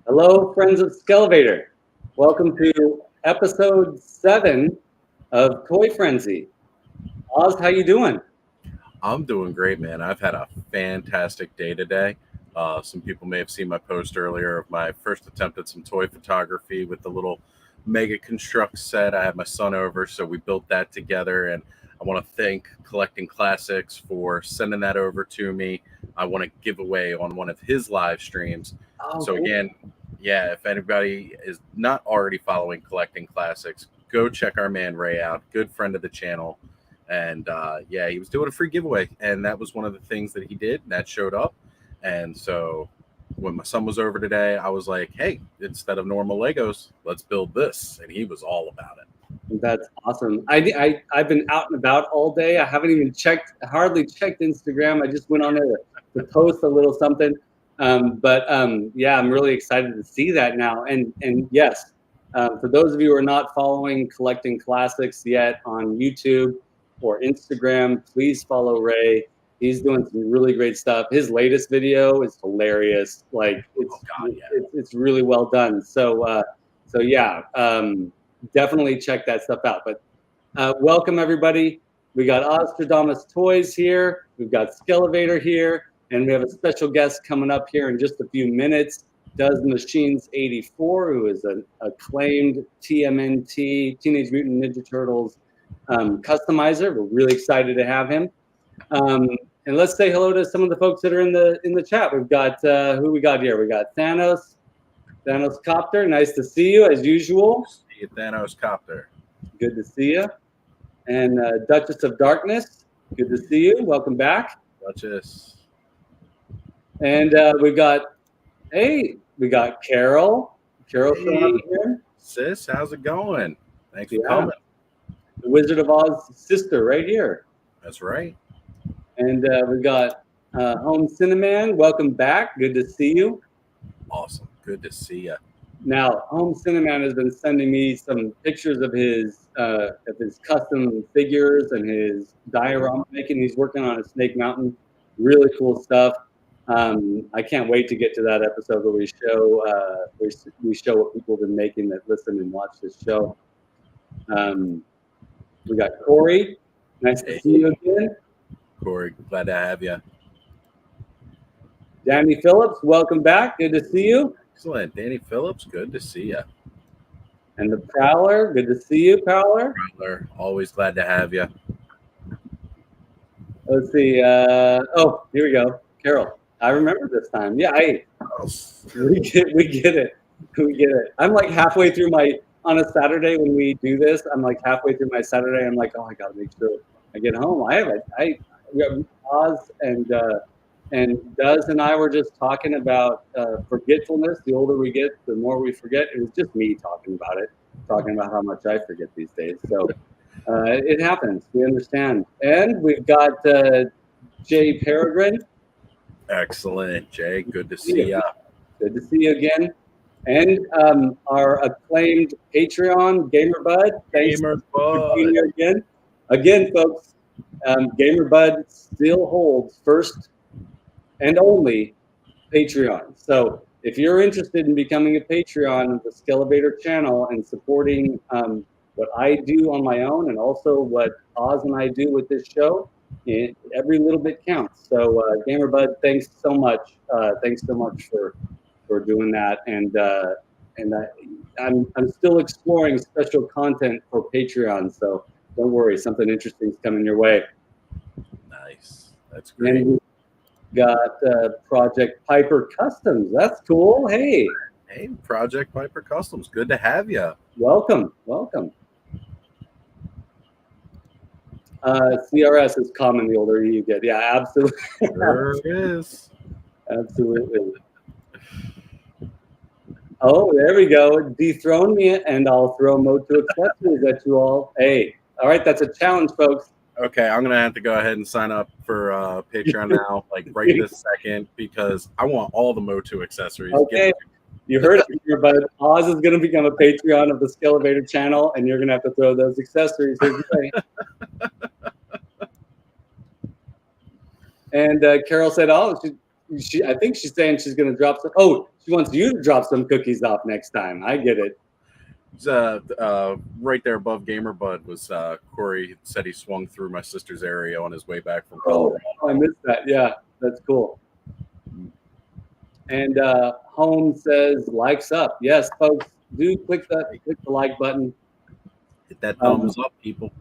Hello, friends of Skele Vader. Welcome to episode 7 of Toy Frenzy. Oz, how you doing? I'm doing great, man. I've had a fantastic day today. Some people may have seen my post earlier of my first attempt at some toy photography with the little Mega Construct set. I had my son over, so we built that together. And I want to thank Collecting Classics for sending that over to me. I want to give away on one of his live streams. So again, yeah, if anybody is not already following Collecting Classics, go check our man Ray out. Good friend of the channel. And yeah, he was doing a free giveaway, and that was one of the things that he did, and that showed up. And so when my son was over today, I was like, hey, instead of normal Legos, let's build this. And he was all about it. That's awesome. I've been out and about all day. I haven't even hardly checked Instagram. I just went on there to post a little something. Yeah, I'm really excited to see that now. And yes, for those of you who are not following Collecting Classics yet on YouTube or Instagram, please follow Ray. He's doing some really great stuff. His latest video is hilarious. Like it's really well done. So yeah, definitely check that stuff out. But welcome everybody. We got OZtradamus Toyz here. We've got Skele Vader here, and we have a special guest coming up here in just a few minutes. DUZMACHINES84, who is an acclaimed TMNT, Teenage Mutant Ninja Turtles customizer. We're really excited to have him. And let's say hello to some of the folks that are in the chat. We've got who we got here. We got Thanos Copter. Nice to see you as usual. See you, Thanos Copter. Good to see you. And Duchess of Darkness. Good to see you. Welcome back, Duchess. And we got Carol. Carol, hey, sis, how's it going? Thanks for coming. The Wizard of Oz sister right here. That's right. And we got Home Cineman. Welcome back. Good to see you. Awesome. Good to see you. Now, Home Cineman has been sending me some pictures of his custom figures and his diorama making. He's working on a Snake Mountain. Really cool stuff. I can't wait to get to that episode where we show what people have been making that listen and watch this show. We got Corey. Nice to see you again. Corey, glad to have you. Danny Phillips, welcome back. Good to see you. Excellent. Danny Phillips, good to see you. And the Prowler, good to see you, Prowler. Prowler, always glad to have you. Let's see. Oh, here we go. Carol, I remember this time. Yeah, we get it. I'm like halfway through on a Saturday when we do this, I'm like halfway through my Saturday. I'm like, oh, I got to make sure I get home. Oz and Duz and I were just talking about forgetfulness. The older we get, the more we forget. It was just me talking about how much I forget these days. So it happens. We understand. And we've got Jay Peregrine. Excellent, Jay. Good to see you. Good to see you again. And our acclaimed Patreon, GamerBud. Thanks for being here again. Again, folks, GamerBud still holds first and only Patreon. So if you're interested in becoming a Patreon of the Skele Vader channel and supporting what I do on my own and also what Oz and I do with this show, every little bit counts. So GamerBud, thanks so much. Thanks so much for doing that. And I'm still exploring special content for Patreon. So don't worry, something interesting is coming your way. Nice. That's great. And we got Project Piper Customs. That's cool. Hey, Project Piper Customs. Good to have you. Welcome. CRS is common the older you get. Yeah, absolutely. Sure is. Absolutely. Oh, there we go. Dethrone me and I'll throw Motu accessories at you all. Hey, all right, that's a challenge, folks. Okay, I'm gonna have to go ahead and sign up for Patreon now, like right this second, because I want all the Motu accessories. Okay, you heard it here, but Oz is gonna become a Patreon of the Skele Vader channel, and you're gonna have to throw those accessories his way. And Carol said, "Oh, I think she's saying she's going to drop some. Oh, she wants you to drop some cookies off next time. I get it. Right there above Gamer Bud was Corey said he swung through my sister's area on his way back from Oh, Colorado. I missed that. Yeah, that's cool. And Home says likes up. Yes, folks, do click the like button. Hit that thumbs up, people.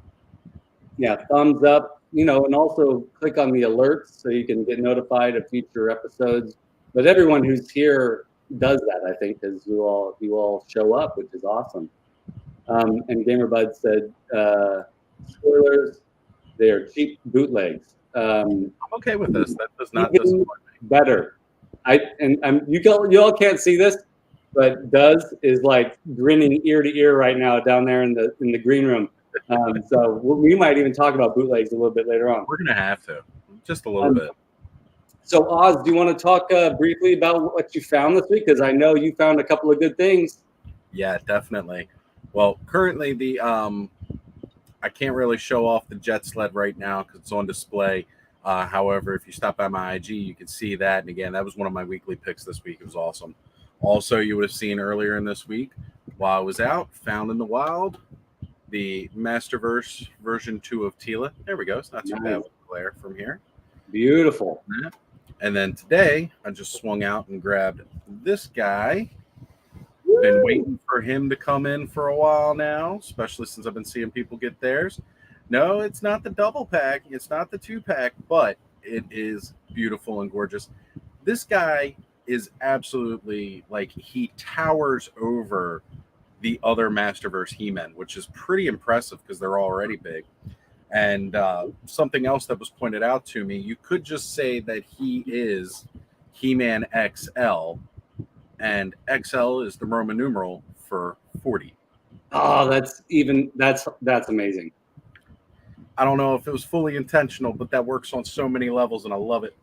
Yeah, thumbs up. You know, and also click on the alerts so you can get notified of future episodes. But everyone who's here does that, I think, because you all show up, which is awesome. And GamerBud said, spoilers, they are cheap bootlegs. I'm okay with this. That does not disappoint me. Better. You all can't see this, but Duz is like grinning ear to ear right now down there in the green room. So we might even talk about bootlegs a little bit later on. We're gonna have to, just a little bit. So Oz, do you want to talk briefly about what you found this week? Because I know you found a couple of good things. Yeah, definitely. Well, currently the I can't really show off the jet sled right now because it's on display. However, if you stop by my IG, you can see that. And again, that was one of my weekly picks this week. It was awesome. Also, you would have seen earlier in this week while I was out, found in the wild, the Masterverse version 2 of Tila. There we go. It's not too bad with the glare from here. Beautiful. And then today, I just swung out and grabbed this guy. Been waiting for him to come in for a while now, especially since I've been seeing people get theirs. No, it's not the double pack. It's not the 2-pack, but it is beautiful and gorgeous. This guy is absolutely like he towers over the other Masterverse He-Men, which is pretty impressive because they're already big. And something else that was pointed out to me, you could just say that he is He-Man XL, and XL is the Roman numeral for 40. Oh, that's amazing. I don't know if it was fully intentional, but that works on so many levels, and I love it.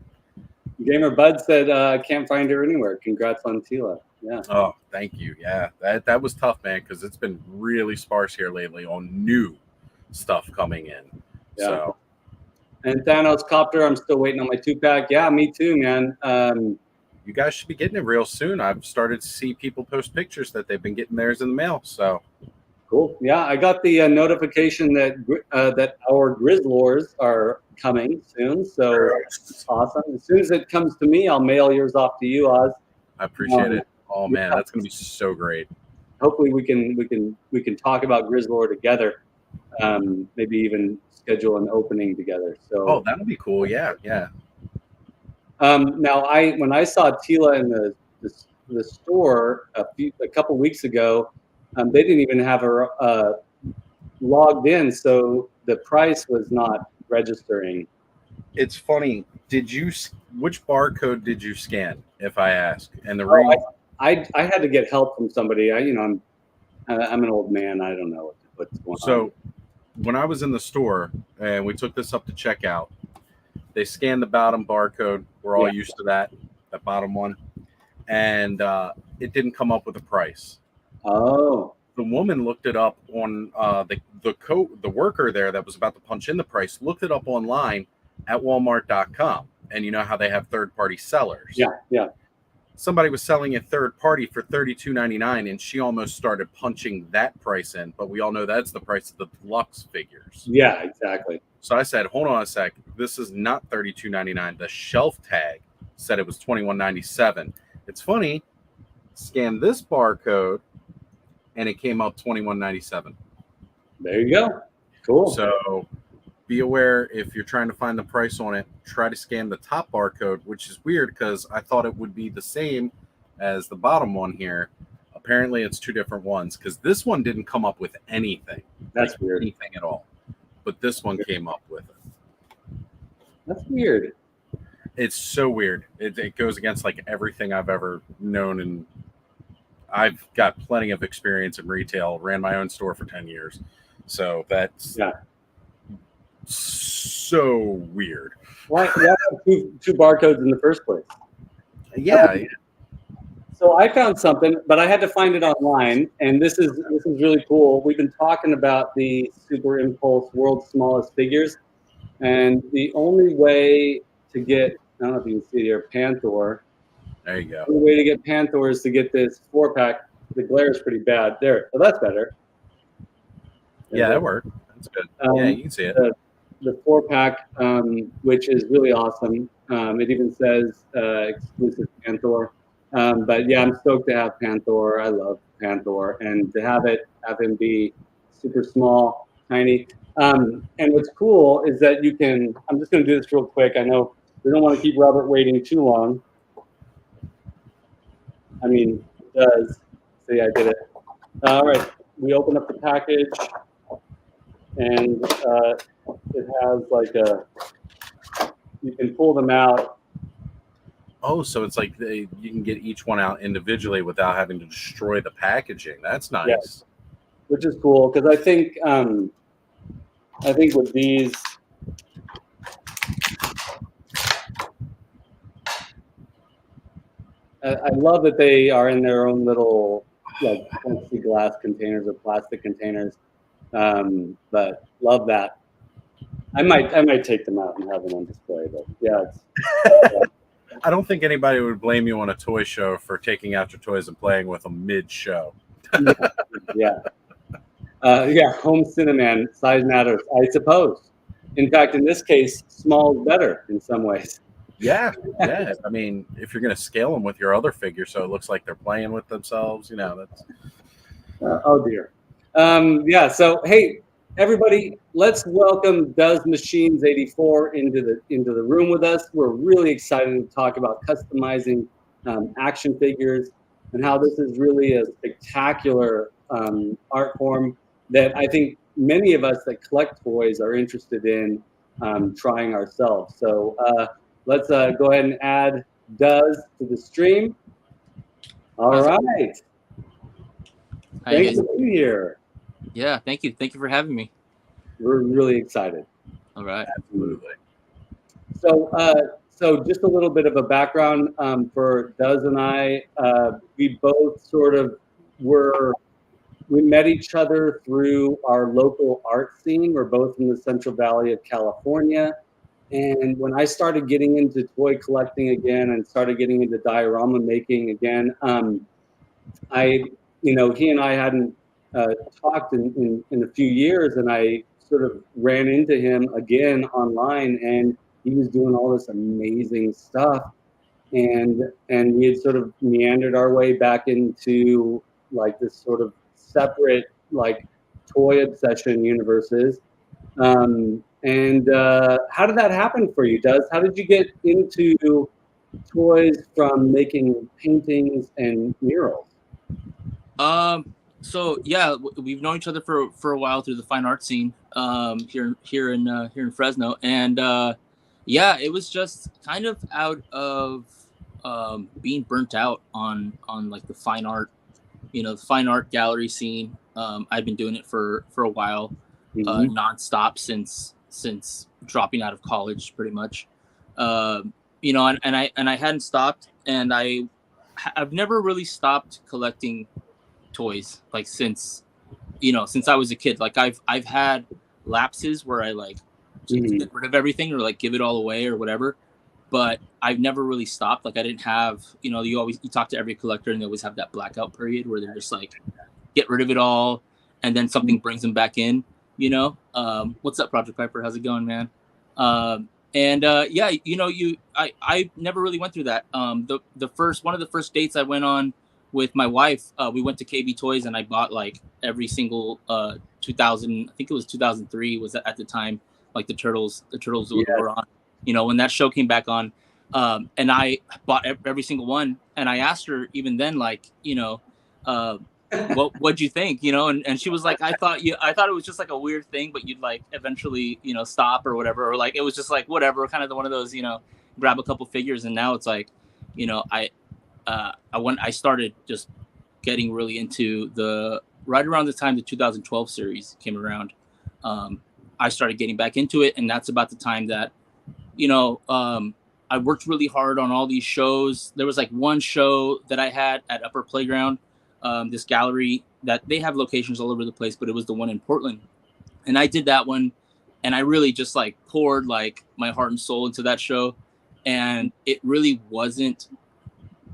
Gamer Bud said, can't find her anywhere. Congrats on Tila. Yeah. Oh, thank you. Yeah, that was tough, man, because it's been really sparse here lately on new stuff coming in. Yeah. So. And Thanos Copter, I'm still waiting on my 2-pack. Yeah, me too, man. You guys should be getting it real soon. I've started to see people post pictures that they've been getting theirs in the mail. So cool. Yeah, I got the notification that that our Grizzlors are coming soon. So awesome. As soon as it comes to me, I'll mail yours off to you, Oz. I appreciate it. Oh man, that's gonna be so great. Hopefully we can talk about Grizzlor together. Maybe even schedule an opening together. So that'll be cool. Yeah, yeah. Now when I saw Tila in the store a couple weeks ago, they didn't even have her logged in, so the price was not registering. It's funny. Which barcode did you scan, if I ask? And the reason I had to get help from somebody. I'm an old man. I don't know what's going on. So when I was in the store and we took this up to checkout, they scanned the bottom barcode. We're all used to that bottom one, and it didn't come up with a price. Oh. The woman looked it up on the worker there that was about to punch in the price, looked it up online at Walmart.com. And you know how they have third-party sellers. Yeah, yeah. Somebody was selling it third-party for $32.99, and she almost started punching that price in. But we all know that's the price of the deluxe figures. Yeah, exactly. So I said, hold on a sec. This is not $32.99. The shelf tag said it was $21.97. It's funny. Scan this barcode, and it came up $21.97. There you go. Cool. So be aware if you're trying to find the price on it, try to scan the top barcode, which is weird because I thought it would be the same as the bottom one here. Apparently, it's two different ones because this one didn't come up with anything. That's weird. Anything at all. But this one came up with it. That's weird. It's so weird. It goes against like everything I've ever known, and I've got plenty of experience in retail. Ran my own store for 10 years. So that's so weird. Why have two barcodes in the first place? Yeah. So I found something, but I had to find it online, and this is really cool. We've been talking about the Super Impulse World's Smallest Figures, and the only way to get I don't know if you can see it here, Panther. There you go. The way to get Panther is to get this 4-pack. The glare is pretty bad. There, oh, that's better. Yeah, that worked. That's good. Yeah, you can see it. The 4-pack, which is really awesome. It even says exclusive Panther. But yeah, I'm stoked to have Panther. I love Panther, and to have him be super small, tiny. And what's cool is that you can. I'm just going to do this real quick. I know we don't want to keep Robert waiting too long. I mean, it does. See, I did it. All right, we open up the package, and it has like you can pull them out. Oh, so it's like you can get each one out individually without having to destroy the packaging. That's nice. Yes. Which is cool, because I think with these, I love that they are in their own little like plexiglass containers or plastic containers. But love that. I might take them out and have them on display, but yeah. I don't think anybody would blame you on a toy show for taking out your toys and playing with them mid-show. Yeah. Home Cineman, size matters, I suppose. In fact, in this case, small is better in some ways. Yeah. I mean, if you're going to scale them with your other figure so it looks like they're playing with themselves, that's... Oh, dear. So, hey, everybody, let's welcome DUZMACHINES84 into the room with us. We're really excited to talk about customizing action figures and how this is really a spectacular art form that I think many of us that collect toys are interested in trying ourselves. So let's go ahead and add Duz to the stream. All right. Thanks for being here. Yeah, thank you. Thank you for having me. We're really excited. All right. Absolutely. So just a little bit of a background for Duz and I. We both sort of we met each other through our local art scene. We're both in the Central Valley of California. And when I started getting into toy collecting again and started getting into diorama making again, he and I hadn't talked in a few years, and I sort of ran into him again online, and he was doing all this amazing stuff, and we had sort of meandered our way back into like this sort of separate like toy obsession universes. And how did that happen for you, Duz? How did you get into toys from making paintings and murals? So yeah, we've known each other for a while through the fine art scene here in Fresno, and yeah, it was just kind of out of being burnt out on like the fine art, the fine art gallery scene. I've been doing it for a while, nonstop since dropping out of college, pretty much. And I hadn't stopped, and I've never really stopped collecting toys like since I was a kid. Like I've had lapses where I like just get rid of everything or like give it all away or whatever, but I've never really stopped. Like I didn't have, you talk to every collector and they always have that blackout period where they're just like get rid of it all and then something brings them back in. What's up, Project Piper? How's it going, man? I never really went through that. One of the first dates I went on with my wife, we went to KB Toys and I bought like every single 2000, I think it was 2003 was at the time, like the Turtles were on, when that show came back on, and I bought every single one, and I asked her even then, like, what'd you think, and she was like, I thought it was just like a weird thing, but you'd like eventually, stop or whatever, or like it was just like whatever, kind of one of those, grab a couple figures, and now it's like, I started just getting really into right around the time the 2012 series came around. I started getting back into it, and that's about the time that, I worked really hard on all these shows. There was like one show that I had at Upper Playground, this gallery that they have locations all over the place, but it was the one in Portland. And I did that one, and I really just like poured like my heart and soul into that show. and it really wasn't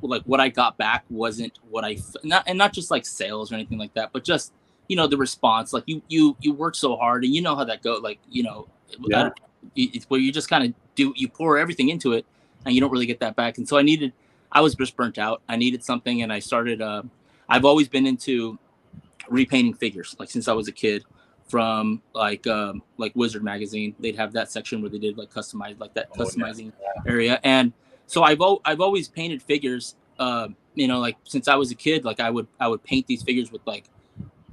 like what I got back wasn't what not just like sales or anything like that, but just, you know, the response. Like you work so hard, and you know how that goes. Like, you know, Yeah. it's where you just kind of you pour everything into it, and you don't really get that back. And so I was just burnt out. I needed something, and I started. I've always been into repainting figures, like since I was a kid. From like Wizard magazine, they'd have that section where they did like customized, like that customizing area. And so I've always painted figures. You know, like since I was a kid, like I would paint these figures with like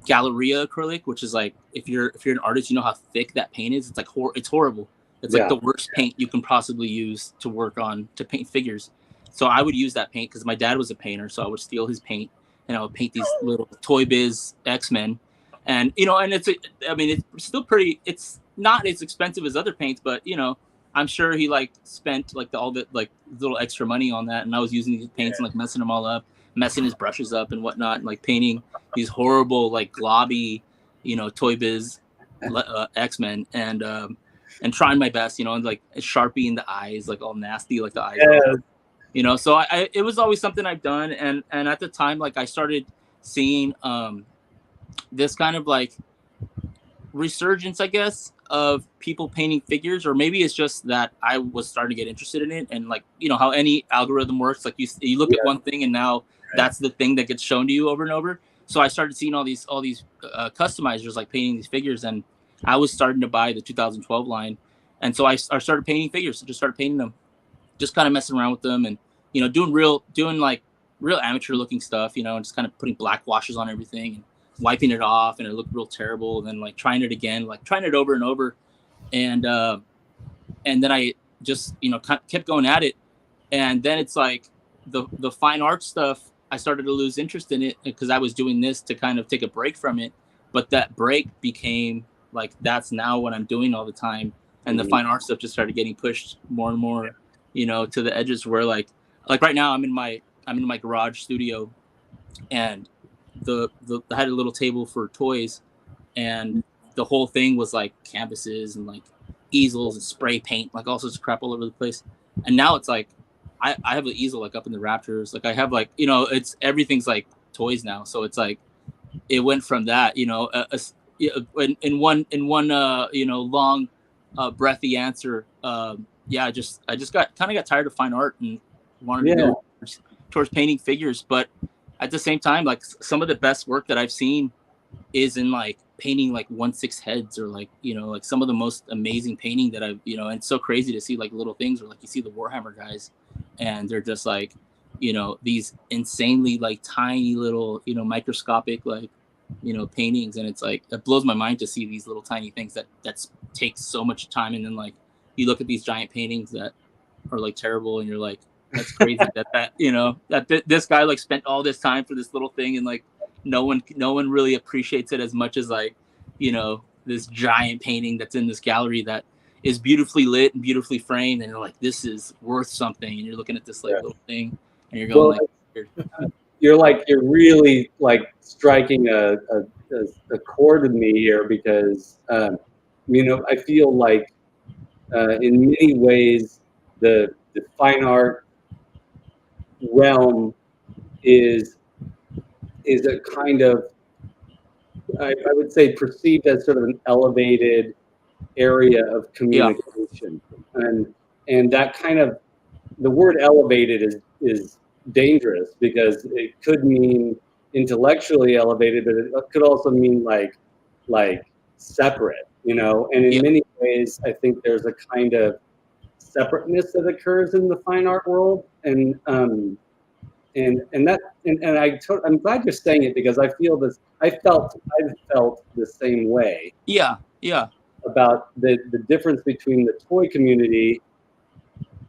Galleria acrylic, which is like, if you're an artist, you know how thick that paint is. It's like it's horrible. It's like the worst paint you can possibly use to paint figures. So I would use that paint because my dad was a painter, so I would steal his paint and I would paint these little Toyz X-Men. And, you know, and it's still pretty, it's not as expensive as other paints, but, you know, I'm sure he like spent like all the like little extra money on that. And I was using these paints and like messing them all up, messing his brushes up and whatnot, and like painting these horrible, like globby, you know, Toyz X-Men, and trying my best, you know, and like Sharpie in the eyes, like all nasty, like the eyes, you know. So it was always something I've done. And at the time, like I started seeing, this kind of like resurgence, I guess, of people painting figures, or maybe it's just that I was starting to get interested in it. And like, you know how any algorithm works, like you look at one thing and now that's the thing that gets shown to you over and over. So I started seeing all these customizers like painting these figures, and I was starting to buy the 2012 line. And so I started painting figures, just started painting them, just kind of messing around with them, and, you know, doing like real amateur looking stuff, you know, and just kind of putting black washes on everything and wiping it off, and it looked real terrible. And then like trying it again, like trying it over and over. And then I just, you know, kept going at it. And then it's like the fine art stuff, I started to lose interest in it because I was doing this to kind of take a break from it. But that break became like, that's now what I'm doing all the time. And the fine art stuff just started getting pushed more and more, you know, to the edges where like right now I'm in my garage studio, and I had a little table for toys, and the whole thing was like canvases and like easels and spray paint, like all sorts of crap all over the place. And now it's like I have an easel like up in the rafters, like I have like, you know, everything's like toys now. So it's like it went from that, you know, in one you know, long breathy answer. I just got tired of fine art and wanted to go towards painting figures. But at the same time, like some of the best work that I've seen is in like painting like 1/6 heads, or like, you know, like some of the most amazing painting that I've, you know. And it's so crazy to see like little things where like you see the Warhammer guys and they're just like, you know, these insanely like tiny little, you know, microscopic like, you know, paintings. And it's like, it blows my mind to see these little tiny things that takes so much time. And then like you look at these giant paintings that are like terrible, and you're like, that's crazy that you know, that this guy like spent all this time for this little thing, and like no one really appreciates it as much as like, you know, this giant painting that's in this gallery that is beautifully lit and beautifully framed, and you're like, this is worth something. And you're looking at this like little thing, and you're going you're really like striking a chord with me here, because you know, I feel like in many ways the fine art realm is a kind of, I would say, perceived as sort of an elevated area of communication. And that kind of, the word elevated is dangerous, because it could mean intellectually elevated, but it could also mean like separate, you know. And in many ways, I think there's a kind of separateness that occurs in the fine art world, and I'm glad you're saying it, because I feel this. I've felt the same way. Yeah. About the difference between the toy community,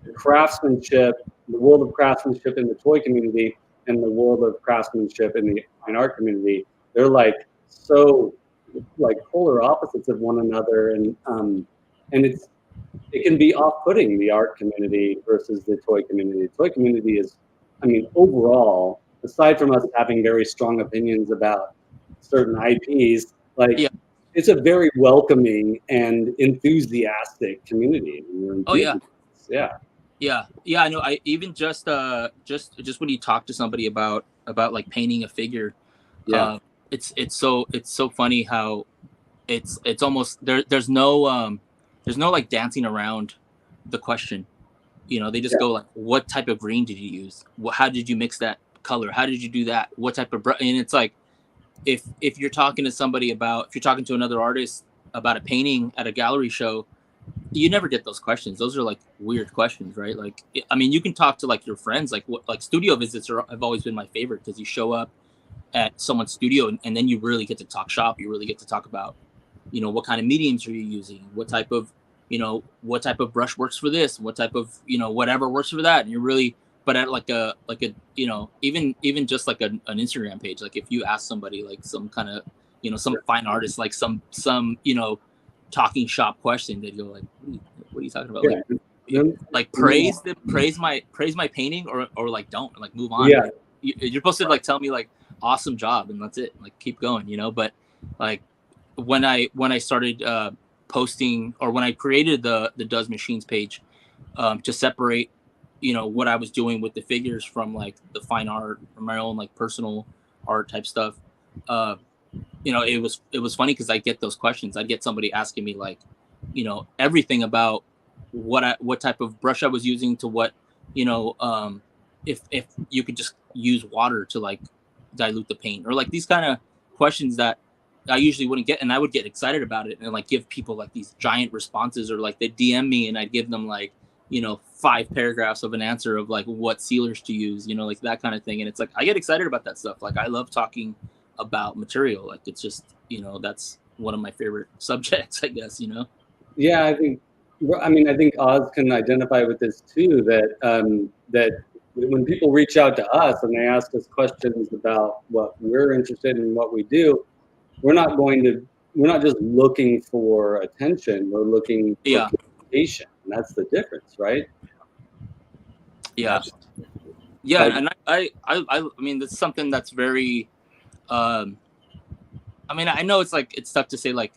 the craftsmanship, the world of craftsmanship in the toy community, and the world of craftsmanship in the fine art community. They're like so like polar opposites of one another, and it can be off-putting, the art community versus the toy community. The toy community is, I mean, overall, aside from us having very strong opinions about certain IPs, like it's a very welcoming and enthusiastic community. Oh yeah. Yeah. Yeah, I know. I even just when you talk to somebody about like painting a figure, Yeah. it's so funny how it's almost there's no like dancing around the question. You know, they just Yeah. go like, what type of green did you use? How did you mix that color? How did you do that? What type of and it's like, if you're talking to somebody about, if you're talking to another artist about a painting at a gallery show, you never get those questions. Those are like weird questions, right? Like, I mean, you can talk to like your friends, like what, like studio visits have always been my favorite, because you show up at someone's studio, and then you really get to talk shop. You really get to talk about, you know, what kind of mediums are you using? What type of, you know, what type of brush works for this? What type of, you know, whatever works for that? And you're really, but at like a, you know, even just like an Instagram page, like if you ask somebody like some kind of, you know, some fine artist, like some, you know, talking shop question, they'd go like, what are you talking about? Yeah. Like praise my painting, or like don't, like move on. Yeah. Like, you're supposed to like tell me like awesome job, and that's it, like keep going, you know. But like when I started posting, or when I created the Does Machines page, to separate, you know, what I was doing with the figures from like the fine art or my own like personal art type stuff, uh you know, it was funny because I get those questions. I'd get somebody asking me like, you know, everything about what type of brush I was using, to what, you know, if you could just use water to like dilute the paint, or like these kind of questions that I usually wouldn't get, and I would get excited about it and like give people like these giant responses, or like they DM me and I'd give them like, you know, 5 paragraphs of an answer of like what sealers to use, you know, like that kind of thing. And it's like, I get excited about that stuff. Like I love talking about material. Like it's just, you know, that's one of my favorite subjects, I guess, you know. Yeah, I think Oz can identify with this too, that when people reach out to us and they ask us questions about what we're interested in, what we do, we're not just looking for attention, we're looking for communication. And that's the difference, right? Yeah. Like, And I mean, that's something that's very, I mean, I know it's like, it's tough to say like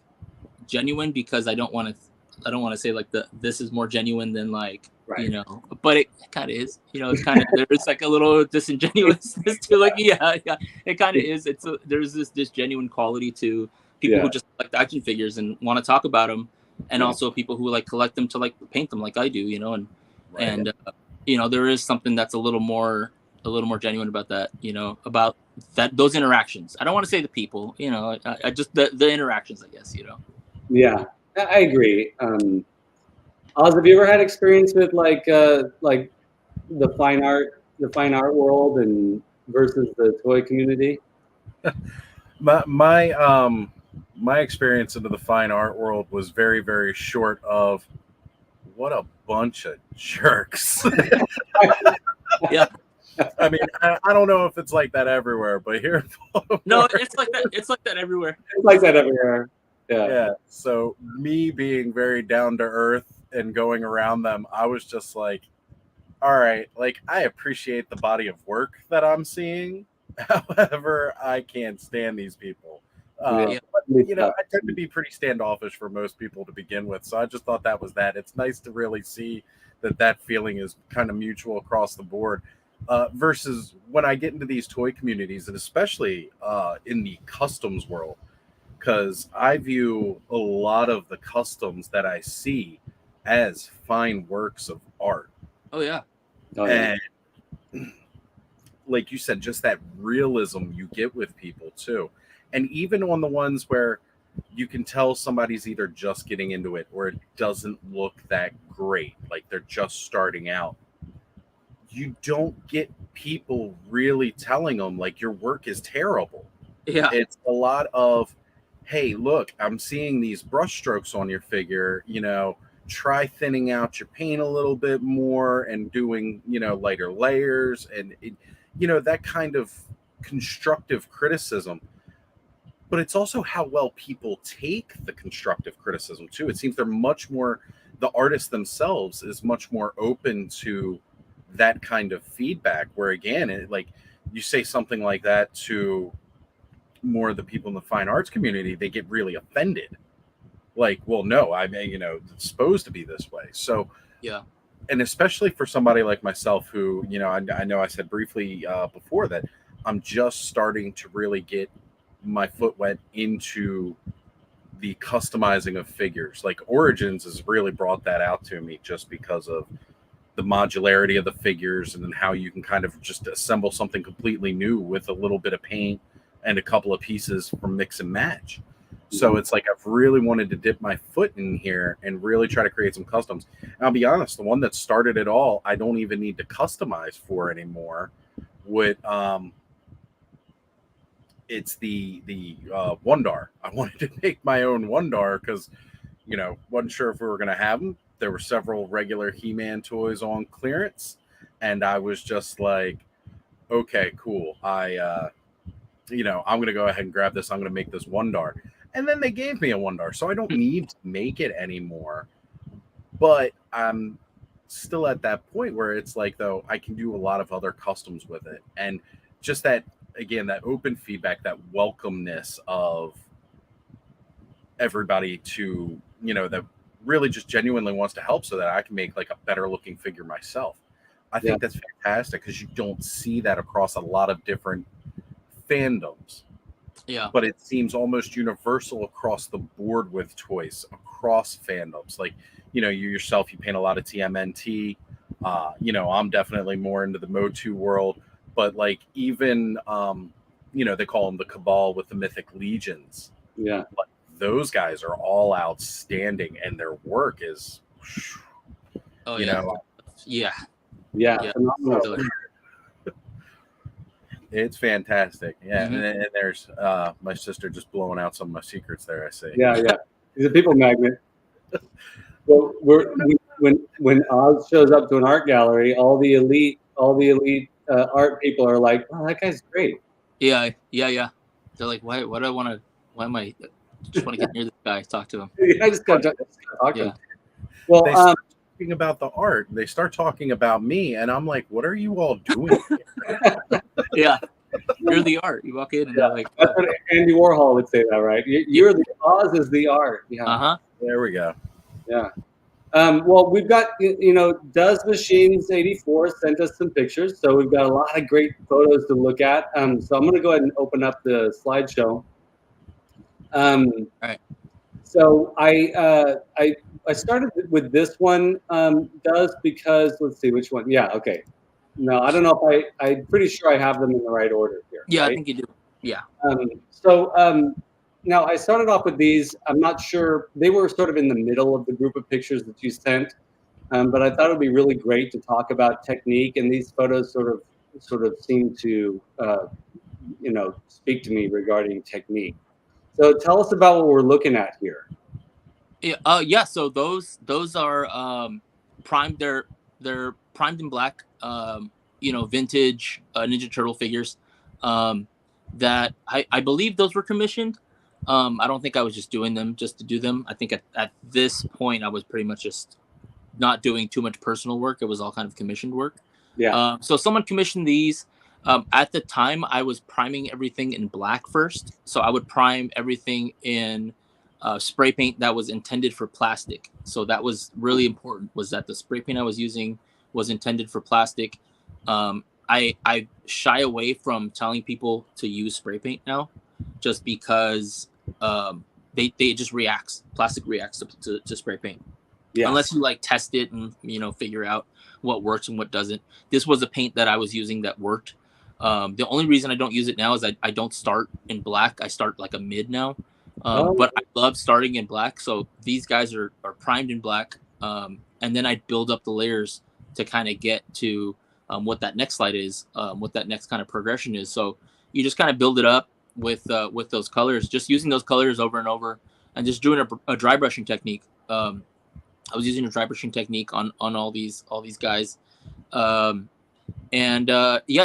genuine, because I don't want to say like this is more genuine than like, right. you know, but it kind of is, you know, it's kind of, there's like a little disingenuousness to like, yeah, it kind of is. There's this genuine quality to people who just like the action figures and want to talk about them, and also people who like collect them to like paint them like I do, you know. And you know, there is something that's a little more genuine about that, you know, about those interactions. I don't want to say the people, you know, I just the interactions, I guess, you know. Yeah, I agree. Oz, have you ever had experience with like the fine art world and versus the toy community? My experience into the fine art world was very, very short of what a bunch of jerks. Yeah. I mean, I don't know if it's like that everywhere, but here. No, it's like that. It's like that everywhere. It's like that everywhere. Yeah. So me being very down to earth and going around them, I was just like, all right, like I appreciate the body of work that I'm seeing. However, I can't stand these people. But, you know, I tend to be pretty standoffish for most people to begin with. So I just thought that was that. It's nice to really see that feeling is kind of mutual across the board. Versus when I get into these toy communities, and especially in the customs world, because I view a lot of the customs that I see as fine works of art. Oh yeah. And like you said, just that realism you get with people too. And even on the ones where you can tell somebody's either just getting into it or it doesn't look that great, like they're just starting out, you don't get people really telling them like your work is terrible. Yeah. It's a lot of, hey, look, I'm seeing these brush strokes on your figure, you know, try thinning out your paint a little bit more and doing, you know, lighter layers and, you know, that kind of constructive criticism. But it's also how well people take the constructive criticism too. It seems they're much more, the artists themselves is much more open to that kind of feedback, where again, like you say something like that to more of the people in the fine arts community, they get really offended. Like, well, no, I mean, you know, it's supposed to be this way. So and especially for somebody like myself who, you know, I know I said briefly before that I'm just starting to really get my foot wet into the customizing of figures. Like Origins has really brought that out to me just because of the modularity of the figures and then how you can kind of just assemble something completely new with a little bit of paint and a couple of pieces from mix and match. So it's like I've really wanted to dip my foot in here and really try to create some customs. And I'll be honest, the one that started it all, I don't even need to customize for anymore. With it's the Wondar. I wanted to make my own Wondar because, you know, wasn't sure if we were going to have them. There were several regular He-Man toys on clearance, and I was just like, okay, cool. You know, I'm going to go ahead and grab this. I'm going to make this Wondar. And then they gave me a Wondar, so I don't need to make it anymore. But I'm still at that point where it's like, though, I can do a lot of other customs with it. And just that, again, that open feedback, that welcomeness of everybody to, you know, that really just genuinely wants to help so that I can make like a better looking figure myself. I think that's fantastic because you don't see that across a lot of different fandoms. Yeah. But it seems almost universal across the board with toys, across fandoms. Like, you know, you yourself, you paint a lot of TMNT. You know, I'm definitely more into the Motu world. But like even, you know, they call them the Cabal with the Mythic Legions. Yeah. Like, those guys are all outstanding and their work is, you know. Yeah. So, it's fantastic. Yeah. And there's my sister just blowing out some of my secrets there, I see. Yeah. He's a people magnet. Well, when Oz shows up to an art gallery, all the elite art people are like, "Oh, that guy's great." Yeah. They're like, why am I just want to get near this guy, talk to him. I just got to talk to him. Well, they start talking about the art. They start talking about me, and I'm like, "What are you all doing?" Yeah, you're the art. You walk in and they're like, that's what Andy Warhol would say that, right? You're the Oz is the art. Yeah. There we go. Yeah. Well, we've got, you know, DUZMACHINES84 sent us some pictures, so we've got a lot of great photos to look at. So I'm going to go ahead and open up the slideshow. All right. So I started with this one, Duz, because let's see which one. Yeah. Okay. No, I don't know if I'm pretty sure I have them in the right order here. Yeah, right? I think you do. Yeah. Now I started off with these. I'm not sure, they were sort of in the middle of the group of pictures that you sent, but I thought it would be really great to talk about technique, and these photos sort of seem to you know, speak to me regarding technique. So tell us about what we're looking at here. Yeah. So those are primed. They're primed in black. You know, vintage Ninja Turtle figures. That I believe those were commissioned. I don't think I was just doing them just to do them. I think at this point I was pretty much just not doing too much personal work. It was all kind of commissioned work. Yeah. So someone commissioned these. At the time, I was priming everything in black first. So I would prime everything in spray paint that was intended for plastic. So that was really important, was that the spray paint I was using was intended for plastic. I shy away from telling people to use spray paint now, just because they just reacts. Plastic reacts to spray paint. Yeah. Unless you like test it and, you know, figure out what works and what doesn't. This was a paint that I was using that worked. The only reason I don't use it now is I don't start in black. I start like a mid now. But I love starting in black. So these guys are primed in black. And then I build up the layers to kind of get to what that next slide is, what that next kind of progression is. So you just kind of build it up with those colors, just using those colors over and over, and just doing a dry brushing technique. I was using a dry brushing technique on all these guys. Yeah,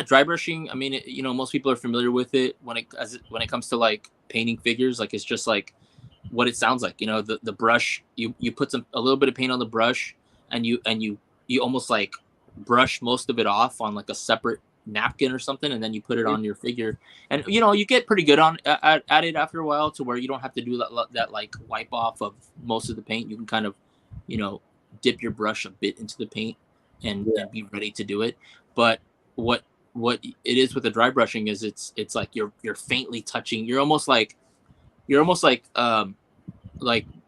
dry brushing, I mean, you know, most people are familiar with it when it comes to like painting figures. Like, it's just like what it sounds like, you know, the brush, you put a little bit of paint on the brush, and you almost like brush most of it off on like a separate napkin or something, and then you put it on your figure, and you know, you get pretty good at it after a while, to where you don't have to do that like wipe off of most of the paint. You can kind of, you know, dip your brush a bit into the paint and be ready to do it. But what it is with the dry brushing is it's like you're faintly touching. You're almost like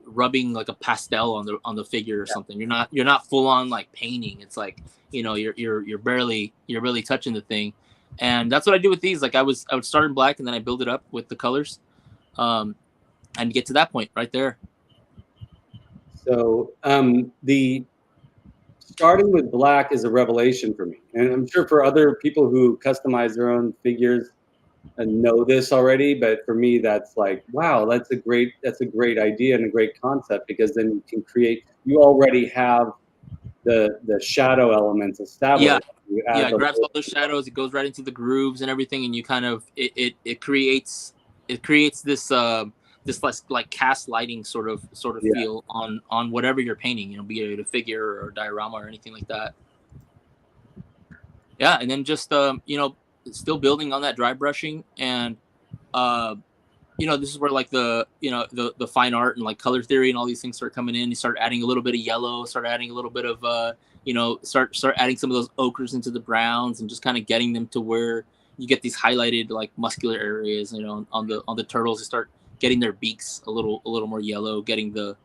rubbing like a pastel on the figure or something. You're not full on like painting. It's like, you know, you're barely touching the thing. And that's what I do with these. Like I would start in black and then I build it up with the colors, and get to that point right there. So the starting with black is a revelation for me, and I'm sure for other people who customize their own figures and know this already. But for me, that's like, wow, that's a great idea and a great concept, because then you can create. You already have the shadow elements established. Yeah, it grabs all those shadows. It goes right into the grooves and everything, and you kind of it creates this this like cast lighting sort of feel on whatever you're painting, you know, be it a figure or a diorama or anything like that. Yeah, and then just you know, still building on that dry brushing, and you know, this is where like the fine art and like color theory and all these things start coming in. You start adding a little bit of yellow, start adding a little bit of you know, start adding some of those ochres into the browns, and just kind of getting them to where you get these highlighted like muscular areas, you know, on the turtles. You start getting their beaks a little more yellow, getting the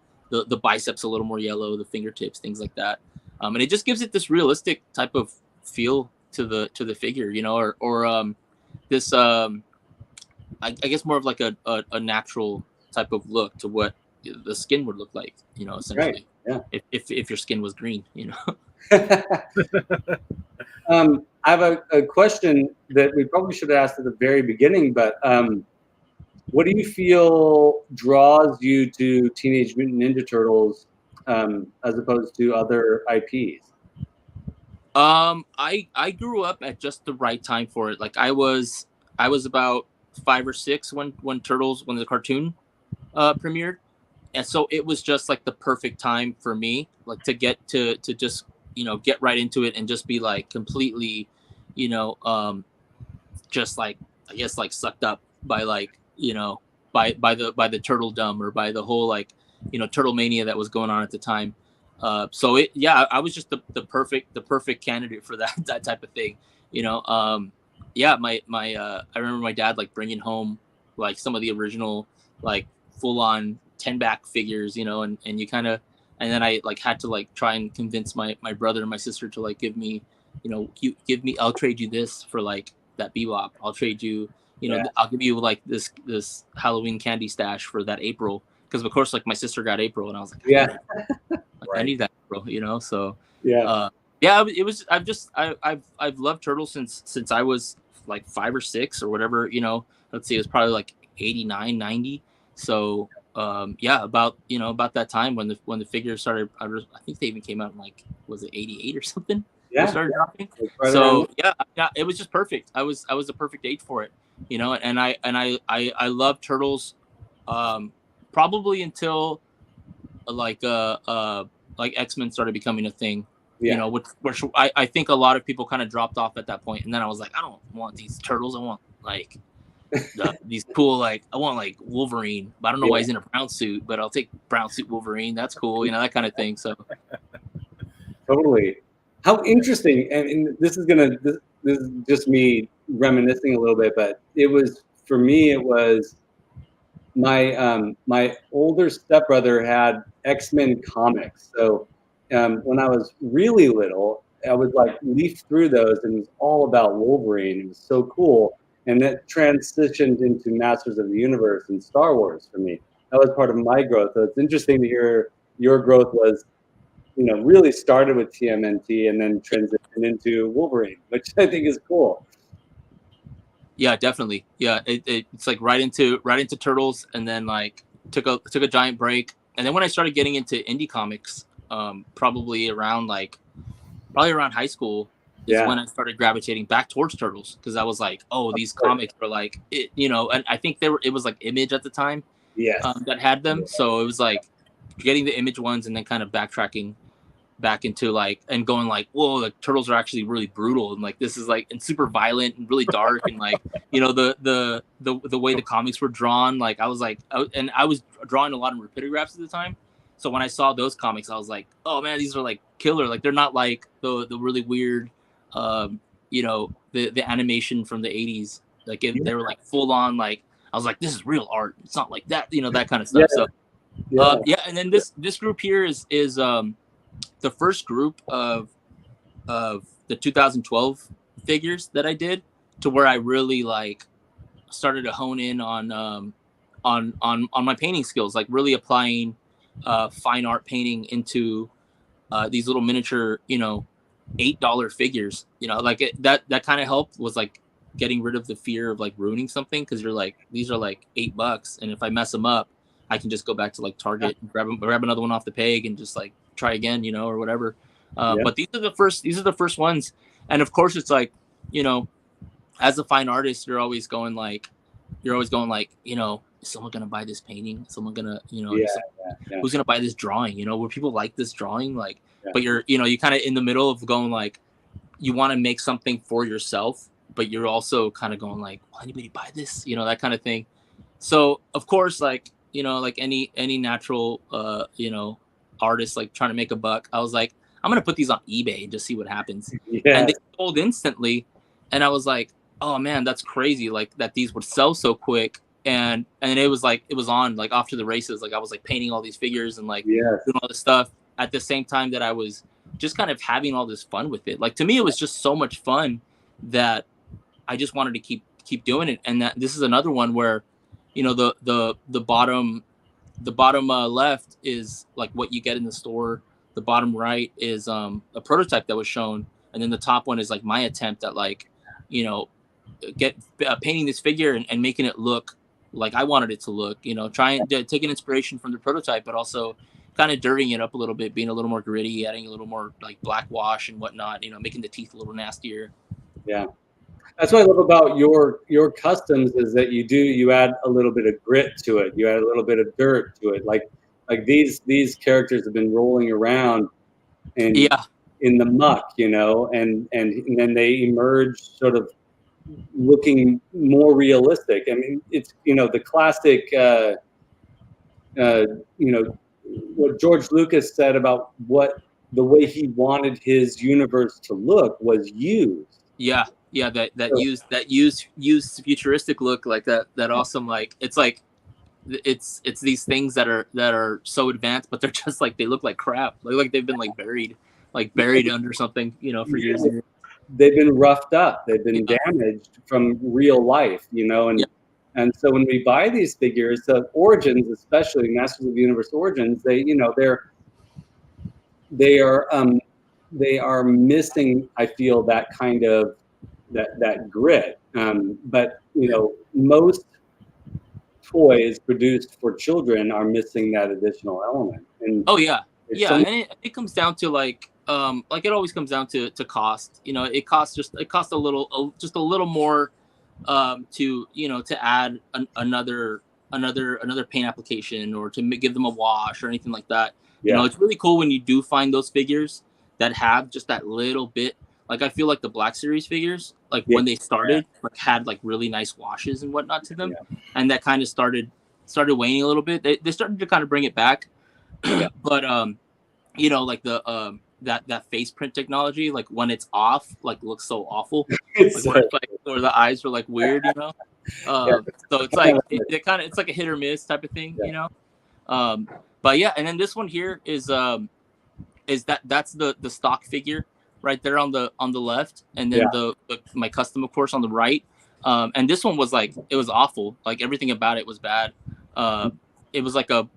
biceps a little more yellow, the fingertips, things like that. And it just gives it this realistic type of feel to the figure, you know, or this I guess more of like a natural type of look to what the skin would look like, you know, essentially. Right. Yeah. If your skin was green, you know. I have a question that we probably should have asked at the very beginning, but what do you feel draws you to Teenage Mutant Ninja Turtles as opposed to other IPs? I grew up at just the right time for it. Like I was about 5 or 6 when the cartoon premiered, and so it was just like the perfect time for me, like to get to just, you know, get right into it and just be like completely, you know, just like, I guess, like sucked up by like, you know, by the turtledom, or by the whole like, you know, turtle mania that was going on at the time. So I was just the perfect candidate for that type of thing, you know. I remember my dad like bringing home like some of the original like full on 10-back figures, you know, and you kind of, and then I like had to like try and convince my brother and my sister to like give me, you know, I'll trade you this for like that Bebop. I'll trade you, you know, I'll give you like this Halloween candy stash for that April, because of course like my sister got April, and I was like, I need that, bro, you know. So it was, I've loved Turtles since I was like 5 or 6 or whatever, you know. Let's see, it was probably like 89, 90. So about that time when the figures started, I think they even came out in like, was it 88 or something? They started dropping. Right, so it was just perfect. I was the perfect age for it, you know. And I love Turtles probably until like X-Men started becoming a thing, you know, which I think a lot of people kind of dropped off at that point. And then I was like, I don't want these Turtles. I want like these cool, like I want like Wolverine, but I don't know why he's in a brown suit, but I'll take brown suit Wolverine. That's cool, you know, that kind of thing. So totally. How interesting. And this is just me reminiscing a little bit, but it was, for me, it was my older stepbrother had X-Men comics. So when I was really little, I would like leaf through those, and it was all about Wolverine. It was so cool. And that transitioned into Masters of the Universe and Star Wars for me. That was part of my growth. So it's interesting to hear your growth was, you know, really started with TMNT and then transitioned into Wolverine, which I think is cool. Yeah, definitely. Yeah, it's like right into Turtles, and then like took a giant break. And then when I started getting into indie comics, probably around high school, is when I started gravitating back towards Turtles, because I was like, oh, these comics were like it, you know. And I think it was like Image at the time, that had them. So it was like getting the Image ones and then kind of backtracking back into like, and going like, whoa, the Turtles are actually really brutal, and like this is like, and super violent and really dark, and like, you know, the way the comics were drawn, like I was like, I was drawing a lot of rapidographics at the time, So when I saw those comics, I was like, oh man, these are like killer. Like they're not like the really weird, you know, the animation from the 80s. Like they were like full on, like I was like, this is real art. It's not like that, you know, that kind of stuff. So and then this group here is the first group of the 2012 figures that I did, to where I really like started to hone in on my painting skills, like really applying fine art painting into these little miniature, you know, $8 figures. You know, like that kind of helped, was like getting rid of the fear of like ruining something, because you're like, these are like $8, and if I mess them up, I can just go back to like Target and grab another one off the peg and just like try again, you know, or whatever. But these are the first ones, and of course it's like, you know, as a fine artist, you're always going like, you know, is someone gonna buy this painting? Is someone gonna, you know, who's gonna buy this drawing? You know, will people like this drawing? Like, but you're, you know, you kind of in the middle of going like, you want to make something for yourself, but you're also kind of going like, will anybody buy this? You know, that kind of thing. So of course, like, you know, like any natural, you know, artist like trying to make a buck, I was like, I'm gonna put these on eBay and just see what happens. And they sold instantly, and I was like, oh man, that's crazy! Like that these would sell so quick. And it was like, it was on like off to the races. Like I was like painting all these figures and like doing all this stuff at the same time that I was just kind of having all this fun with it. Like to me, it was just so much fun that I just wanted to keep doing it. And that this is another one where, you know, the bottom left is like what you get in the store. The bottom right is a prototype that was shown, and then the top one is like my attempt at like, you know, painting this figure and making it look like I wanted it to look, you know, trying to take an inspiration from the prototype, but also kind of dirtying it up a little bit, being a little more gritty, adding a little more like black wash and whatnot, you know, making the teeth a little nastier. Yeah. That's what I love about your customs, is that you add a little bit of grit to it. You add a little bit of dirt to it. Like these characters have been rolling around and in the muck, you know, and then they emerge sort of looking more realistic. I mean, it's, you know, the classic, you know, what George Lucas said about what the way he wanted his universe to look was used. Yeah, that used futuristic look, like that awesome, like it's like it's these things that are so advanced, but they're just like, they look like crap, like they've been like buried under something, you know, for years. They've been roughed up, they've been damaged from real life, you know, and so when we buy these figures, the Origins, especially Masters of the Universe Origins, they, you know, they are missing, I feel, that kind of that grit. But you know, most toys produced for children are missing that additional element. And and it comes down to like it always comes down to cost. You know, it costs a little more to, you know, to add another paint application, or to give them a wash or anything like that. You know, it's really cool when you do find those figures that have just that little bit. Like I feel like the Black Series figures, like when they started, like had like really nice washes and whatnot to them, and that kind of started waning a little bit. They started to kind of bring it back, but you know, like the that face print technology, like when it's off, like looks so awful, or the eyes are like weird, you know. So it's like it's like a hit or miss type of thing, you know. But yeah, and then this one here is that's the stock figure right there on the left, and then my custom, of course, on the right. And this one was like, it was awful. Like everything about it was bad. It was like a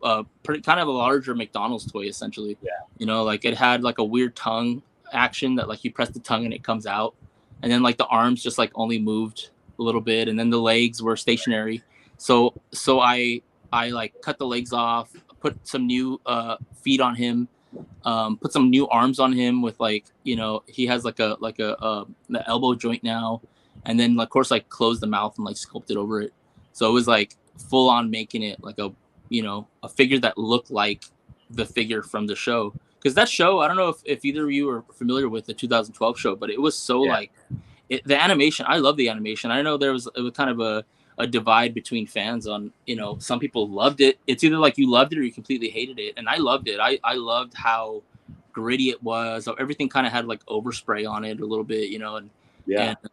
pretty kind of a larger McDonald's toy, essentially. You know, like it had like a weird tongue action that like you press the tongue and it comes out, and then like the arms just like only moved a little bit, and then the legs were stationary. So I like cut the legs off, put some new feet on him, put some new arms on him with like, you know, he has like the elbow joint now, and then of course like closed the mouth and like sculpted over it. So it was like full on making it like a, you know, a figure that looked like the figure from the show. Because that show, I don't know if either of you are familiar with the 2012 show, but it was so like the animation. I love the animation. I know it was kind of a divide between fans on, you know, some people loved it. It's either like you loved it or you completely hated it. And I loved it. I loved how gritty it was. Everything kind of had like overspray on it a little bit, you know, and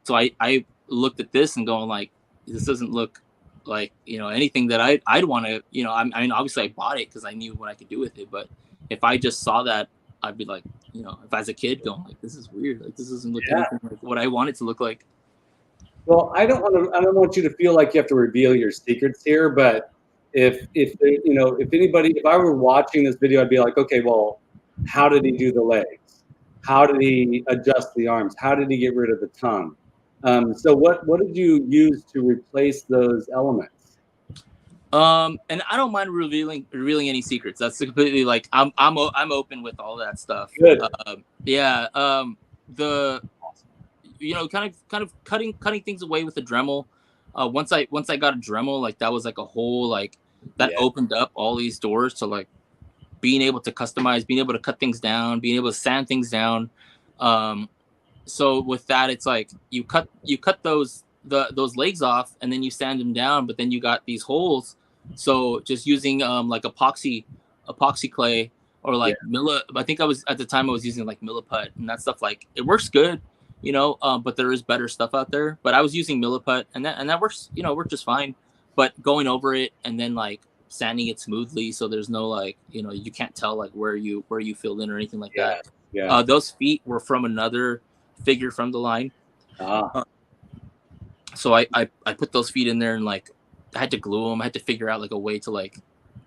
so I looked at this and going like, this doesn't look like, you know, anything that I'd want to, you know, I mean, obviously I bought it because I knew what I could do with it, but if I just saw that, I'd be like, you know, if as a kid going like, this is weird, like this doesn't look anything like what I want it to look like. Well, I don't want you to feel like you have to reveal your secrets here, but if you know, if I were watching this video, I'd be like, okay, well, how did he do the legs? How did he adjust the arms? How did he get rid of the tongue? So what did you use to replace those elements? And I don't mind revealing any secrets. That's completely like I'm open with all that stuff. Good. The you know, kind of cutting things away with the Dremel. Once I got a Dremel, like that was like a whole like that opened up all these doors to like being able to customize, being able to cut things down, being able to sand things down. So with that, it's like you cut those legs off and then you sand them down, but then you got these holes. So just using like epoxy clay or like I think I was at the time I was using like Milliput and that stuff. Like it works good, you know, but there is better stuff out there. But I was using Milliput and that works, you know, worked just fine. But going over it and then like sanding it smoothly so there's no like, you know, you can't tell like where you filled in or anything like that. Yeah. Those feet were from another figure from the line. So I put those feet in there and like I had to glue them. I had to figure out like a way to like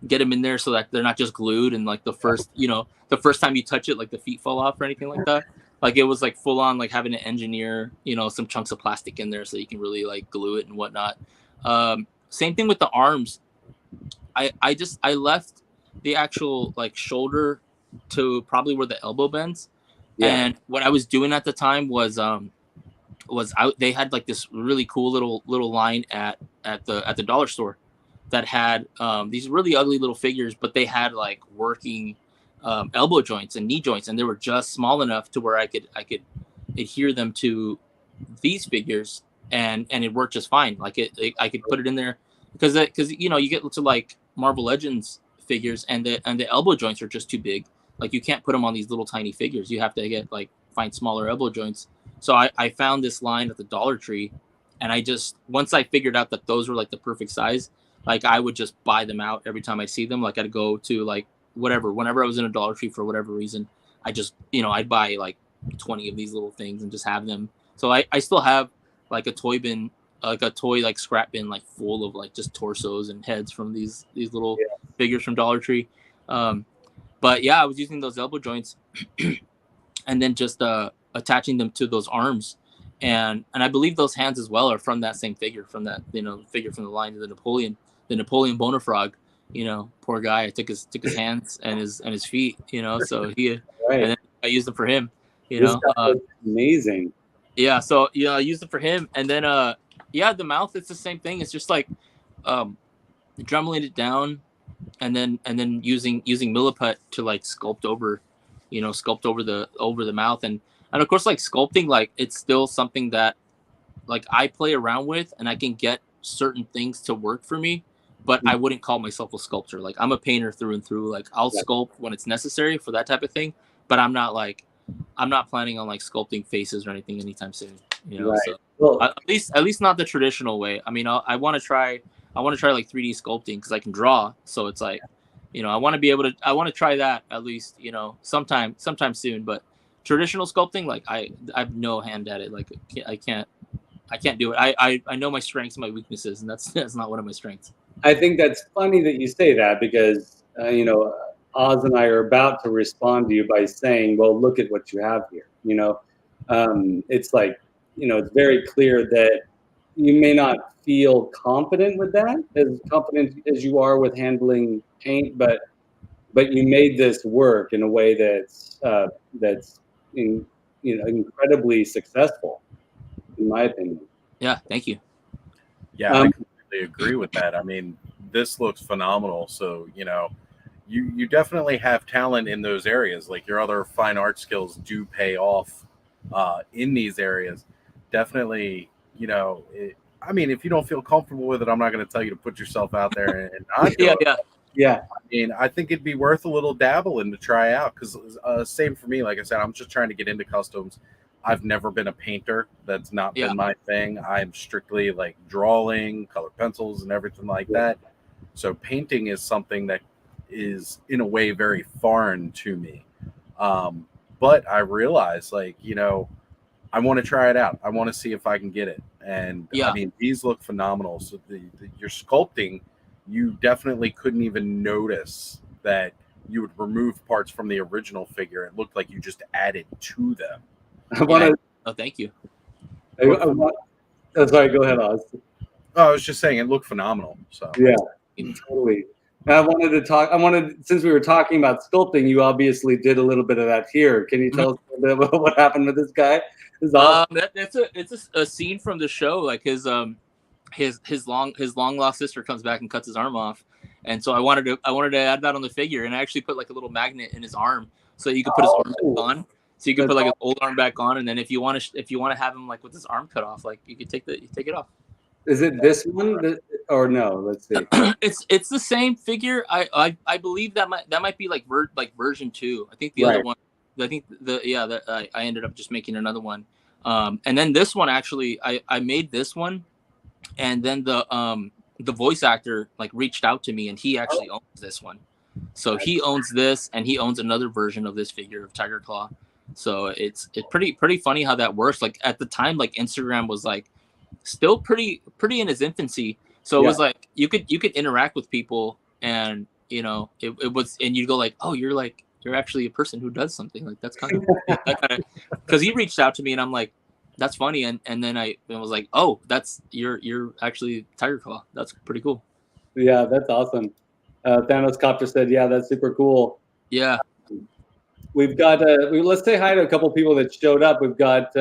get them in there so that they're not just glued and like the first time you touch it, like the feet fall off or anything like that. Like it was like full on like having to engineer, you know, some chunks of plastic in there so you can really like glue it and whatnot. Same thing with the arms. I left the actual like shoulder to probably where the elbow bends. And what I was doing at the time was they had like this really cool little line at the dollar store that had these really ugly little figures, but they had like working elbow joints and knee joints, and they were just small enough to where I could adhere them to these figures, and it worked just fine. Like I could put it in there because you know you get to like Marvel Legends figures and the elbow joints are just too big. Like you can't put them on these little tiny figures. You have to find smaller elbow joints. So I found this line at the Dollar Tree, and once I figured out that those were like the perfect size, like I would just buy them out every time I see them. Like I'd go to like whenever I was in a Dollar Tree for whatever reason, I just, you know, I'd buy like 20 of these little things and just have them. So I still have like a toy bin, like a toy like scrap bin, like full of like just torsos and heads from these little figures from Dollar Tree. But yeah, I was using those elbow joints and then just attaching them to those arms, and I believe those hands as well are from that same figure, from that, you know, figure from the line of the Napoleon Bonafrog. You know, poor guy. I took his hands and his feet. You know, so and then I used them for him. You know, amazing. Yeah, so I used them for him, and then the mouth. It's the same thing. It's just like dremeling it down, and then using Milliput to like sculpt over the mouth, and of course like sculpting, like it's still something that like I play around with and I can get certain things to work for me, but I wouldn't call myself a sculptor. Like I'm a painter through and through. Like I'll sculpt when it's necessary for that type of thing, but I'm not planning on like sculpting faces or anything anytime soon, you know. So well, at least not the traditional way. I mean, I want to try like 3D sculpting because I can draw, so it's like, you know, I want to try that at least, you know, sometime soon. But traditional sculpting, like I have no hand at it. Like I can't do it. I know my strengths and my weaknesses, and that's not one of my strengths. I think that's funny that you say that because you know, Oz and I are about to respond to you by saying, well, look at what you have here. You know, it's like, you know, it's very clear that you may not feel confident with that, as confident as you are with handling paint, but you made this work in a way that's incredibly successful, in my opinion. Yeah, thank you. Yeah, I completely agree with that. I mean, this looks phenomenal. So, you know, you definitely have talent in those areas. Like your other fine art skills do pay off in these areas. Definitely, you know, I mean, if you don't feel comfortable with it, I'm not going to tell you to put yourself out there and not do Yeah, it. yeah. I mean, I think it'd be worth a little dabble in to try out because same for me. Like I said, I'm just trying to get into customs. I've never been a painter. That's not been my thing. I'm strictly like drawing, colored pencils, and everything like that. So painting is something that is in a way very foreign to me. But I realize, like, you know, I want to try it out. I want to see if I can get it. And I mean, these look phenomenal. So your sculpting, you definitely couldn't even notice that you would remove parts from the original figure. It looked like you just added to them. Oh, thank you. Sorry, go ahead, Oz. Oh, I was just saying it looked phenomenal. So yeah, totally. Since we were talking about sculpting, you obviously did a little bit of that here. Can you tell us a bit about what happened with this guy? Awesome. It's a scene from the show. Like his long lost sister comes back and cuts his arm off, and so I wanted to add that on the figure, and I actually put like a little magnet in his arm so you could put his arm back on. So you can put like his old arm back on, and then if you want to have him like with his arm cut off, like you could take it off. Is it this one or no? Let's see. It's the same figure. I believe that might be like version 2. I think the other one. I think I ended up just making another one. And then this one actually I made this one, and then the voice actor like reached out to me, and he actually owns this one. So he owns this, and he owns another version of this figure of Tiger Claw. So it's pretty funny how that works. Like at the time, like Instagram was like still pretty in its infancy. So it was like you could interact with people, and you know it was, and you'd go like, oh, you're actually a person who does something. Like that's kind of because he reached out to me, and I'm like, that's funny, and then I was like, oh, that's you're actually Tiger Claw. That's pretty cool. Yeah, that's awesome. Thanos Copter said, yeah, that's super cool. Yeah. We've got let's say hi to a couple people that showed up. We got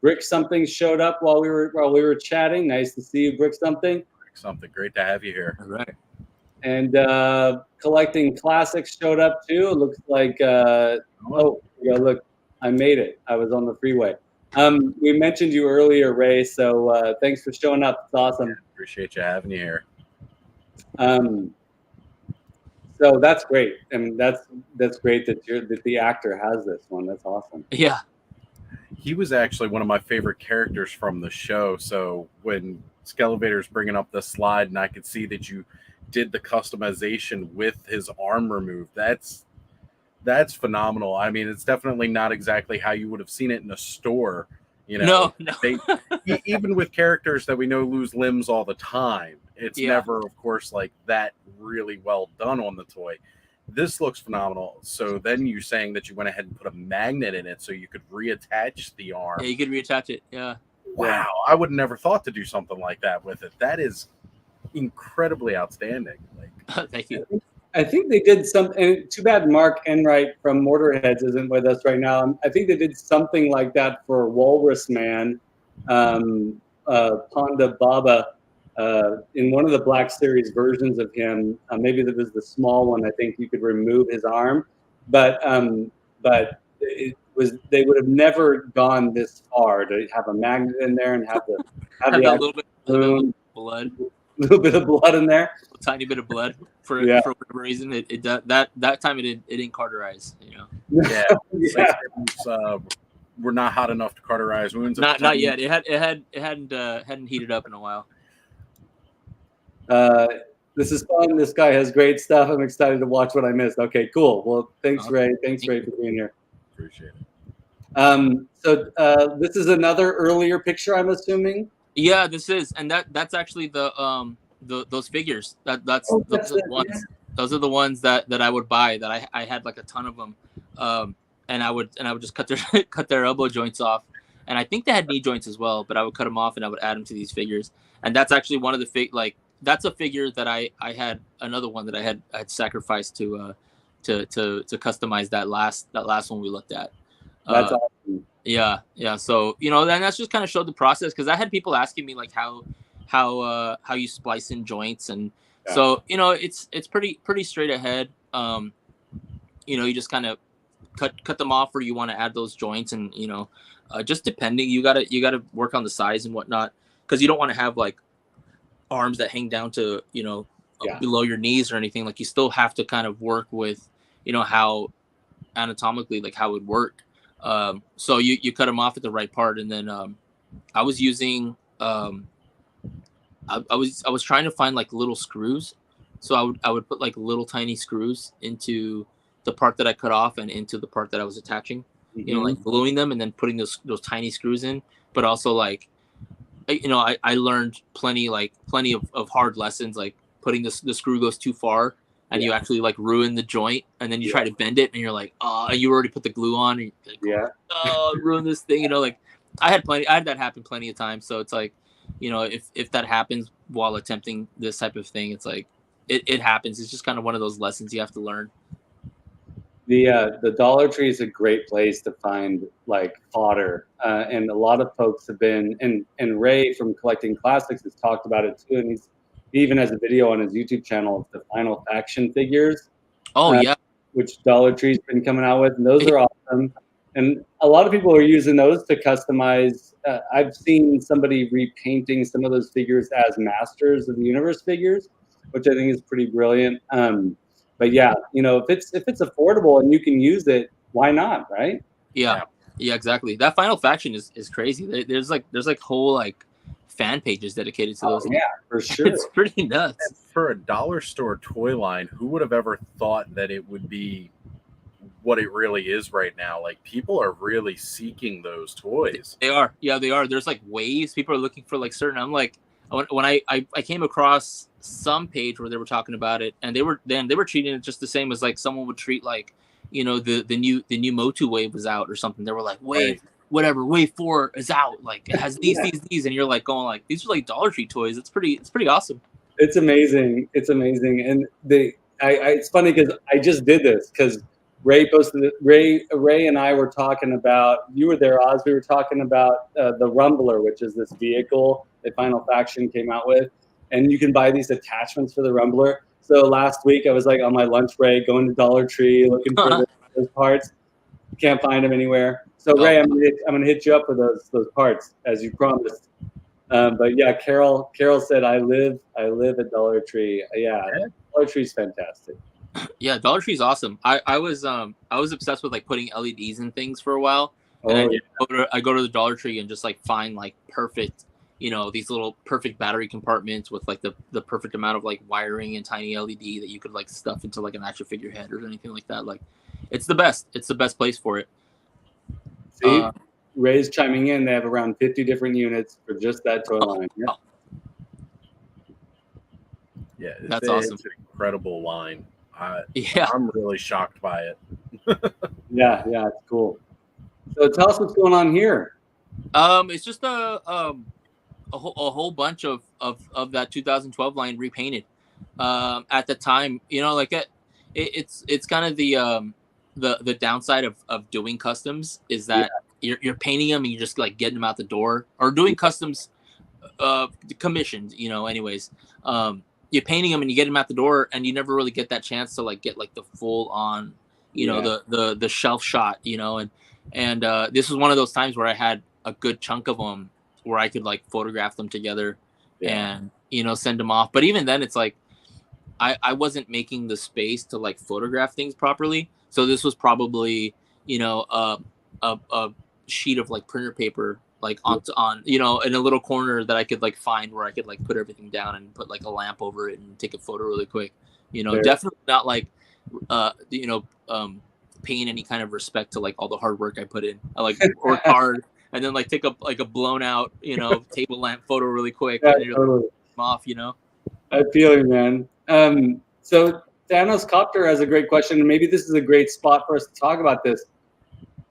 Brick Something showed up while we were chatting. Nice to see you, Brick Something. Brick Something, great to have you here. All right. And Collecting Classics showed up too. It looks like look, I made it. I was on the freeway. We mentioned you earlier, Ray. So thanks for showing up. It's awesome. Appreciate you having you here. So that's great, and that's great that the actor has this one. That's awesome. Yeah, he was actually one of my favorite characters from the show. So when Skelevader's bringing up the slide, and I could see that you did the customization with his arm removed, that's phenomenal. I mean, it's definitely not exactly how you would have seen it in a store. You know, no. Even with characters that we know lose limbs all the time, it's never, of course, like that really well done on the toy. This looks phenomenal. So then you're saying that you went ahead and put a magnet in it so you could reattach the arm. Yeah, you could reattach it. Yeah. Wow. I would never thought to do something like that with it. That is incredibly outstanding. Like, thank you. I think they did something. Too bad Mark Enright from Mortarheads isn't with us right now. I think they did something like that for Walrus Man, Ponda Baba, in one of the Black Series versions of him. Maybe that was the small one. I think you could remove his arm, but it was, they would have never gone this far to have a magnet in there and have a little bit of blood. A little bit of blood in there. A tiny bit of blood for whatever reason. That time it didn't cauterize. You know. We're not hot enough to cauterize wounds. Not yet. It hadn't heated up in a while. This is fun. This guy has great stuff. I'm excited to watch what I missed. Okay, cool. Well, thanks, Ray. Thanks, Ray, for being here. Appreciate it. So this is another earlier picture, I'm assuming. Yeah, this is, and that's actually those figures. Those are the ones that I would buy. That I had like a ton of them, and I would just cut their elbow joints off, and I think they had knee joints as well. But I would cut them off and I would add them to these figures. And that's actually one of the that's a figure that I had another one that I had sacrificed to customize that last one we looked at. That's awesome. Yeah. So, you know, then that's just kind of showed the process, because I had people asking me like how you splice in joints, and so, you know, it's pretty straight ahead. You know, you just kind of cut them off where you want to add those joints, and you know, just depending. You gotta work on the size and whatnot, because you don't want to have like arms that hang down to below your knees or anything. Like you still have to kind of work with how anatomically like how it would work. So you cut them off at the right part, and then I was using I was trying to find like little screws, so I would put like little tiny screws into the part that I cut off and into the part that I was attaching, like gluing them and then putting those tiny screws in. But also like I learned plenty of hard lessons, like putting the screw goes too far and you actually like ruin the joint, and then you try to bend it and you're like, oh, you already put the glue on, and you're like, oh, ruin this thing. Like I had that happen plenty of times. So it's like, if that happens while attempting this type of thing, it's like it happens. It's just kind of one of those lessons you have to learn. The Dollar Tree is a great place to find like fodder, and a lot of folks have been, and Ray from Collecting Classics has talked about it too, and he even has a video on his YouTube channel of the Final Faction figures. Oh yeah, which Dollar Tree's been coming out with, and those are awesome. And a lot of people are using those to customize. I've seen somebody repainting some of those figures as Masters of the Universe figures, which I think is pretty brilliant. But yeah, if it's affordable and you can use it, why not, right? Yeah, exactly. That Final Faction is crazy. There's whole like fan pages dedicated to those. Yeah, for sure. It's pretty nuts. And for a dollar store toy line, who would have ever thought that it would be what it really is right now? Like people are really seeking those toys. They are. Yeah, they are. There's like waves. People are looking for like certain. I'm like, when I came across some page where they were talking about it, and they were treating it just the same as like someone would treat like, the new Motu wave was out or something. They were like, wave wave 4 is out. Like it has these, and you're like going like, these are like Dollar Tree toys. It's pretty awesome. It's amazing. It's amazing. And it's funny because I just did this because Ray posted it. Ray and I were talking about, you were there, Oz. We were talking about the Rumbler, which is this vehicle that Final Faction came out with, and you can buy these attachments for the Rumbler. So last week I was like on my lunch break going to Dollar Tree looking for those parts. Can't find them anywhere. So Ray, I'm gonna hit you up for those parts as you promised. But yeah, Carol said I live at Dollar Tree. Yeah, Dollar Tree's fantastic. Yeah, Dollar Tree's awesome. I was obsessed with like putting LEDs and things for a while, and I go to the Dollar Tree and just like find like perfect, these little perfect battery compartments with like the perfect amount of like wiring and tiny LED that you could like stuff into like an action figure head or anything like that. Like, it's the best. It's the best place for it. See, Ray's chiming in. They have around 50 different units for just that toy line. Yeah, that's awesome. It's an incredible line. Yeah, I'm really shocked by it. yeah, it's cool. So tell us what's going on here. It's just a whole bunch of that 2012 line repainted. At the time, it's kind of the downside of doing customs is that you're painting them and you're just like getting them out the door, or doing customs commissioned, anyways. You're painting them and you get them out the door, and you never really get that chance to like get like the full on, the shelf shot, and this was one of those times where I had a good chunk of them where I could like photograph them together and send them off. But even then, it's like I wasn't making the space to like photograph things properly. So this was probably a sheet of like printer paper like on in a little corner that I could like find where I could like put everything down and put like a lamp over it and take a photo really quick. Definitely not like paying any kind of respect to like all the hard work I put in. I like work hard and then like take up like a blown out table lamp photo really quick and you're totally. Like, off. I feel you, man. So Thanos Copter has a great question, and maybe this is a great spot for us to talk about this.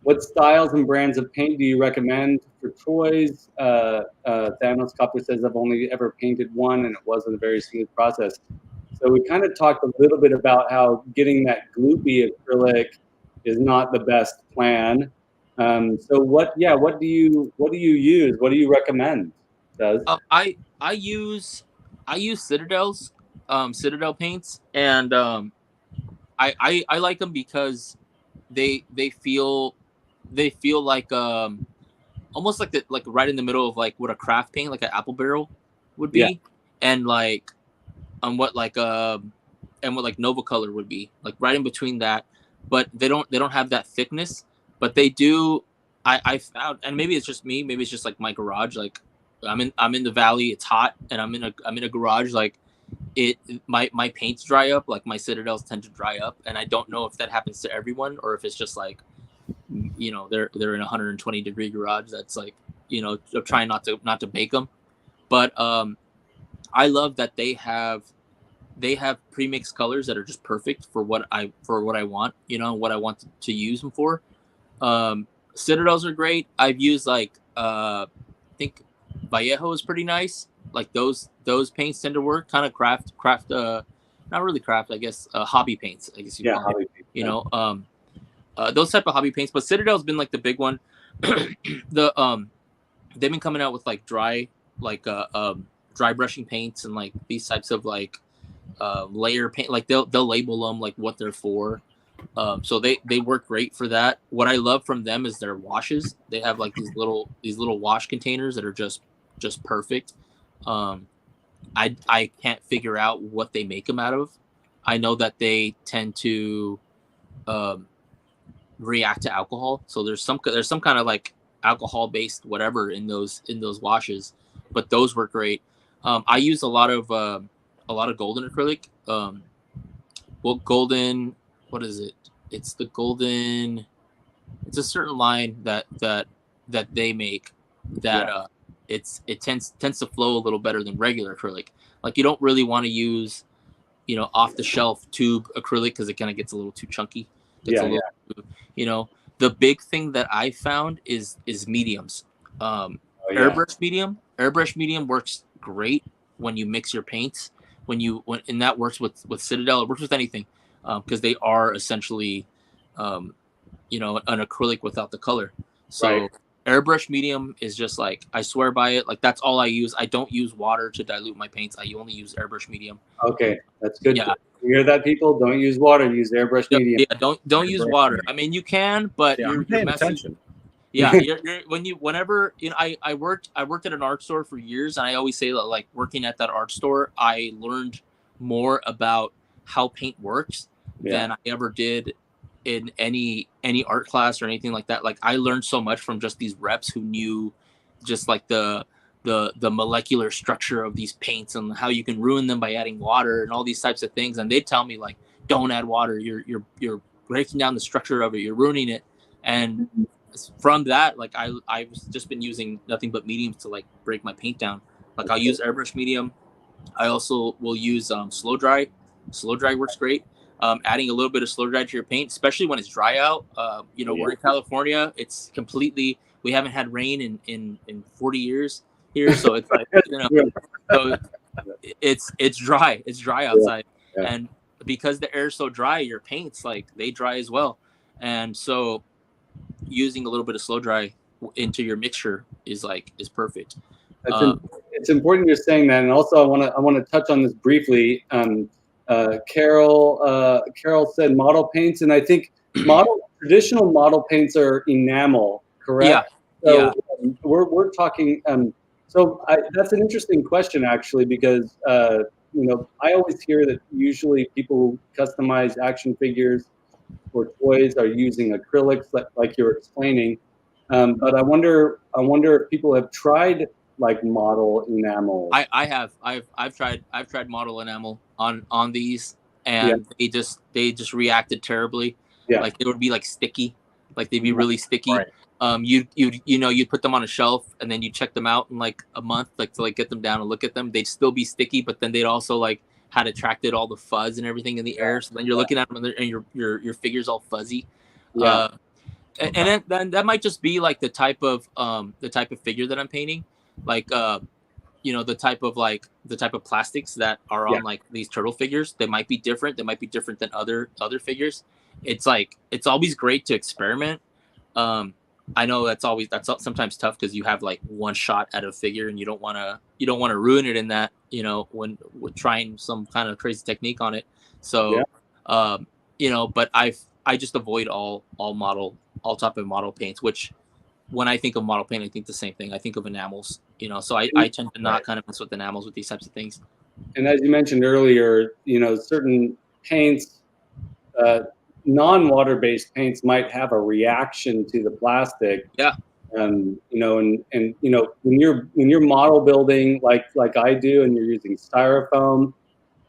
What styles and brands of paint do you recommend for toys? Thanos Copter says, I've only ever painted one, and it wasn't a very smooth process. So we kind of talked a little bit about how getting that gloopy acrylic is not the best plan. So what do you use? What do you recommend? I use Citadel's Citadel paints, and I like them because they feel like almost like right in the middle of like what a craft paint, like an apple barrel would be, and like what like and what like Nova Color would be, like right in between that. But they don't have that thickness, but they do. I found, and maybe it's just me, maybe it's just like my garage. Like I'm in the valley, it's hot, and I'm in a garage. Like my paints dry up, like my Citadels tend to dry up, and I don't know if that happens to everyone or if it's just like, you know, they're in a 120-degree garage that's like, you know, trying not to bake them. But I love that they have pre-mixed colors that are just perfect for what I want, you know, what I want to use them for. Citadels are great. I've used like I think Vallejo is pretty nice. Like those paints tend to work, kind of craft not really craft, I guess, hobby paints, I guess you call hobby it. paints, you know, those type of hobby paints. But Citadel's been like the big one. They've been coming out with like dry brushing paints and like these types of like layer paint. Like they'll label them like what they're for. So they work great for that. What I love from them is their washes. They have like these little wash containers that are just perfect. I can't figure out what they make them out of. I know that they tend to react to alcohol. So there's some kind of like alcohol based whatever in those washes, but those work great. I use a lot of golden acrylic. Golden, what is it? It's the golden. It's a certain line that they make that it tends to flow a little better than regular acrylic. Like you don't really want to use, you know, off the shelf tube acrylic because it kind of gets a little too chunky. You know, the big thing that I found is mediums. Airbrush medium works great when you mix your paints. And that works with Citadel. It works with anything because they are essentially, you know, an acrylic without the color. So airbrush medium is just like, I swear by it. Like that's all I use. I don't use water to dilute my paints. I only use airbrush medium. Okay, that's good. Yeah. You hear that, people? Don't use water. Use airbrush medium. Yeah, don't use water. I mean, you can, but you're paying messy. attention. Yeah, whenever you know, I worked at an art store for years, and I always say that like working at that art store, I learned more about how paint works than I ever did in any art class or anything like that. Like I learned so much from just these reps who knew just like the molecular structure of these paints and how you can ruin them by adding water and all these types of things. And they'd tell me like, don't add water. You're breaking down the structure of it. You're ruining it. And from that, like I've just been using nothing but mediums to like break my paint down. Like I'll use airbrush medium. I also will use slow dry. Slow dry works great. Adding a little bit of slow dry to your paint, especially when it's dry out. You know, we're in California. It's completely, we haven't had rain in 40 years here. So it's like, you know, so it's dry. It's dry outside. And because the air is so dry, your paints, like they dry as well. And so using a little bit of slow dry into your mixture is perfect. It's important you're saying that, and also I want to touch on this briefly. Carol said model paints, and I think traditional model paints are enamel, correct? So we're talking. That's an interesting question actually, because you know, I always hear that usually people who customize action figures or toys are using acrylics, like you're explaining. But I wonder if people have tried like model enamel. I have. I've tried model enamel on these, and they just reacted terribly. Like it would be like sticky, like they'd be really sticky. You'd put them on a shelf and then you check them out in like a month, like to like get them down and look at them. They'd still be sticky, but then they'd also like had attracted all the fuzz and everything in the air. So then you're looking at them and your figure's all fuzzy. And then that might just be like the type of figure that I'm painting. Like you know, the type of plastics that are on like these turtle figures. They might be different. They might be different than other figures. It's like, it's always great to experiment. I know that's sometimes tough because you have like one shot at a figure and you don't want to ruin it in that, you know, when trying some kind of crazy technique on it. So you know, but I just avoid all type of model paints, which when I think of model paint, I think the same thing. I think of enamels, you know, so I tend to not kind of mess with enamels with these types of things. And as you mentioned earlier, you know, certain paints, non-water-based paints might have a reaction to the plastic. Yeah. You know, and you know, when you're model building like I do, and you're using styrofoam,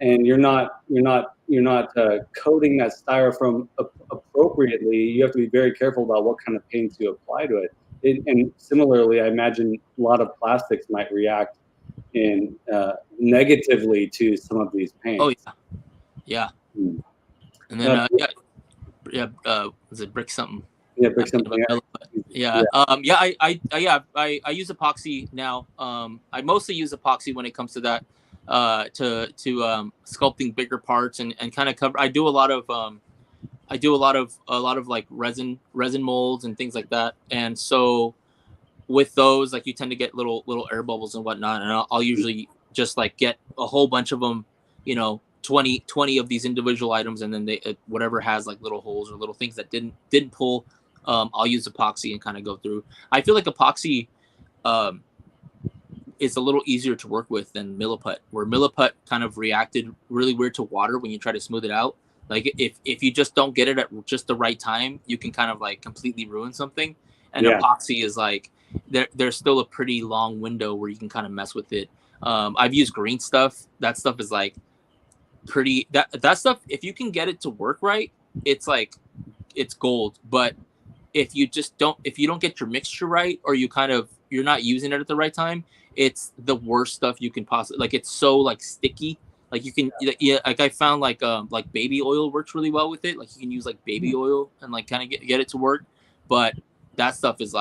and you're not coating that styrofoam appropriately, you have to be very careful about what kind of paints you apply to it. And similarly, I imagine a lot of plastics might react in negatively to some of these paints. Oh yeah, yeah. And then was it brick something? Yeah, brick something. Yeah. I use epoxy now. I mostly use epoxy when it comes to that, to sculpting bigger parts and kind of cover. I do a lot of like resin molds and things like that. And so with those, like, you tend to get little air bubbles and whatnot. And I'll usually just like get a whole bunch of them, you know, 20 of these individual items, and then they whatever has like little holes or little things that didn't pull, I'll use epoxy and kind of go through. I feel like epoxy is a little easier to work with than Milliput, where Milliput kind of reacted really weird to water when you try to smooth it out. Like if you just don't get it at just the right time, you can kind of like completely ruin something. And epoxy is like there's still a pretty long window where you can kind of mess with it. I've used green stuff. That stuff is like pretty, that stuff, if you can get it to work right, it's like it's gold. But if you don't get your mixture right, or you're not using it at the right time, it's the worst stuff you can possibly, like, it's so like sticky. Like you can, like I found like baby oil works really well with it. Like you can use like baby oil and like kind of get it to work. But that stuff is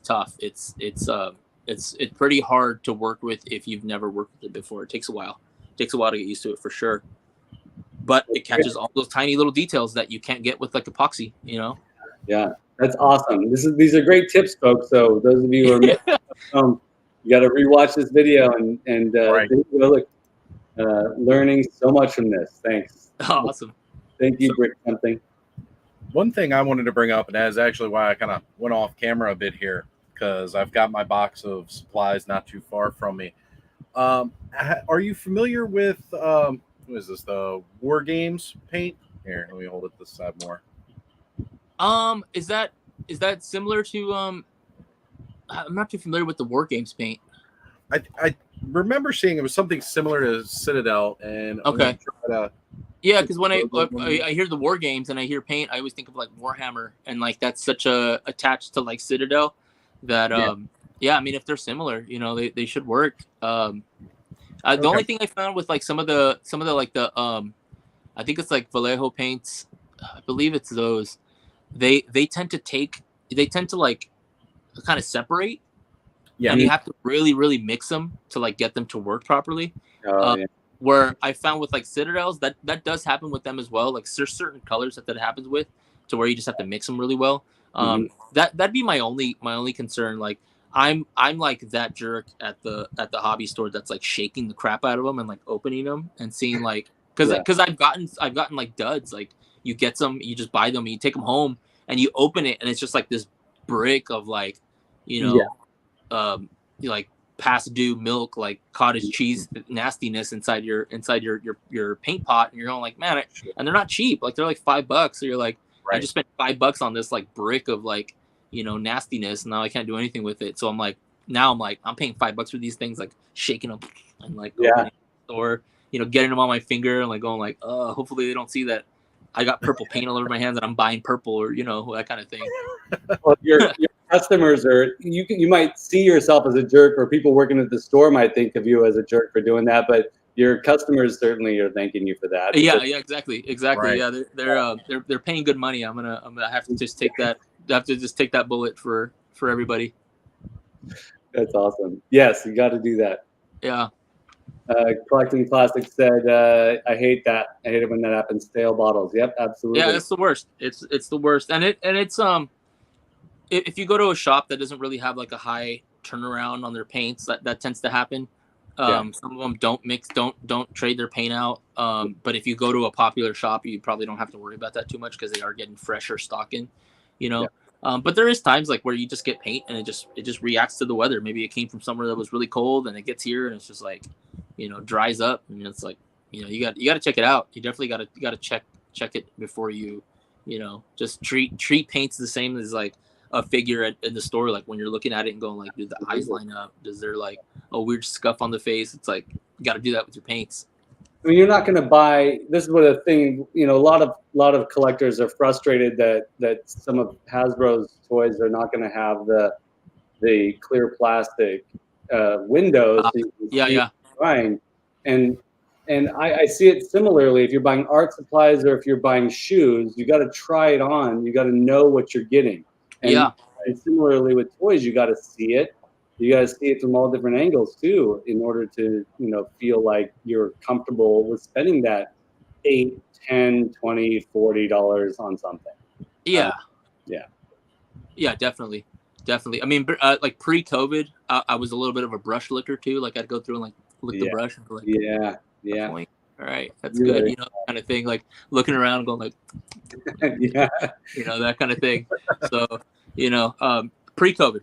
tough. It's pretty hard to work with if you've never worked with it before. It takes a while. It takes a while to get used to it for sure. But it catches all those tiny little details that you can't get with like epoxy, you know? Yeah, that's awesome. These are great tips, folks. So those of you who are you got to rewatch this video and Right. look, learning so much from this. Thanks. Awesome. Thank you, Brick Something. One thing I wanted to bring up, and that is actually why I kind of went off camera a bit here, because I've got my box of supplies not too far from me. Are you familiar with what is this, the War Games paint? Here, let me hold it this side more. Is that similar to I'm not too familiar with the War Games paint. I remember seeing it was something similar to Citadel, and okay. Yeah, because when I hear the War Games and I hear paint, I always think of like Warhammer, and like that's such a attached to like Citadel that yeah, I mean, if they're similar, you know, they should work. The only thing I found with like some of the like the I think it's like Vallejo paints, I believe it's those, they tend to like kind of separate. Yeah, and you have to really mix them to like get them to work properly. Where I found with like Citadels, that does happen with them as well. Like there's certain colors that happens with, to where you just have to mix them really well. That'd be my only concern. Like I'm like that jerk at the hobby store that's like shaking the crap out of them and like opening them and seeing like, because I've gotten like duds. Like you get some, you just buy them and you take them home and you open it and it's just like this brick of like, you know, like past due milk, like cottage cheese nastiness inside your paint pot, and you're going like, man, and they're not cheap. Like they're like $5. So you're like, I just spent $5 on this like brick of like, you know, nastiness. And now I can't do anything with it. So I'm paying $5 for these things, like shaking them and like or you know, getting them on my finger and like going like, hopefully they don't see that I got purple paint all over my hands and I'm buying purple, or you know, that kind of thing. Well, your customers are, you might see yourself as a jerk, or people working at the store might think of you as a jerk for doing that, but your customers certainly are thanking you for that. Yeah, exactly. Right. Yeah, they're paying good money. I'm gonna have to just take that bullet for everybody. That's awesome. Yes, you got to do that. Yeah. Collecting Plastic said, I hate that. I hate it when that happens. Stale bottles. Yep, absolutely. Yeah, it's the worst. It's the worst. And it's if you go to a shop that doesn't really have like a high turnaround on their paints, that tends to happen. Some of them don't trade their paint out. But if you go to a popular shop, you probably don't have to worry about that too much because they are getting fresher stock in, you know. But there is times like where you just get paint and it just reacts to the weather. Maybe it came from somewhere that was really cold and it gets here and it's just like, dries up, and it's like, you got to check it out. You definitely got to check it before you, just treat paints the same as like a figure in the store. Like when you're looking at it and going like, do the eyes line up? Does there like a weird scuff on the face? It's like, you got to do that with your paints. I mean, you're not going to buy. This is what a thing. A lot of collectors are frustrated that some of Hasbro's toys are not going to have the clear plastic windows. So you can buying, and I see it similarly. If you're buying art supplies or if you're buying shoes, you got to try it on. You got to know what you're getting. And similarly with toys, you got to see it. You got to see it from all different angles too, in order to feel like you're comfortable with spending that $8, $10, $20, $40 on something. Yeah, definitely. I mean, like pre-COVID, I was a little bit of a brush licker too. Like I'd go through and like lick the brush and be like, all right, that's good, kind of thing. Like looking around and going like, that kind of thing. So, pre-COVID,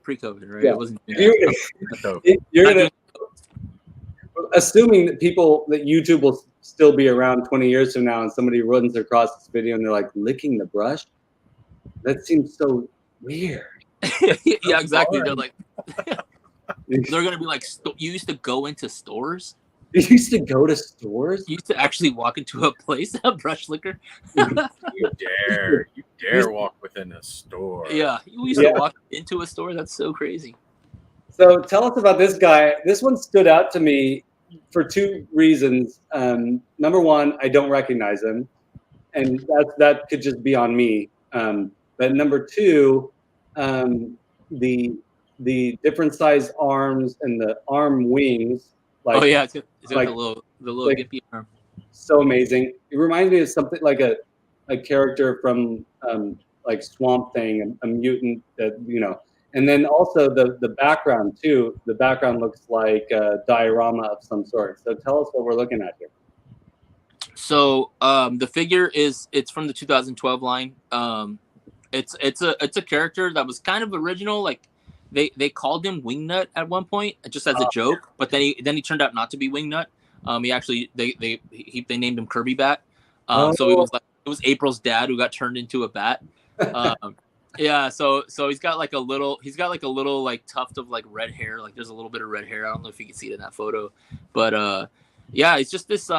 right? Yeah. It wasn't. You're gonna assuming that YouTube will still be around 20 years from now, and somebody runs across this video and they're like licking the brush. That seems so weird. Yeah, exactly. They're like, they're gonna be like, you used to go into stores. You used to go to stores? You used to actually walk into a place, a brush licker? You dare walk within a store. Yeah, you used to walk into a store? That's so crazy. So tell us about this guy. This one stood out to me for two reasons. Number one, I don't recognize him, and that could just be on me. But number two, the different size arms and the arm wings. Like, oh yeah, it's got like, the little like, gimpy arm. So amazing. It reminds me of something like a character from like Swamp Thing, a mutant that And then also the background too. The background looks like a diorama of some sort. So tell us what we're looking at here. So the figure it's from the 2012 line. It's a character that was kind of original. Like they called him Wingnut at one point, just as a joke. But then he turned out not to be Wingnut. He actually they named him Kirby Bat. So it was April's dad who got turned into a bat. Yeah, so he's got like a little like tuft of like red hair. Like there's a little bit of red hair. I don't know if you can see it in that photo, but yeah, it's just this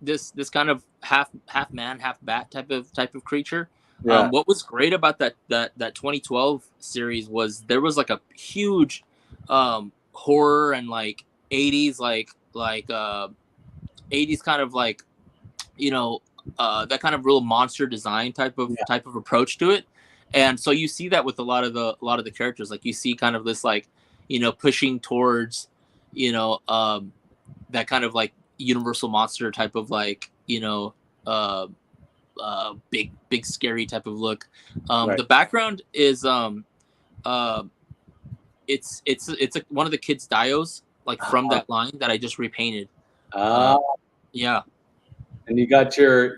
this kind of half man, half bat type of creature. Yeah. What was great about that 2012 series was there was like a huge horror and like 80s like 80s kind of like that kind of real monster design type of approach to it. And so you see that with a lot of the characters. Like you see kind of this like pushing towards that kind of like universal monster type of like big scary type of look. Right. The background is it's one of the kids' dios like from that line that I just repainted. Yeah. And you got your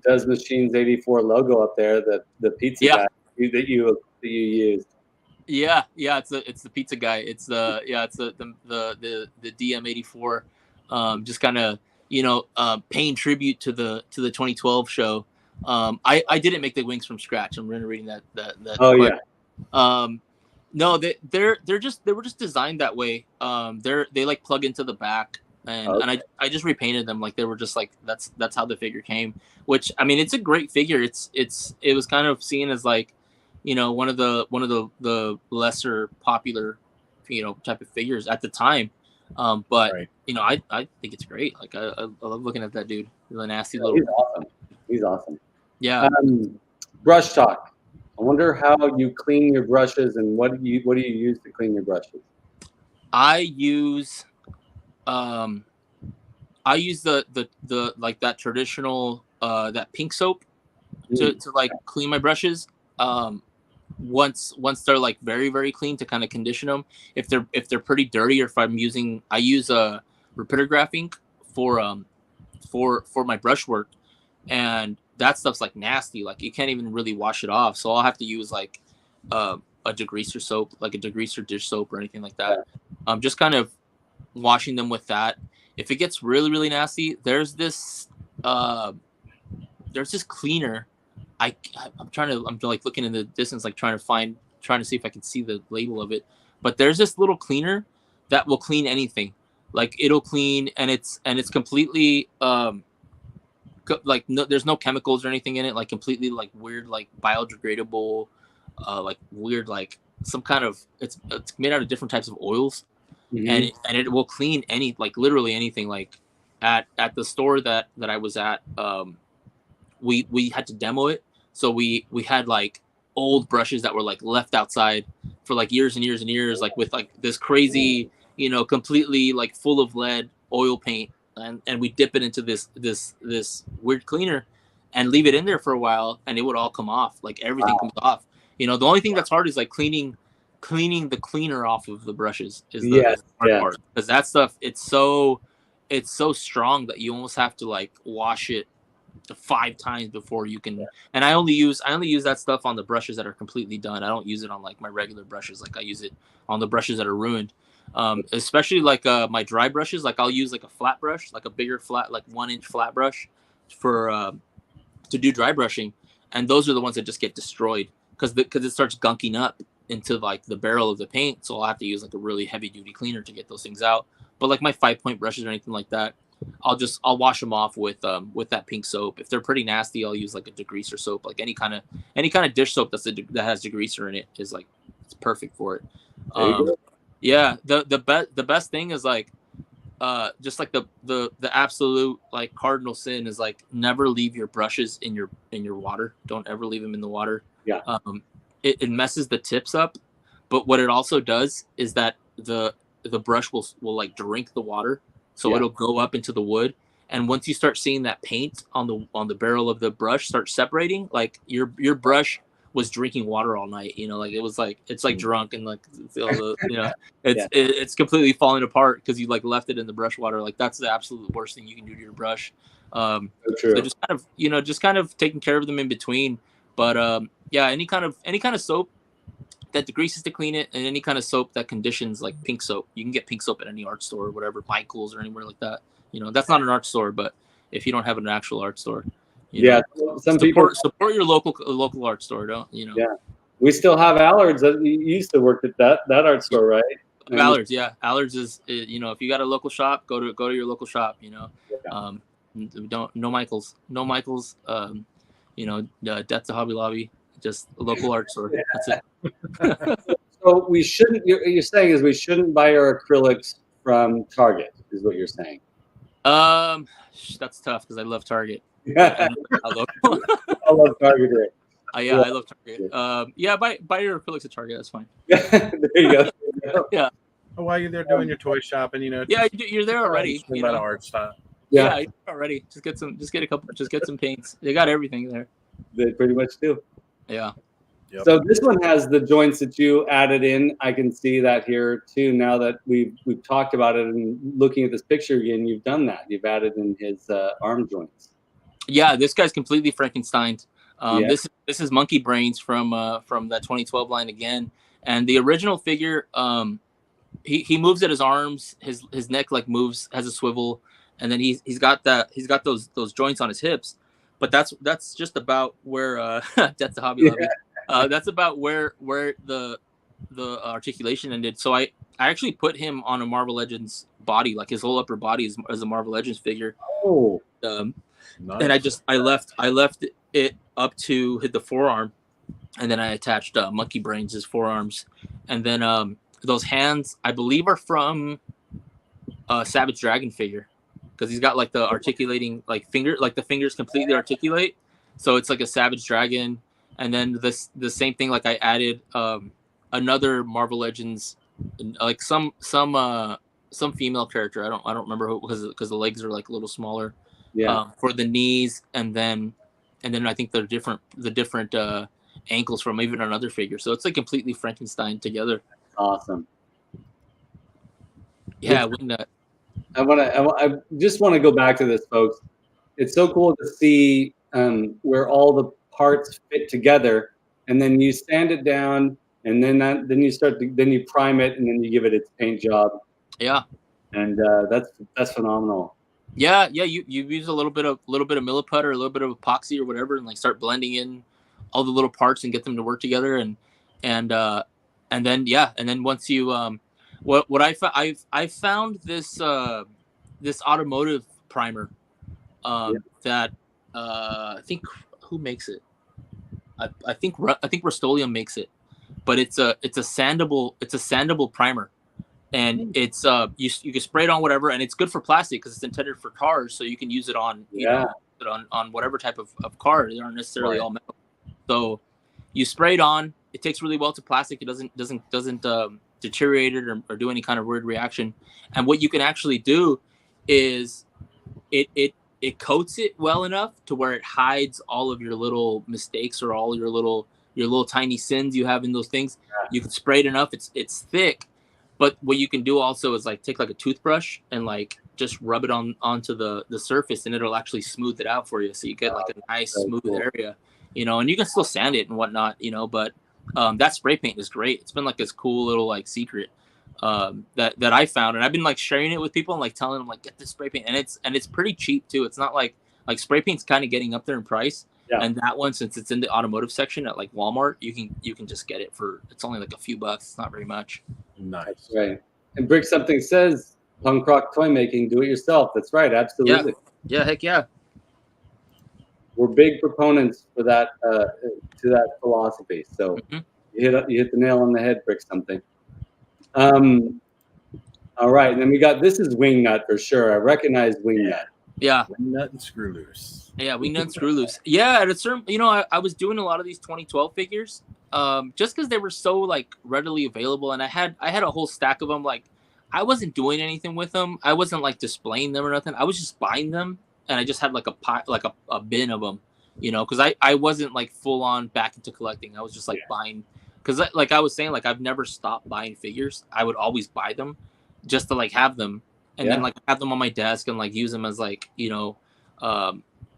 DUZMACHINES84 logo up there, the pizza guy that you used. Yeah, it's the pizza guy. It's the DM84. Just kind of paying tribute to the 2012 show. I didn't make the wings from scratch. I'm reading that. No, they were just designed that way. They like plug into the back. And I just repainted them. Like they were just like that's how the figure came. Which I mean, it's a great figure. It was kind of seen as like, one of the lesser popular, type of figures at the time. But right. I think it's great. Like I love looking at that dude. Really nasty little. He's awesome. Yeah. Brush talk. I wonder how you clean your brushes and what do you use to clean your brushes? I use the like that traditional that pink soap to like clean my brushes. Once they're like very, very clean to kind of condition them. If they're pretty dirty, or if I use Rapidograph ink for my brush work, and that stuff's like nasty. Like you can't even really wash it off. So I'll have to use like a degreaser soap, like a degreaser dish soap or anything like that. Just kind of washing them with that. If it gets really, really nasty, there's this cleaner. I'm like looking in the distance, like trying to see if I can see the label of it. But there's this little cleaner that will clean anything. Like it'll clean, and it's completely like there's no chemicals or anything in it. Like completely like weird, like biodegradable, like weird, like some kind of it's made out of different types of oils, and it will clean literally anything. Like at the store that I was at, we had to demo it, so we had like old brushes that were like left outside for like years and years and years, like with like this crazy, completely like full of lead oil paint, and we dip it into this weird cleaner and leave it in there for a while, and it would all come off. Like everything comes off. The only thing that's hard is like cleaning the cleaner off of the brushes is the hard part, because that stuff it's so strong that you almost have to like wash it 5 times before you can. And I only use that stuff on the brushes that are completely done. I don't use it on like my regular brushes. Like I use it on the brushes that are ruined, especially like my dry brushes. Like I'll use like a flat brush, like a bigger flat, like 1-inch flat brush for to do dry brushing, and those are the ones that just get destroyed because it starts gunking up into like the barrel of the paint. So I'll have to use like a really heavy duty cleaner to get those things out. But like my 5-point brushes or anything like that, I'll wash them off with that pink soap. If they're pretty nasty, I'll use like a degreaser soap. Like any kind of dish soap that has degreaser in it is like, it's perfect for it. Yeah, the best thing is like just like the absolute like cardinal sin is like never leave your brushes in your water. Don't ever leave them in the water. Yeah. It messes the tips up, but what it also does is that the brush will like drink the water. So it'll go up into the wood, and once you start seeing that paint on the barrel of the brush start separating, like your brush was drinking water all night. Like it was like it's like drunk, and like it's completely falling apart because you like left it in the brush water. Like that's the absolute worst thing you can do to your brush. So just kind of taking care of them in between. But any kind of soap that degreases to clean it, and any kind of soap that conditions, like pink soap. You can get pink soap at any art store or whatever, Michael's or anywhere like that. That's not an art store, but if you don't have an actual art store, support your local art store, don't. Yeah, we still have Allards. You used to work at that art store, right? Allards, yeah. Allards is, if you got a local shop, go to your local shop. No Michael's, death to Hobby Lobby. Just a local art store. That's it. So we shouldn't. You're saying is we shouldn't buy our acrylics from Target. Is what you're saying? That's tough because I love Target. I love Target. Right? I love Target. Buy your acrylics at Target. That's fine. There you go. Yeah. While you're there doing your toy shopping, you're there already. About art stuff. Yeah, you're already. Just get some paints. They got everything there. They pretty much do. Yeah. Yep. So this one has the joints that you added in. I can see that here too. Now that we've talked about it and looking at this picture again, you've done that. You've added in his arm joints. Yeah, this guy's completely Frankensteined. This is Monkey Brains from that 2012 line again. And the original figure, he moves at his arms. His neck like moves, has a swivel, and then he's got those joints on his hips. But that's just about where Death to Hobby Lobby. That's about where the articulation ended. So I actually put him on a Marvel Legends body, like his whole upper body is a Marvel Legends figure. Oh, nice. And I left it up to hit the forearm, and then I attached Monkey Brains' forearms, and then those hands I believe are from a Savage Dragon figure. Because he's got like the articulating like finger, like the fingers completely articulate, so it's like a Savage Dragon. And then the same thing, like I added another Marvel Legends, like some female character. I don't remember who, because the legs are like a little smaller. Yeah. For the knees, and then I think the different ankles from even another figure. So it's like completely Frankenstein together. Awesome. Yeah, I I just want to go back to this, folks. It's so cool to see where all the parts fit together, and then you sand it down, and then then you prime it, and then you give it its paint job. Yeah. And that's phenomenal. Yeah, you use a little bit of milliput or a little bit of epoxy or whatever, and like start blending in all the little parts and get them to work together, and then once you what I found this this automotive primer that I think who makes it? I think Rust-Oleum makes it, but it's a sandable primer. And it's you can spray it on whatever, and it's good for plastic because it's intended for cars, so you can use it on on whatever type of car. They aren't necessarily all metal. So you spray it on. It takes really well to plastic. It doesn't deteriorate it or do any kind of weird reaction. And what you can actually do is it coats it well enough to where it hides all of your little mistakes or all your little tiny sins you have in those things. You can spray it enough. It's thick. But what you can do also is like take like a toothbrush and like just rub it onto the surface, and it'll actually smooth it out for you. So you get like a nice smooth area, and you can still sand it and whatnot, but that spray paint is great. It's been like this cool little like secret that I found, and I've been like sharing it with people and like telling them like get this spray paint, and it's pretty cheap too. It's not like spray paint's kind of getting up there in price. Yeah. And that one, since it's in the automotive section at like Walmart, you can just get it for, it's only like a few bucks. It's not very much. Nice. That's right. And Brick Something says, punk rock toy making, do it yourself. That's right. Absolutely. Yeah. Heck yeah. We're big proponents for that, to that philosophy. So you hit the nail on the head, Brick Something. All right. And then we got, this is Wingnut for sure. I recognize Wingnut. Yeah. Wingnut and Screw Loose. Yeah, Wingnut and Screw Loose. Yeah, at a certain, I was doing a lot of these 2012 figures, just because they were so like readily available, and I had a whole stack of them. Like, I wasn't doing anything with them. I wasn't like displaying them or nothing. I was just buying them, and I just had like a bin of them, because I wasn't like full on back into collecting. I was just like buying, because like I was saying, like I've never stopped buying figures. I would always buy them, just to like have them. And then like have them on my desk and like use them as like,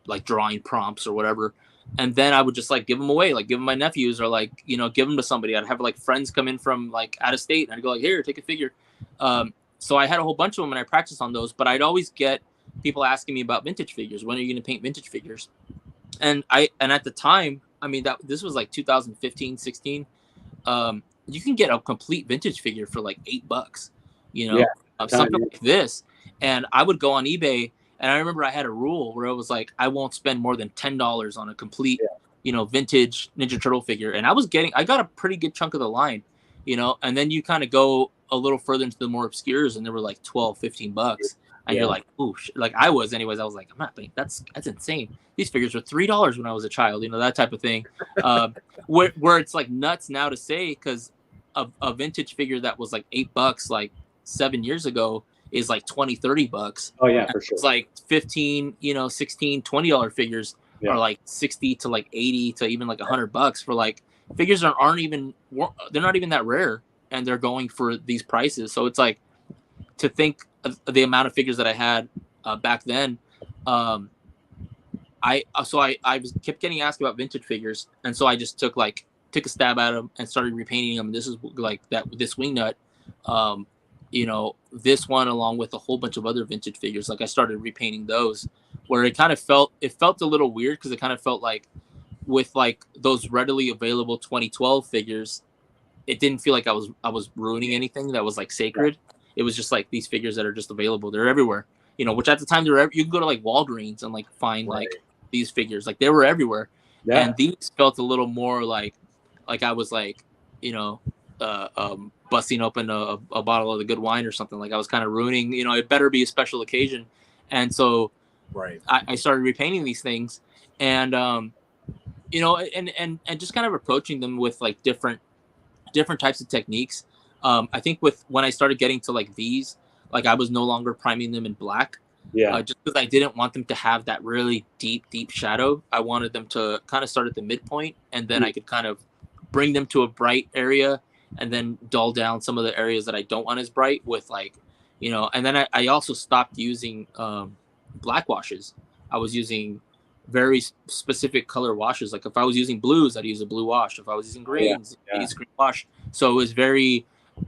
like drawing prompts or whatever. And then I would just like give them away, like give them my nephews or like, give them to somebody. I'd have like friends come in from like out of state and I'd go like, here, take a figure. So I had a whole bunch of them and I practiced on those, but I'd always get people asking me about vintage figures. When are you going to paint vintage figures? And at the time, I mean, this was like 2015, 16. You can get a complete vintage figure for like $8, something like this. And I would go on eBay, and I remember I had a rule where it was like, I won't spend more than $10 on a complete, vintage Ninja Turtle figure. And I got a pretty good chunk of the line, and then you kind of go a little further into the more obscures, and they were like $12, $15. And you're like, ooh, like I was anyways. I was like, I'm not paying. That's insane. These figures were $3 when I was a child, that type of thing. Where it's like nuts now to say, because a vintage figure that was like $8 like 7 years ago is like $20, $30. Oh yeah, for sure. It's like 15, $16, $20 figures are like 60 to like 80 to even like $100 for like figures that they're not even that rare, and they're going for these prices. So it's like, to think of the amount of figures that I had back then. I kept getting asked about vintage figures, and so I just took a stab at them and started repainting them. This is like this Wingnut. This one along with a whole bunch of other vintage figures, like I started repainting those, where it felt a little weird, because it kind of felt like with like those readily available 2012 figures, it didn't feel like I was ruining anything that was like sacred. It was just like these figures that are just available. They're everywhere, which at the time you could go to like Walgreens and like find like these figures, like they were everywhere. Yeah. And these felt a little more like I was like, busting open a bottle of the good wine or something. Like I was kind of ruining, it better be a special occasion. And so I started repainting these things, and and just kind of approaching them with like different types of techniques. I think when I started getting to like these, like I was no longer priming them in black. Yeah. Just because I didn't want them to have that really deep shadow. I wanted them to kind of start at the midpoint, and then I could kind of bring them to a bright area, and then dull down some of the areas that I don't want as bright with like, and then I also stopped using black washes. I was using very specific color washes. Like if I was using blues, I'd use a blue wash. If I was using greens, I'd use green wash. So it was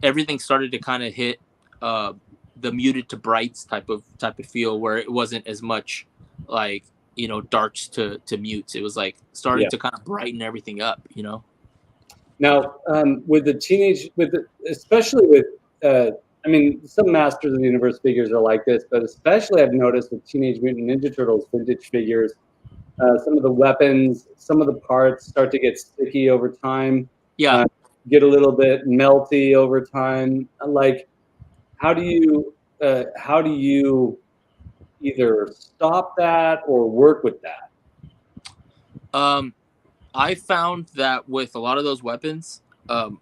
everything started to kind of hit the muted to brights type of feel, where it wasn't as much like, you know, darks to mutes. It was like starting to kind of brighten everything up, you know. Now, with the especially with, I mean, some Masters of the Universe figures are like this, but especially I've noticed with Teenage Mutant Ninja Turtles vintage figures, some of the weapons, some of the parts start to get sticky over time. Yeah. Get a little bit melty over time. Like, how do you either stop that or work with that? I found that with a lot of those weapons, a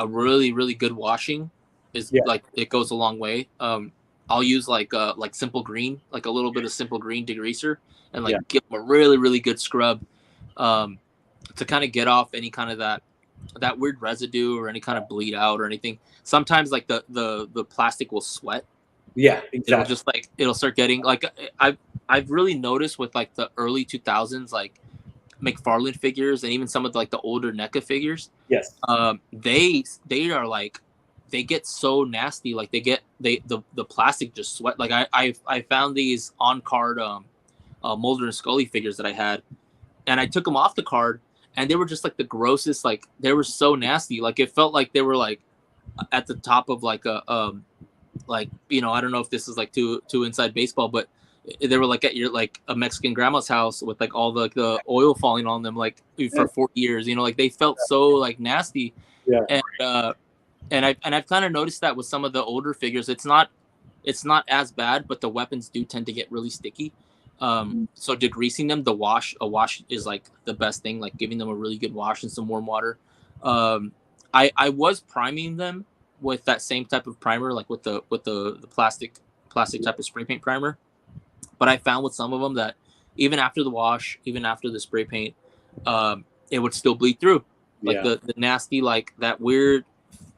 really, really good washing is like, it goes a long way. I'll use like simple green, like a little bit of simple green degreaser, and like give them a really, really good scrub, to kind of get off any kind of that weird residue or any kind of bleed out or anything. Sometimes like the plastic will sweat. Yeah, exactly. It'll just like, it'll start getting like, I've really noticed with like the early 2000s, like McFarlane figures and even some of like the older NECA figures. Yes. They are like, they get so nasty. Like the plastic just sweat. Like I found these on card Mulder and Scully figures that I had, and I took them off the card, and they were just like the grossest. Like they were so nasty. Like it felt like they were like at the top of like a like, you know, I don't know if this is like too inside baseball, but they were like at your like a Mexican grandma's house with like all the oil falling on them like for 40 years. You know, like they felt so like nasty. Yeah. And I've kind of noticed that with some of the older figures, it's not as bad, but the weapons do tend to get really sticky. So degreasing them, a wash is like the best thing, like giving them a really good wash in some warm water. I was priming them with that same type of primer, like with the plastic type of spray paint primer. But I found with some of them that even after the wash, even after the spray paint, it would still bleed through. Like the nasty, like that weird,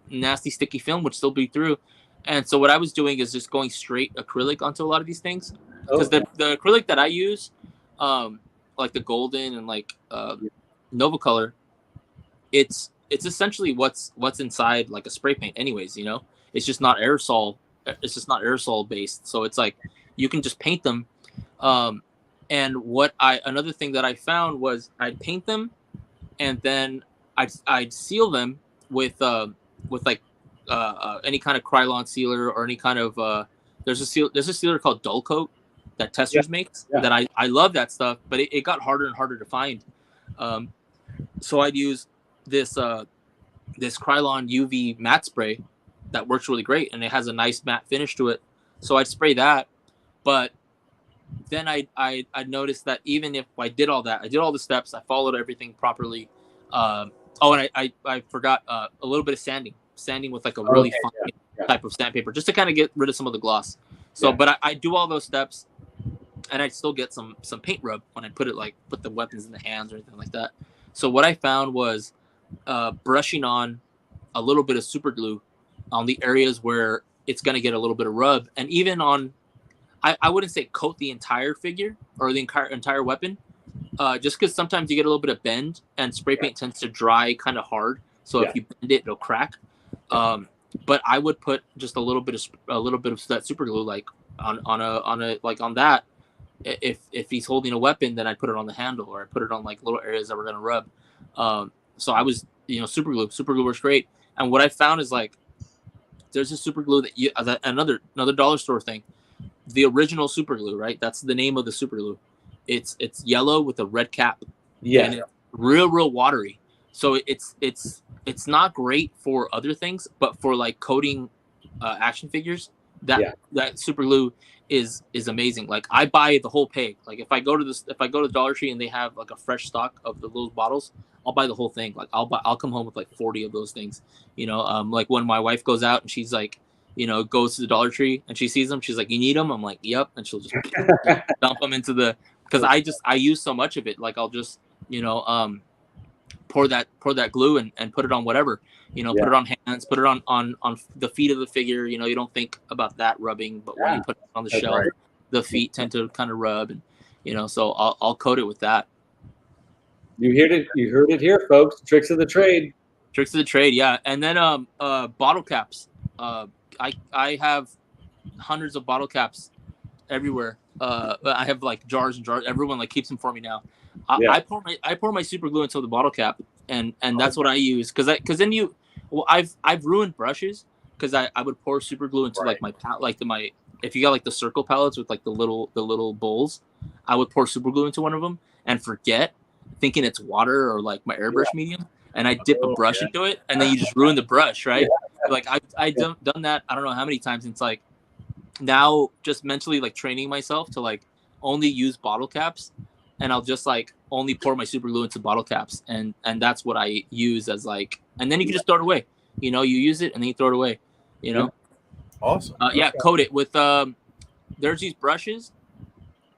nasty sticky film would still bleed through. And so what I was doing is just going straight acrylic onto a lot of these things. Because the acrylic that I use, like the golden and like Nova Color, it's essentially what's inside like a spray paint anyways, you know? It's just not aerosol. It's just not aerosol based. So it's like you can just paint them. And another thing that I found was I'd paint them, and then I'd seal them with like any kind of Krylon sealer or any kind of there's a sealer called Dull Coat that Testors makes that I love that stuff, but it got harder and harder to find. So I'd use this Krylon UV matte spray that works really great, and it has a nice matte finish to it. So I'd spray that, but then I noticed that even if I did all that, I did all the steps, I followed everything properly. And I forgot a little bit of sanding with like a really fine type of sandpaper, just to kind of get rid of some of the gloss. So, but I do all those steps, and I still get some paint rub when I put the weapons in the hands or anything like that. So what I found was brushing on a little bit of super glue on the areas where it's going to get a little bit of rub, and even on, I wouldn't say coat the entire figure or the entire weapon, just because sometimes you get a little bit of bend, and spray paint tends to dry kind of hard. So if you bend it, it'll crack. But I would put just a little bit of that super glue, like on that. If he's holding a weapon, then I'd put it on the handle, or I put it on like little areas that we're gonna rub. So I was, super glue works great. And what I found is like, there's a super glue that another dollar store thing. The original super glue, right? That's the name of the super glue. It's yellow with a red cap. Yeah. And it's real watery. So it's not great for other things, but for like coating action figures, that super glue is amazing. Like I buy the whole peg. Like if I go to Dollar Tree and they have like a fresh stock of those bottles, I'll buy the whole thing. Like I'll come home with like 40 of those things. Like when my wife goes out and she's like, goes to the Dollar Tree and she sees them, she's like, "You need them?" I'm like, "Yep," and she'll just dump them into because I use so much of it. Like I'll just pour that glue and put it on whatever, put it on hands, put it on the feet of the figure. You don't think about that rubbing, but when you put it on the shelf, the feet tend to kind of rub, and you know. So I'll coat it with that. You heard it here, folks. Tricks of the trade. Tricks of the trade, yeah. And then bottle caps. I have hundreds of bottle caps everywhere. I have like jars and jars. Everyone like keeps them for me now. I pour my super glue into the bottle cap, and that's what I use because then I've ruined brushes because I would pour super glue into like my if you got like the circle palettes with like the little bowls, I would pour super glue into one of them and forget, thinking it's water or like my airbrush medium, and I dip a brush into it, and then you just ruin the brush, right? Like I've done that I don't know how many times. It's like now just mentally like training myself to like only use bottle caps, and I'll just like only pour my super glue into bottle caps, and that's what I use as like, and then you can just throw it away. You know, you use it and then you throw it away. You know. Awesome. Yeah, coat it with there's these brushes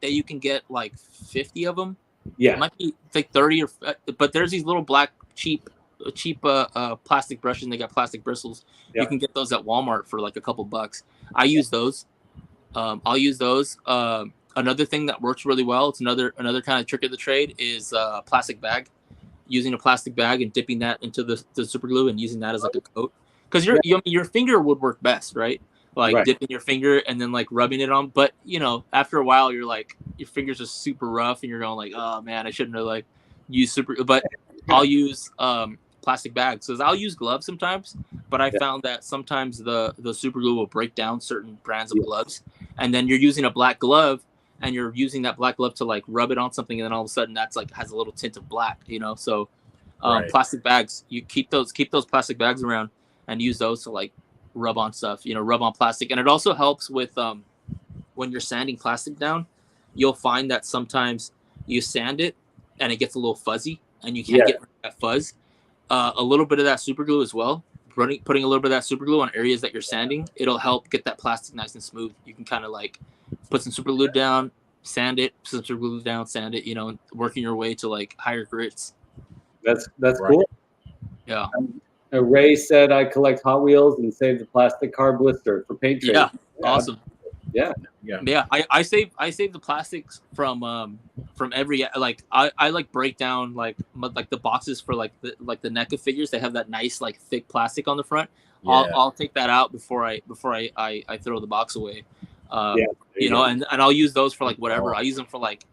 that you can get like 50 of them. Yeah, it might be like 30 or but there's these little black cheap plastic brushes, and they got plastic bristles. You can get those at Walmart for like a couple bucks. I use those. I'll use those. Another thing that works really well, it's another kind of trick of the trade, is a plastic bag. Using a plastic bag and dipping that into the super glue and using that as like a coat. Because your finger would work best, right? Like dipping your finger and then like rubbing it on. But you know, after a while, you're like, your fingers are super rough, and you're going like, oh man, I shouldn't have like used super. But I'll use plastic bags. Because I'll use gloves sometimes, but I found that sometimes the super glue will break down certain brands of gloves, and then you're using a black glove, and you're using that black glove to like rub it on something, and then all of a sudden that's like has a little tint of black, you know. So plastic bags, you keep those plastic bags around and use those to like rub on stuff, you know, rub on plastic. And it also helps with when you're sanding plastic down, you'll find that sometimes you sand it and it gets a little fuzzy and you can't get rid of that fuzz. A little bit of that super glue as well, putting a little bit of that super glue on areas that you're sanding, it'll help get that plastic nice and smooth. You can kind of like put some super glue down, sand it, some super glue down, sand it, you know, working your way to like higher grits. That's cool. Yeah. Ray said, I collect Hot Wheels and save the plastic car blister for paint trade. Yeah, awesome. Yeah. I save the plastics from every, like I like break down like the boxes for like the NECA figures. They have that nice like thick plastic on the front. I'll take that out before I throw the box away. You know, and I'll use those for like whatever. I use them for like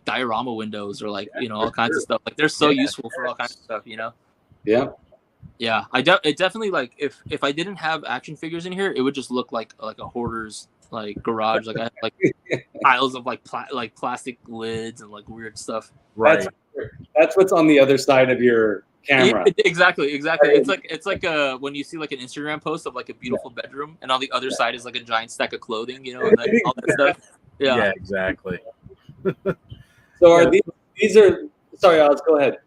diorama windows or like, you know, all kinds of stuff. Like they're so useful for all kinds of stuff, you know. Yeah, it definitely, like if I didn't have action figures in here, it would just look like a hoarder's like garage. Like I have like piles of like plastic lids and like weird stuff. Right. That's what's on the other side of your camera. Exactly. It's like when you see like an Instagram post of like a beautiful bedroom, and on the other side is like a giant stack of clothing, you know, and like, all that stuff. Yeah, exactly. So are these are sorry, Oz, go ahead.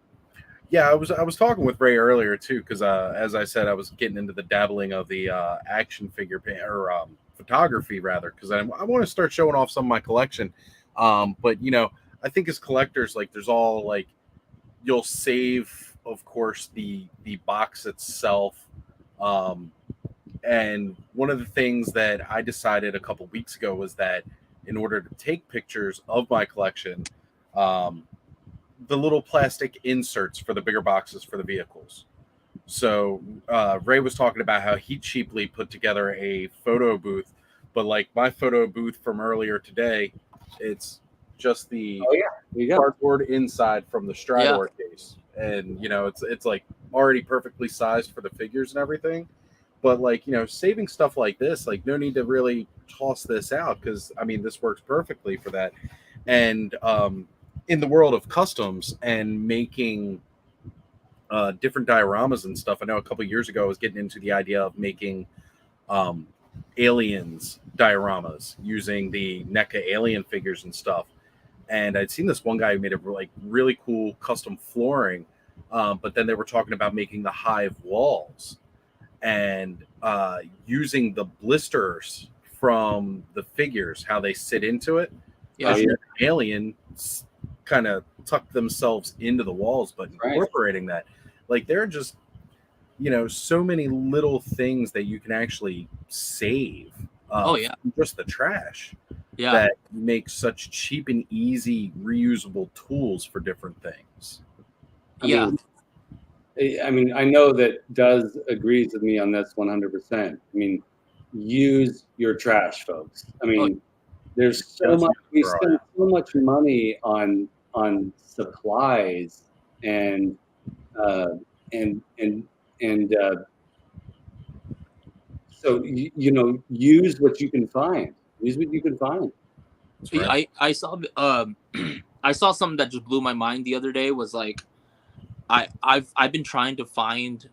Yeah, I was talking with Ray earlier too, because as I said, I was getting into the dabbling of the action figure photography rather, because I want to start showing off some of my collection. But you know, I think as collectors, like there's all like, you'll save, of course, the box itself. And one of the things that I decided a couple weeks ago was that in order to take pictures of my collection, the little plastic inserts for the bigger boxes for the vehicles. So Ray was talking about how he cheaply put together a photo booth, but like my photo booth from earlier today, it's just the cardboard inside from the Strador case. And, you know, it's like already perfectly sized for the figures and everything. But like, you know, saving stuff like this, like no need to really toss this out, because I mean, this works perfectly for that. And in the world of customs and making different dioramas and stuff, I know a couple of years ago I was getting into the idea of making aliens dioramas using the NECA alien figures and stuff. And I'd seen this one guy who made a like really cool custom flooring, but then they were talking about making the hive walls and using the blisters from the figures, how they sit into it. Alien kind of tuck themselves into the walls, but incorporating that, like there are just, you know, so many little things that you can actually save. Just the trash. Yeah. that make such cheap and easy reusable tools for different things. I mean, I know that Duz agrees with me on this 100%. I mean, use your trash, folks. I mean, there's so much, we spend so much money on supplies and so you know, use what you can find. Use what you can find. Right. I saw I saw something that just blew my mind the other day. Was like I've been trying to find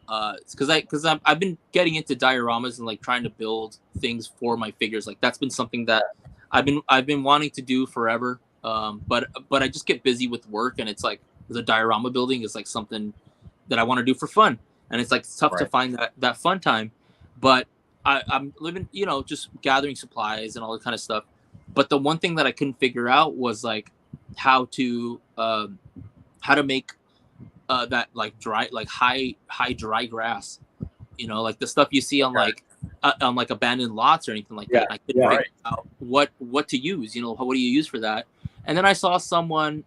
because I've been getting into dioramas and like trying to build things for my figures. Like that's been something that I've been wanting to do forever. But I just get busy with work, and it's like the diorama building is like something that I want to do for fun, and it's like tough to find that fun time. But I'm living, you know, just gathering supplies and all that kind of stuff. But the one thing that I couldn't figure out was like how to make that like dry, like high dry grass, you know, like the stuff you see on like abandoned lots or anything like that. I couldn't figure out what to use, you know, what do you use for that? And then I saw someone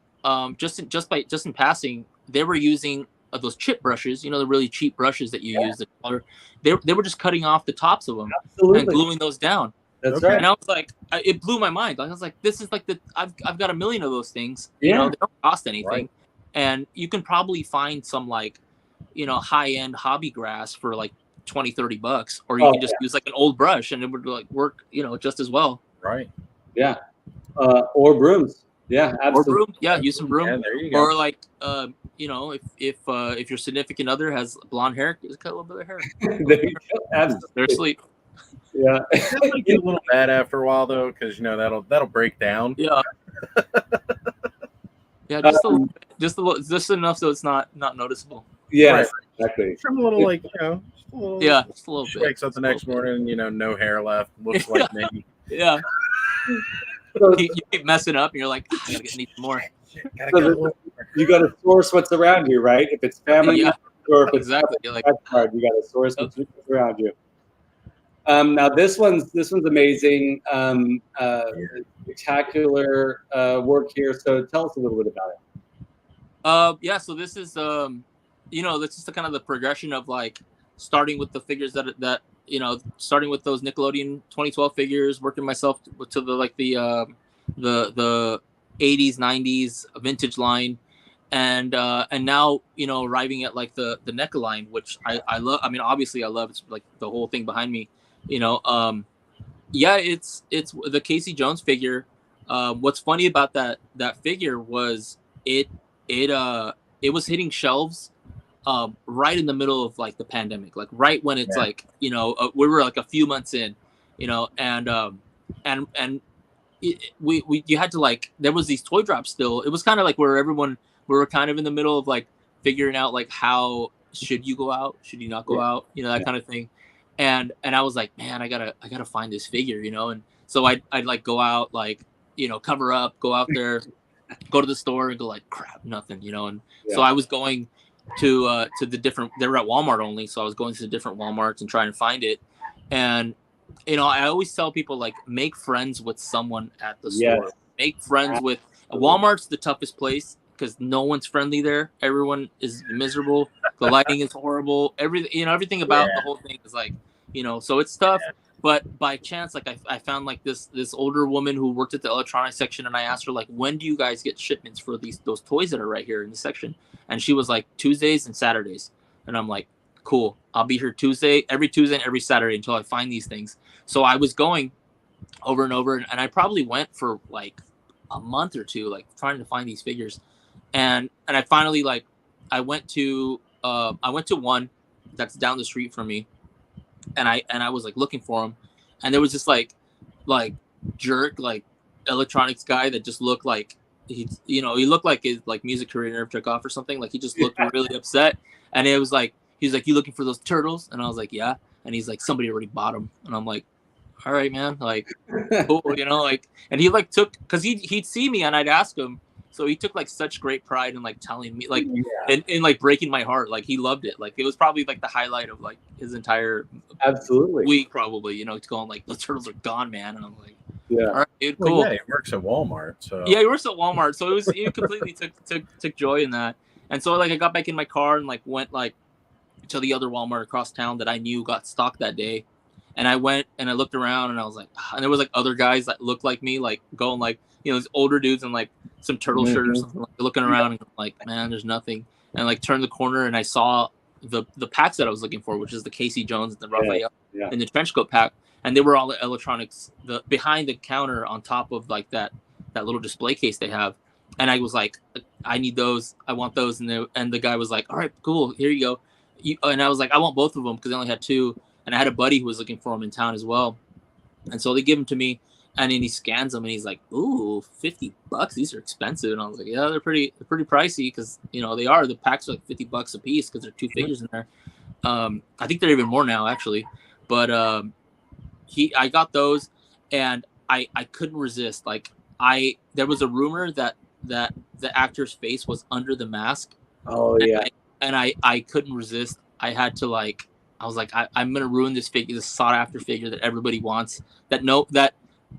just in passing, they were using those chip brushes, you know, the really cheap brushes that you use. The color, they were just cutting off the tops of them and gluing those down. That's right. And I was like, it blew my mind. I was like, this is like I've got a million of those things. You know, they don't cost anything, and you can probably find some like, you know, high end hobby grass for like $20-$30, or you can just use like an old brush and it would like work, you know, just as well. Right. Yeah. Or brooms. Yeah, absolutely. Or broom. Yeah, use some broom. Yeah, there you go. Or like, you know, if your significant other has blonde hair, just cut a little bit of hair. There you go. Absolutely. They're asleep. Yeah. It might get a little bad after a while though, because you know that'll break down. Yeah. Yeah, just enough so it's not noticeable. Yeah, Right. exactly. Trim a little, like, you know, just a little. Yeah, just a little bit. Wakes up the next morning, you know, no hair left, looks like me. Yeah. You keep messing up, and you're like, I need some more. You got to source what's around you, right? If it's family, or if it's exactly, you're like, card, you got to source what's around you. Now this one's amazing. Spectacular work here. So tell us a little bit about it. Yeah. So this is you know, this is the kind of the progression of like starting with the figures that you know, starting with those Nickelodeon 2012 figures, working myself to the like the 80s 90s vintage line, and now, you know, arriving at like the NECA line, which I love. I mean, obviously I love. It's like the whole thing behind me, you know. Yeah, it's the Casey Jones figure. What's funny about that figure was it was hitting shelves right in the middle of like the pandemic, like right when it's like, you know, we were like a few months in, you know, and you had to like, there was these toy drops still. It was kind of like where we were kind of in the middle of like figuring out like how should you go out, should you not go out, you know, that kind of thing. And I was like, man, I gotta find this figure, you know. And so I'd like go out, like, you know, cover up, go out there, go to the store and go like, crap, nothing, you know. And so I was going to the different, they were at Walmart only, so I was going to the different Walmarts and trying to find it. And you know, I always tell people like, make friends with someone at the store. Make friends with Walmart's the toughest place because no one's friendly there. Everyone is miserable. The lighting is horrible. Everything about the whole thing is like, you know, so it's tough. But by chance, like I found like this older woman who worked at the electronics section, and I asked her like, when do you guys get shipments for those toys that are right here in the section? And she was like, Tuesdays and Saturdays. And I'm like, cool, I'll be here every Tuesday and every Saturday until I find these things. So I was going over and over, and I probably went for like a month or two, like trying to find these figures. And I finally like I went to one that's down the street from me, and I was like looking for him, and there was this like jerk like electronics guy that just looked like he looked like his like music career never took off or something. Like he just looked really upset, and it was like he's like, you looking for those turtles? And I was like, yeah. And he's like, somebody already bought them. And I'm like, all right, man, like cool, you know, like. And he like took, because he'd see me and I'd ask him. So he took like such great pride in like telling me like and like breaking my heart. Like he loved it. Like it was probably like the highlight of like his entire absolutely week, probably, you know. It's going like, the turtles are gone, man. And I'm like, Yeah. All right, dude. Well, Cool. yeah, he works at Walmart, so Yeah, he works at Walmart, so it completely took joy in that. And so like I got back in my car and like went like to the other Walmart across town that I knew got stocked that day. And I went and I looked around and I was like, and there was like other guys that looked like me, like going like, you know, these older dudes in like some turtle shirt or something, like, looking around and like, man, there's nothing. And like turned the corner and I saw the packs that I was looking for, which is the Casey Jones and the Raphael and the trench coat pack. And they were all electronics, the behind the counter on top of like that little display case they have. And I was like, I need those. I want those. And the guy was like, all right, cool. Here you go. And I was like, I want both of them because I only had two. And I had a buddy who was looking for them in town as well. And so they give them to me. And then he scans them and he's like, ooh, $50. These are expensive. And I was like, yeah, they're pretty pricey because, you know, they are. The packs are like $50 a piece because there are two figures in there. I think they're even more now, actually. But I got those and I couldn't resist. Like there was a rumor that the actor's face was under the mask. Oh yeah. And I couldn't resist. I had to like, I was like, I'm gonna ruin this figure, this sought after figure that everybody wants. That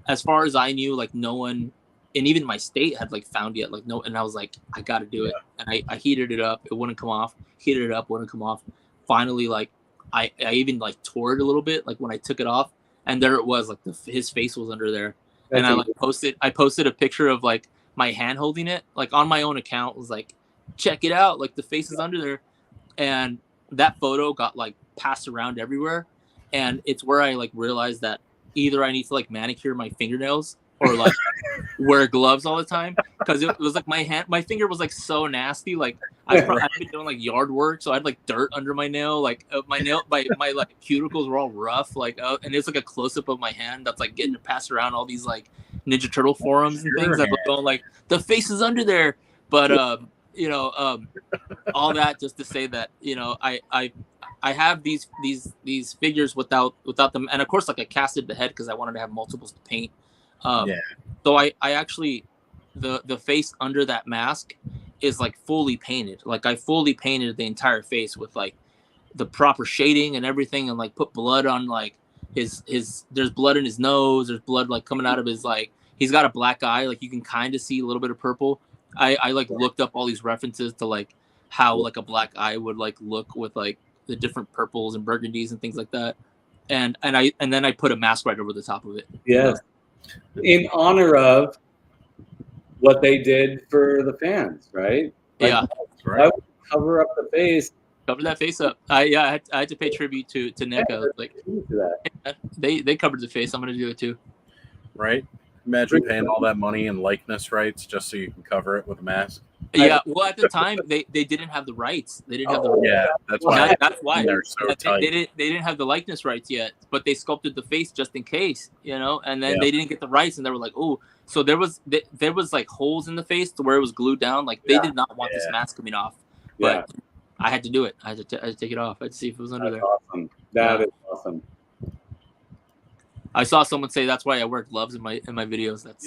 as far as I knew, like no one, and even my state had like found yet. Like no, and I was like, I got to do it. And I heated it up. It wouldn't come off. Heated it up, wouldn't come off. Finally, like I even like tore it a little bit. Like when I took it off, and there it was. Like his face was under there. And I like posted a picture of like my hand holding it, like on my own account. Was like, check it out. Like the face is under there, and that photo got like passed around everywhere. And it's where I like realized that either I need to like manicure my fingernails or like wear gloves all the time because it was like my finger was like so nasty. Like I've been doing like yard work, so I had like dirt under my nail. Like my like cuticles were all rough. Like and it's like a close up of my hand that's like getting passed around all these like Ninja Turtle forums and things. I'm going like the face is under there, but you know, all that just to say that, you know, I have these figures without them, and of course like I casted the head because I wanted to have multiples to paint. So I actually the face under that mask is like fully painted. Like I fully painted the entire face with like the proper shading and everything, and like put blood on like his there's blood in his nose, there's blood like coming out of his, like he's got a black eye, like you can kind of see a little bit of purple. I like looked up all these references to like how like a black eye would like look with like the different purples and burgundies and things like that, and then I put a mask right over the top of it. Yes, in honor of what they did for the fans, right? Like, yeah, right. Cover up the face. Cover that face up. I had to pay tribute to NECA. Like they covered the face. I'm gonna do it too. Right. Imagine paying all that money in likeness rights just so you can cover it with a mask. Yeah, well, at the time they didn't have the rights. They didn't have the rights. Yeah, that's why they're so tight. They didn't have the likeness rights yet, but they sculpted the face just in case, you know. And then they didn't get the rights, and they were like, "Oh," so there was like holes in the face to where it was glued down. Like they did not want this mask coming off, but I had to do it. I had to take it off. I had to see if it was under there. Awesome. That is awesome. I saw someone say that's why I wear gloves in my videos. That's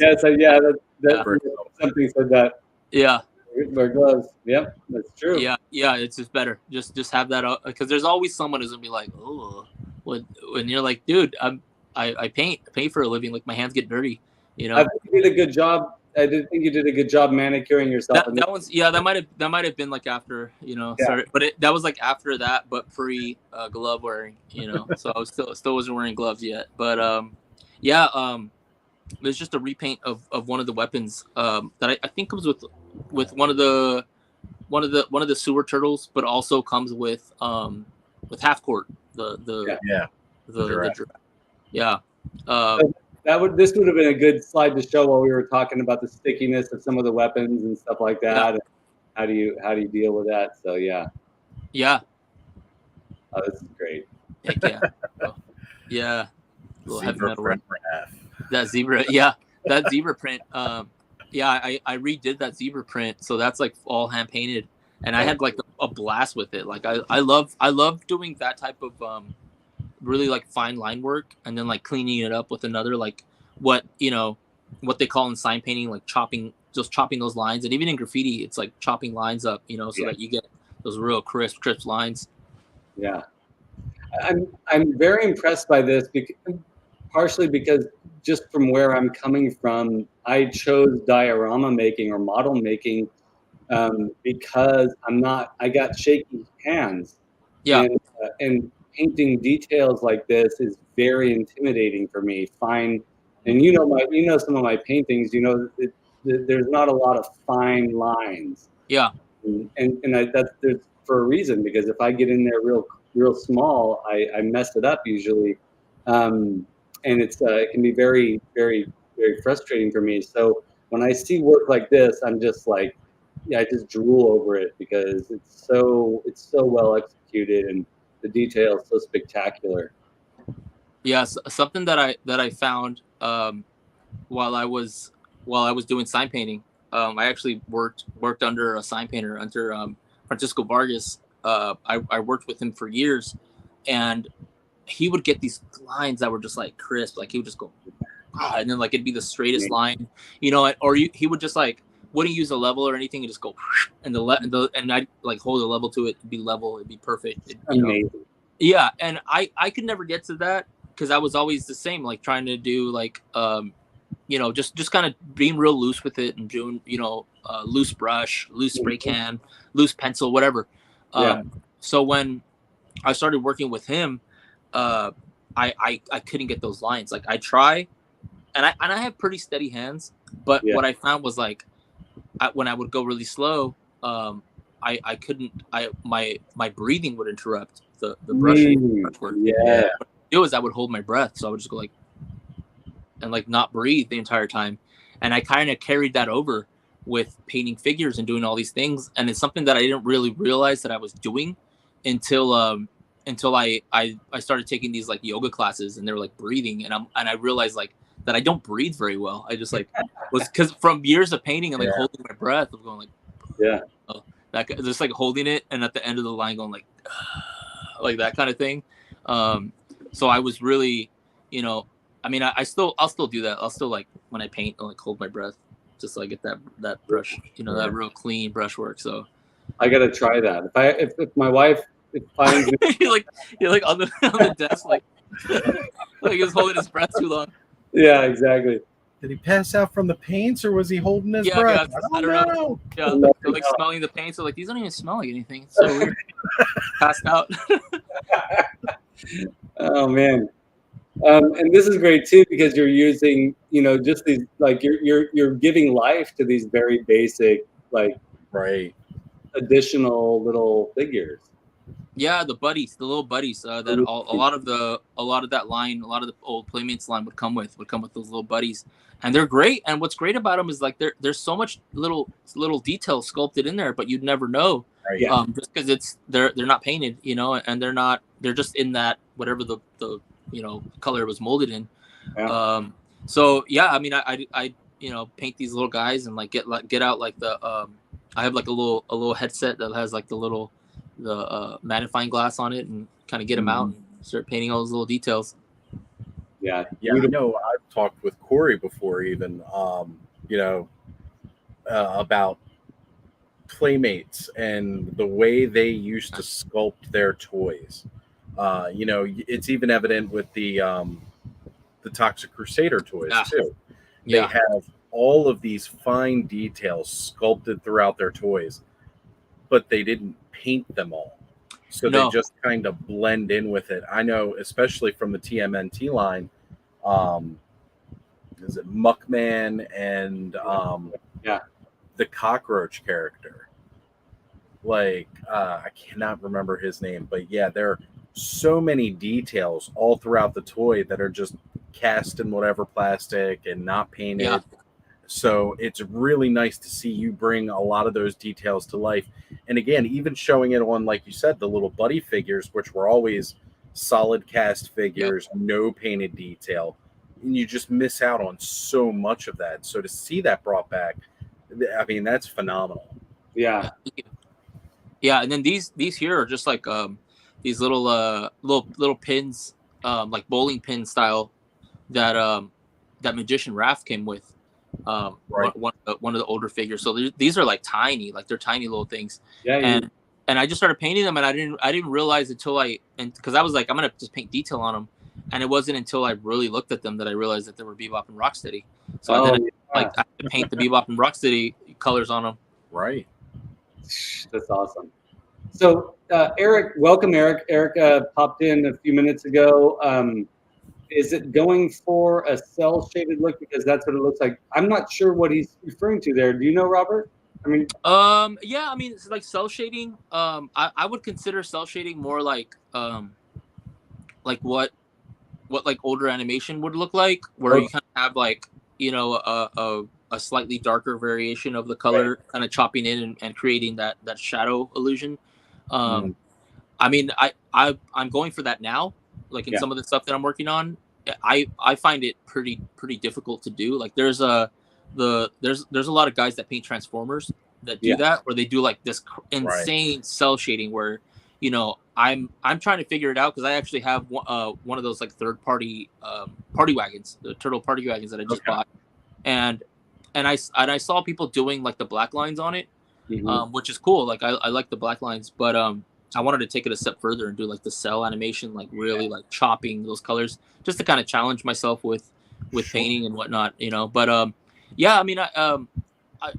something said that. Yeah. Wear gloves. Yep, that's true. Yeah, it's just better. Just have that because there's always someone who's gonna be like, oh, when you're like, dude, I paint for a living. Like my hands get dirty, you know. I think you did a good job. I did think you did a good job manicuring yourself. That one's that might have been like after, you know. Yeah. Sorry, but that was like after that, but pre glove wearing, you know. So I was still wasn't wearing gloves yet, but it was just a repaint of one of the weapons that I think comes with one of the sewer turtles, but also comes with half court this would have been a good slide to show while we were talking about the stickiness of some of the weapons and stuff like that. How do you deal with that? So yeah. Oh, this is great. Heck yeah. Yeah. Zebra print for half. That zebra, that zebra print. I redid that zebra print, so that's like all hand painted, and I had like a blast with it. Like I love doing that type of really like fine line work, and then like cleaning it up with another like what they call in sign painting, like chopping those lines, and even in graffiti, it's like chopping lines up, you know, so that you get those real crisp lines. Yeah, I'm very impressed by this because partially because just from where I'm coming from, I chose diorama making or model making because I got shaky hands. Yeah. And painting details like this is very intimidating for me. Fine, and you know some of my paintings. You know, there's not a lot of fine lines. Yeah. That's there's for a reason, because if I get in there real small, I mess it up usually, and it can be very, very, very frustrating for me. So when I see work like this, I'm just like, yeah, I just drool over it because it's so well executed and the detail is so spectacular. Yeah, something that I found while I was doing sign painting. I actually worked under a sign painter, under Francisco Vargas. I worked with him for years, and he would get these lines that were just like crisp. Like he would just go, ah, and then like it'd be the straightest line, you know, or he would just like wouldn't use a level or anything and just go, and and I'd like hold a level to it, it'd be level, it'd be perfect. Amazing. Yeah, and I could never get to that because I was always the same, like trying to do like you know, just kind of being real loose with it and doing, you know, loose brush, loose spray can, loose pencil, whatever. So when I started working with him, I couldn't get those lines. Like I try, and I have pretty steady hands, but what I found was like when I would go really slow, I couldn't. My breathing would interrupt the brushing. Brush work. Yeah. What I would do is I would hold my breath, so I would just go like, and like not breathe the entire time. And I kind of carried that over with painting figures and doing all these things. And it's something that I didn't really realize that I was doing until I started taking these like yoga classes, and they were like breathing, and I realized like that I don't breathe very well. I just like was because from years of painting and like holding my breath, I'm going like that, just like holding it, and at the end of the line going like that kind of thing. So I was really, you know, I mean, I'll still do that. I'll still like when I paint, I'll like hold my breath just so I get that brush, you know, that real clean brush work. So I gotta try that. If my wife finds me, you're like on the desk like like he was holding his breath too long. Yeah, exactly. Did he pass out from the paints, or was he holding his breath? Yeah, I don't know. Yeah, they're like smelling the paints. So like, these don't even smell like anything. It's so weird. Passed out. Oh man. And this is great too, because you're using, you know, just these, like you're giving life to these very basic, like additional little figures. Yeah, the little buddies that a lot of that line, a lot of the old Playmates line would come with those little buddies, and they're great. And what's great about them is like there's so much little details sculpted in there, but you'd never know, just because they're not painted, you know, and they're just in that whatever the you know color it was molded in. So yeah, I mean I you know paint these little guys and like get out like the I have like a little headset that has like the magnifying glass on it, and kind of get them out and start painting all those little details. Yeah, I know I've talked with Corey before, even you know, about Playmates and the way they used to sculpt their toys. You know, it's even evident with the Toxic Crusader toys too. They have all of these fine details sculpted throughout their toys, but they didn't paint them all. So they just kind of blend in with it. I know, especially from the TMNT line, is it Muckman and the cockroach character? Like, I cannot remember his name, but yeah, there are so many details all throughout the toy that are just cast in whatever plastic and not painted. Yeah. So it's really nice to see you bring a lot of those details to life. And again, even showing it on, like you said, the little buddy figures, which were always solid cast figures, no painted detail. And you just miss out on so much of that. So to see that brought back, I mean, that's phenomenal. Yeah. Yeah. And then these here are just like these little pins, like bowling pin style that Magician Raph came with. One of the older figures. So these are like tiny, like they're tiny little things. And I just started painting them, and I didn't realize until because I was like, I'm gonna just paint detail on them, And it wasn't until I really looked at them that I realized that they were Bebop and Rocksteady. So then I had to paint the Bebop and Rocksteady colors on them. Right. That's awesome. So Eric, welcome, Eric. Eric popped in a few minutes ago. Is it going for a cell shaded look? Because that's what it looks like. I'm not sure what he's referring to there. Do you know, Robert? I mean, yeah, I mean, it's like cell shading. I would consider cell shading more like what like older animation would look like, where you kind of have like, you know, a slightly darker variation of the color, kind of chopping in and creating that shadow illusion. I mean, I'm going for that now. Like in some of the stuff that I'm working on, I find it pretty difficult to do. Like there's a lot of guys that paint Transformers that do that, where they do like this insane cell shading where, you know, I'm trying to figure it out because I actually have one of those like third party party wagons, the turtle party wagons that I just bought, and I saw people doing like the black lines on it, which is cool. Like I like the black lines, but I wanted to take it a step further and do like the cell animation, like really like chopping those colors, just to kind of challenge myself with painting and whatnot, you know. But yeah, I mean,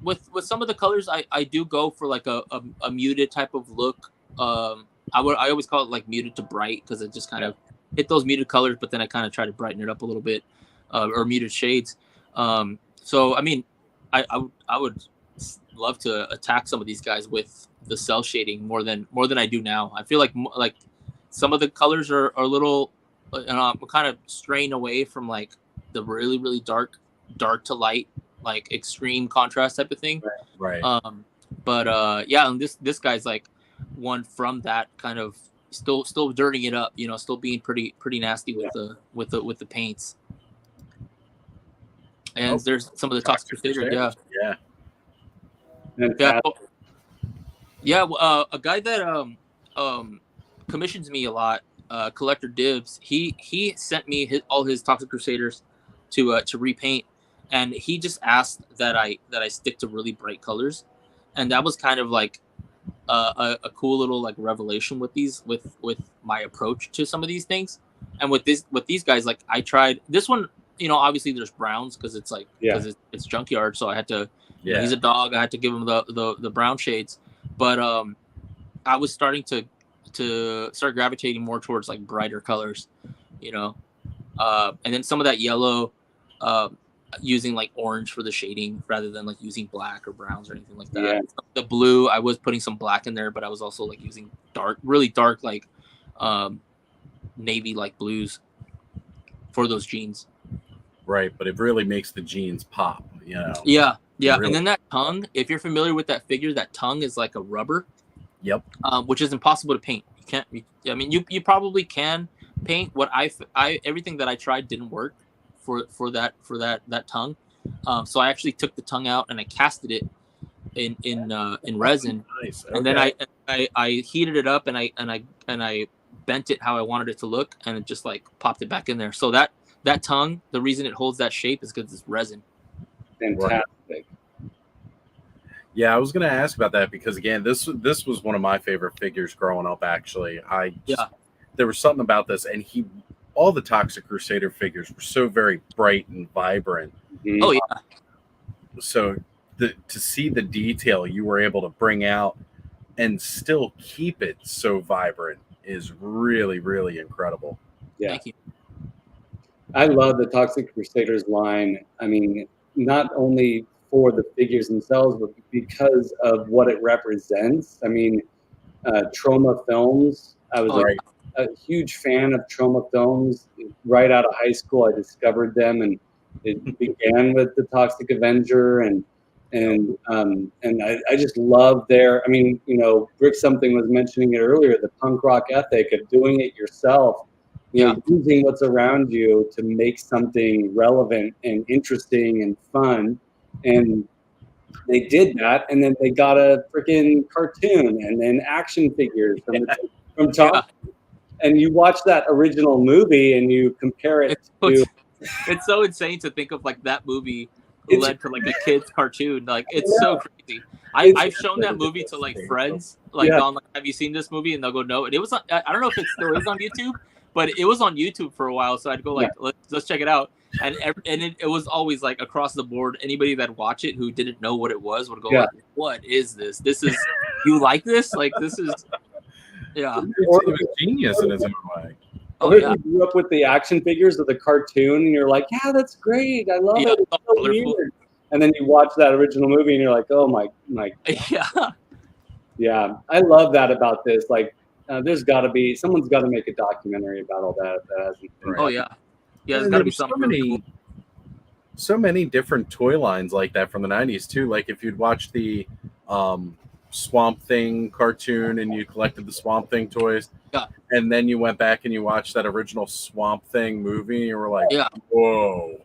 with some of the colors, I do go for like a muted type of look. I always call it like muted to bright, because it just kind of hit those muted colors, but then I kind of try to brighten it up a little bit, or muted shades. So I mean, I would love to attack some of these guys with the cell shading more than I do now. I feel like some of the colors are a little, kind of straying away from like the really dark to light, like extreme contrast type of thing. Right. But yeah, and this guy's like one from that kind of still dirtying it up, you know, still being pretty nasty with the paints. And there's some of the Toxic Crusader, a guy that commissions me a lot, Collector Dibs. He sent me all his Toxic Crusaders to repaint, and he just asked that I stick to really bright colors, and that was kind of like a cool little like revelation with my approach to some of these things. And with these guys, like I tried this one, you know, obviously there's browns because it's like it's junkyard, so I had to. Yeah, he's a dog. I had to give him the brown shades, but I was starting to start gravitating more towards like brighter colors, you know, and then some of that yellow, using like orange for the shading rather than like using black or browns or anything like that. Yeah. The blue, I was putting some black in there, but I was also like using really dark like navy like blues for those jeans. Right, but it really makes the jeans pop, you know. Yeah. Really? And then that tongue, if you're familiar with that figure, that tongue is like a rubber. Yep. Which is impossible to paint. You can't. I mean, you probably can paint. What I everything that I tried didn't work for that tongue. So I actually took the tongue out and I casted it in resin. Nice. Okay. And then I heated it up and I bent it how I wanted it to look, and it just like popped it back in there. So that tongue, the reason it holds that shape is because it's resin. Fantastic. Yeah, I was going to ask about that because again, this was one of my favorite figures growing up. Actually, there was something about this, and all the Toxic Crusader figures were so very bright and vibrant. Mm-hmm. Oh yeah. So to see the detail you were able to bring out and still keep it so vibrant is really, really incredible. Yeah. Thank you. I love the Toxic Crusaders line. I mean, not only for the figures themselves, but because of what it represents. I mean, Trauma Films. I was a huge fan of Trauma Films. Right out of high school, I discovered them, and it began with the Toxic Avenger, and I just love their. I mean, you know, Rick something was mentioning it earlier. The punk rock ethic of doing it yourself. You know, using what's around you to make something relevant and interesting and fun. And they did that, and then they got a freaking cartoon and then action figures from top. And you watch that original movie and you compare it to... It's so insane to think of like that movie led to like a kid's cartoon. Like it's so crazy. I've shown that movie to like friends. Like, on, like, have you seen this movie? And they'll go, no. And it was I don't know if it still is on YouTube. but it was on YouTube for a while, so I'd go like, let's check it out, and it was always like across the board. Anybody that watched it who didn't know what it was would go like, "What is this? This is you like this? Like this is yeah." It's a genius in its own way. Oh, yeah. You grew up with the action figures of the cartoon, and you're like, "Yeah, that's great. I love it. It's so weird." And then you watch that original movie, and you're like, "Oh my God." Yeah. I love that about this. Like, someone's got to make a documentary about all that. If that hasn't been. Oh yeah, there's got to be something. So many different toy lines like that from the 90s too. Like if you'd watch the Swamp Thing cartoon and you collected the Swamp Thing toys, and then you went back and you watched that original Swamp Thing movie, and you were like, "Whoa!"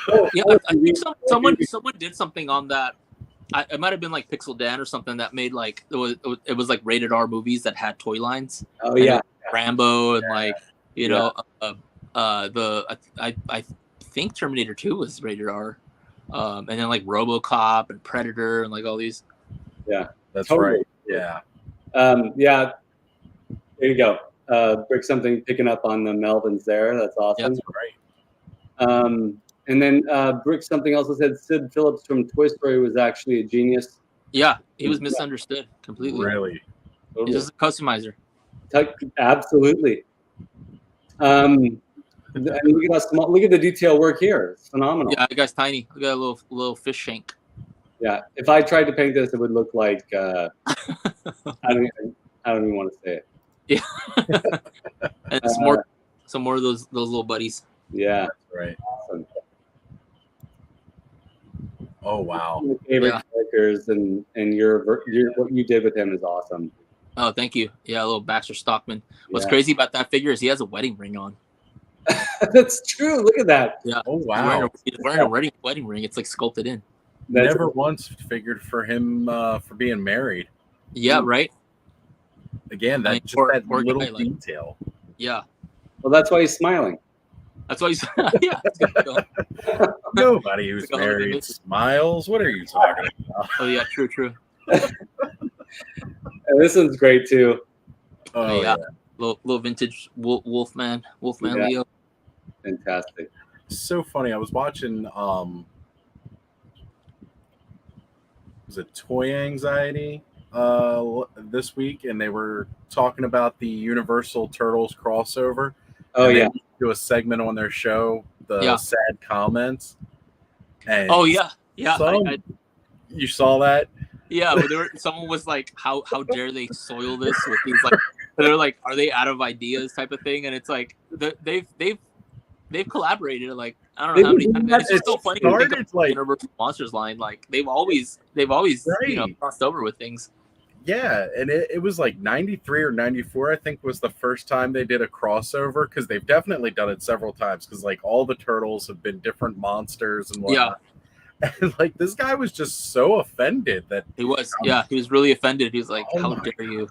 I think someone did something on that. It might have been like Pixel Dan or something that made like it was like rated R movies that had toy lines. Oh yeah, Rambo and like I think Terminator 2 was rated R, and then like RoboCop and Predator and like all these. Yeah, that's right. Yeah. Yeah. There you go. Brick something picking up on the Melvins there. That's awesome. That's right. And then Brick something else said Sid Phillips from Toy Story was actually a genius. Yeah, he was misunderstood completely. Really? He's just a customizer. Absolutely. And look at look at the detail work here. It's phenomenal. Yeah, the guy's tiny. Look at a little fish shank. Yeah, if I tried to paint this, it would look like I don't even want to say it. Yeah, and some more of those little buddies. Yeah, that's right. Awesome. Oh wow! My favorite characters and what you did with him is awesome. Oh, thank you. Yeah, a little Baxter Stockman. What's crazy about that figure is he has a wedding ring on. That's true. Look at that. Yeah. Oh wow. He's wearing a wedding ring. It's like sculpted in. Never once figured for him for being married. Yeah. Right. Again, that little detail. Yeah. Well, that's why he's smiling. That's why he's Nobody who's married smiles. What are you talking about? Oh yeah, true. And this one's great too. Oh yeah. Little vintage Wolfman Leo. Fantastic. So funny. I was watching was it Toy Anxiety this week, and they were talking about the Universal Turtles crossover. Oh yeah. Do a segment on their show, the sad comments. And you saw that? Yeah, but someone was like, "How dare they soil this with these like?" They're like, "Are they out of ideas?" type of thing, and it's like they've collaborated. Like I don't know how many times. It's just so funny to think of like Universal Monsters line. Like they've always crossed over with things. Yeah, and it was like 93 or 94, I think, was the first time they did a crossover, because they've definitely done it several times, because like all the turtles have been different monsters and whatnot. Yeah. And like this guy was just so offended that he was. He was really offended. He was like, "How dare you?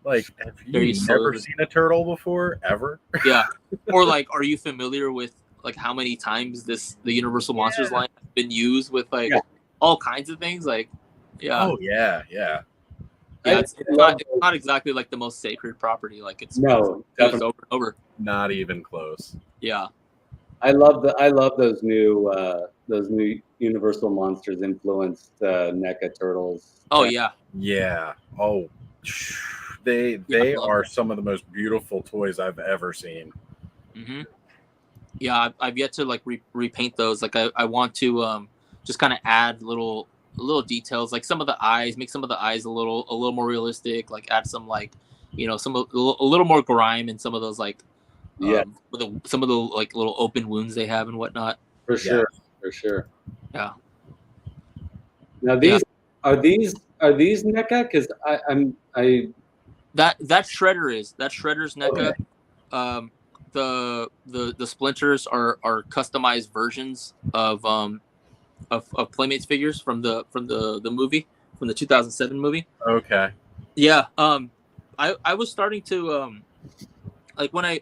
Like, have you never seen a turtle before, ever?" Yeah. Or like, are you familiar with like how many times the Universal Monsters line has been used with like all kinds of things? Like, Oh yeah. Yeah, it's not exactly like the most sacred property. Like it's definitely over and over. Not even close. Yeah, I love those new Universal Monsters influenced NECA turtles. Oh yeah. Oh, they are some of the most beautiful toys I've ever seen. Mm-hmm. Yeah, I've yet to like repaint those. Like I want to just kind of add little details, like some of the eyes, make some of the eyes a little more realistic, like add some like a little more grime in some of those like some of the like little open wounds they have and whatnot. For sure. Yeah. Now are these NECA? Because that Shredder's NECA. Okay. The splinters are customized versions of Playmates figures from the movie, from the 2007 movie. Okay. Yeah. I was starting to like when I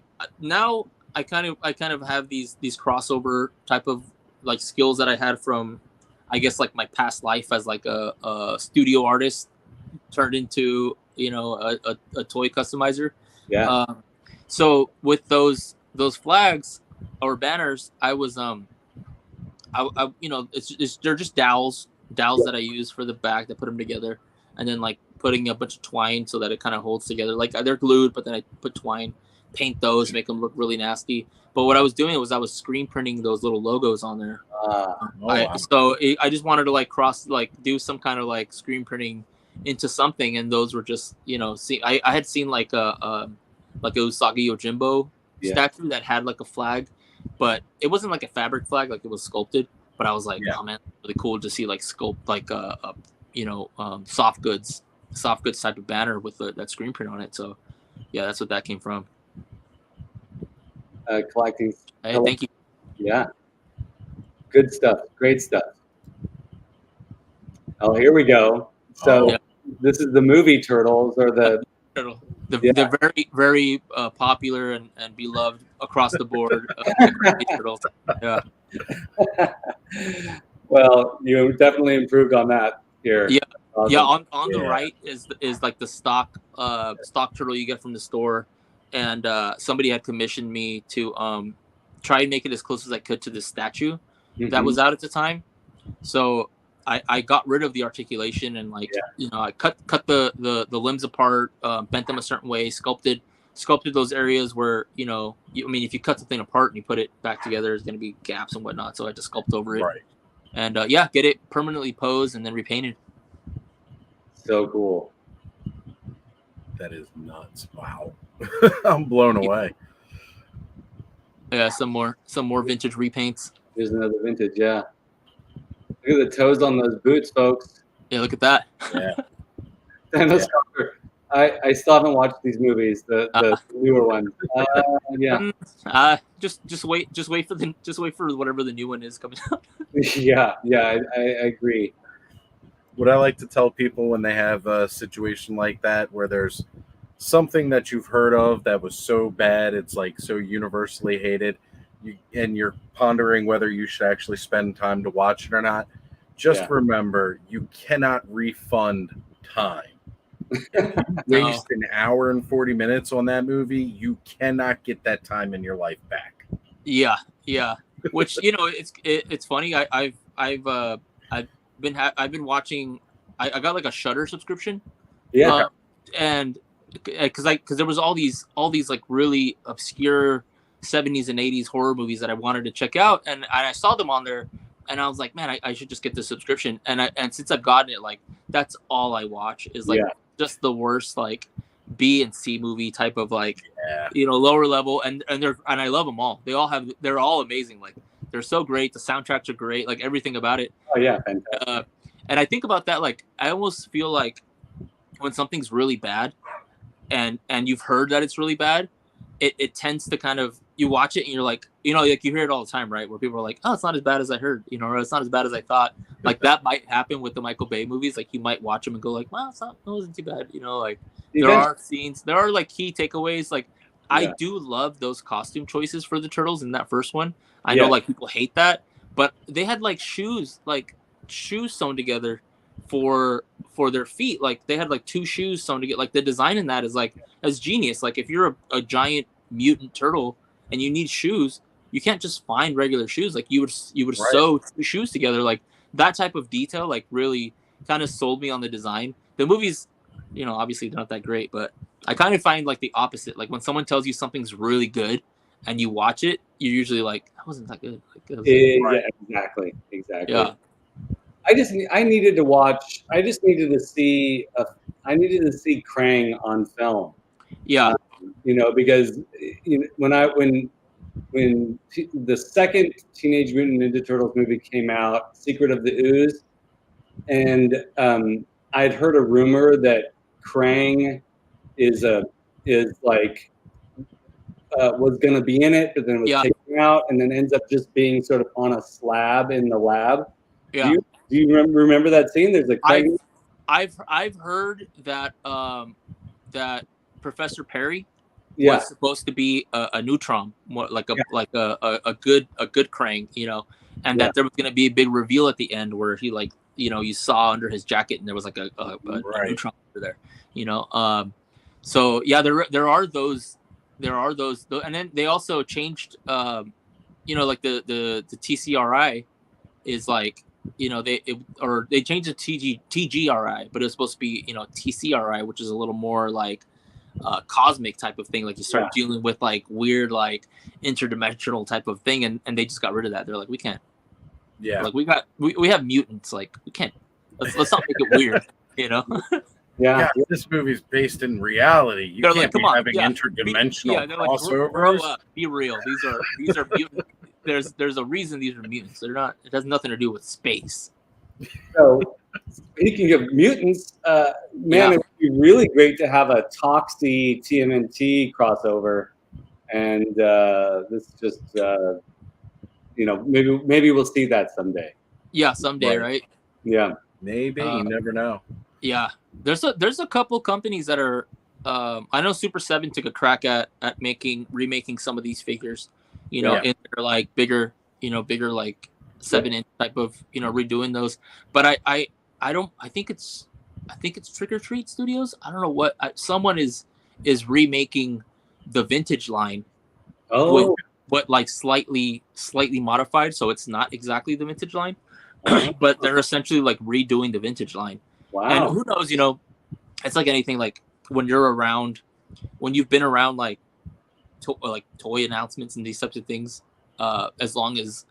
kind of have these crossover type of like skills that I had from, I guess, like my past life as like a studio artist turned into a toy customizer. Yeah. So with those flags or banners, I was you know, they're just dowels that I use for the back that put them together, and then like putting a bunch of twine so that it kind of holds together. Like they're glued, but then I put twine, paint those, make them look really nasty. But what I was doing was I was screen printing those little logos on there. I just wanted to like do some kind of like screen printing into something, and those were just, you know, I had seen like a Usagi Yojimbo statue that had like a flag, but it wasn't like a fabric flag, like it was sculpted. But I was like, oh man, really cool to see like sculpt like soft goods type of banner with that screen print on it. So yeah, that's what that came from. Collecting. Hey, thank you. Yeah. Good stuff. Great stuff. Oh, here we go. So this is the movie Turtles, or the very, very popular and beloved across the board Turtles. Yeah. Well, you definitely improved on that here. Yeah. Yeah. On the right is like the stock turtle you get from the store, and somebody had commissioned me to try and make it as close as I could to this statue that was out at the time. So I got rid of the articulation and you know, I cut the limbs apart, bent them a certain way, sculpted those areas where, you know, I mean, if you cut the thing apart and you put it back together, there's going to be gaps and whatnot. So I just sculpt over it, and get it permanently posed and then repainted. So cool. That is nuts. Wow. I'm blown away. Yeah, some more vintage repaints. Here's another vintage, yeah. Look at the toes on those boots, folks. Yeah, look at that. Yeah. I still haven't watched these movies, the newer ones. Just wait for whatever the new one is coming out. I agree. What I like to tell people when they have a situation like that, where there's something that you've heard of that was so bad, it's like so universally hated, and you're pondering whether you should actually spend time to watch it or not, just remember, you cannot refund time. Waste an hour and 40 minutes on that movie, you cannot get that time in your life back. Yeah. Which, you know, it's funny. I've been watching. I got like a Shudder subscription. Yeah. And because there was all these like really obscure 70s and 80s horror movies that I wanted to check out, and I saw them on there, and I was like, man, I should just get this subscription. And since I've gotten it, like that's all I watch is like just the worst like B and C movie type of like you know, lower level, and I love them all. They're all amazing. Like they're so great. The soundtracks are great. Like everything about it. Oh yeah, fantastic. And I think about that, like I almost feel like when something's really bad, and you've heard that it's really bad, it tends to kind of, you watch it and you're like, you know, like you hear it all the time, right? Where people are like, oh, it's not as bad as I heard, you know, or it's not as bad as I thought. Like that might happen with the Michael Bay movies. Like you might watch them and go like, well, it wasn't too bad, you know. Like there are scenes, there are like key takeaways. Like I do love those costume choices for the Turtles in that first one. I know like people hate that, but they had like shoes sewn together for their feet. Like they had like two shoes sewn together. Like the design in that is genius. Like if you're a giant mutant turtle and you need shoes, you can't just find regular shoes. Like you would sew two shoes together. Like that type of detail like really kind of sold me on the design. The movies, you know, obviously not that great, but I kind of find like the opposite. Like when someone tells you something's really good and you watch it, you're usually like, that wasn't that good. Like, yeah, exactly. Yeah. I needed to see Krang on film. Yeah. You know, because you know, when the second Teenage Mutant Ninja Turtles movie came out, Secret of the Ooze, and I'd heard a rumor that Krang was going to be in it, but then was taken out, and then ends up just being sort of on a slab in the lab. Yeah. Do you remember that scene? There's a Krang. I've heard that that Professor Perry was supposed to be a neutron, more like a good Krang, you know, and that there was going to be a big reveal at the end where he, like, you know, you saw under his jacket and there was like a neutron over there, you know. So yeah, there are those there are those, and then they also changed, you know, like the TCRI is like, you know, they changed it to TGRI, but it was supposed to be, you know, TCRI, which is a little more like cosmic type of thing. Like you start dealing with like weird, like interdimensional type of thing, and they just got rid of that. They're like, we can't. Yeah. Like we have mutants. Like we can't. Let's not make it weird. You know. Yeah, this movie's based in reality. You they're can't like, come be on, having interdimensional crossovers. Like, grow up, be real. These are mutants. There's a reason these are mutants. They're not. It has nothing to do with space. So, speaking of mutants, man, it would be really great to have a Toxie TMNT crossover, and this just, you know, maybe we'll see that someday. Yeah, someday, right? Yeah, maybe. You never know. Yeah, there's a couple companies that are. I know Super 7 took a crack at remaking some of these figures, you know, and they're like bigger like 7-inch type of, you know, redoing those. But I think it's Trick or Treat Studios. I don't know what someone is remaking the vintage line. Oh, but like slightly modified, so it's not exactly the vintage line, but they're essentially like redoing the vintage line. Wow. And who knows, you know, it's like anything, like when you've been around like toy announcements and these types of things, as long as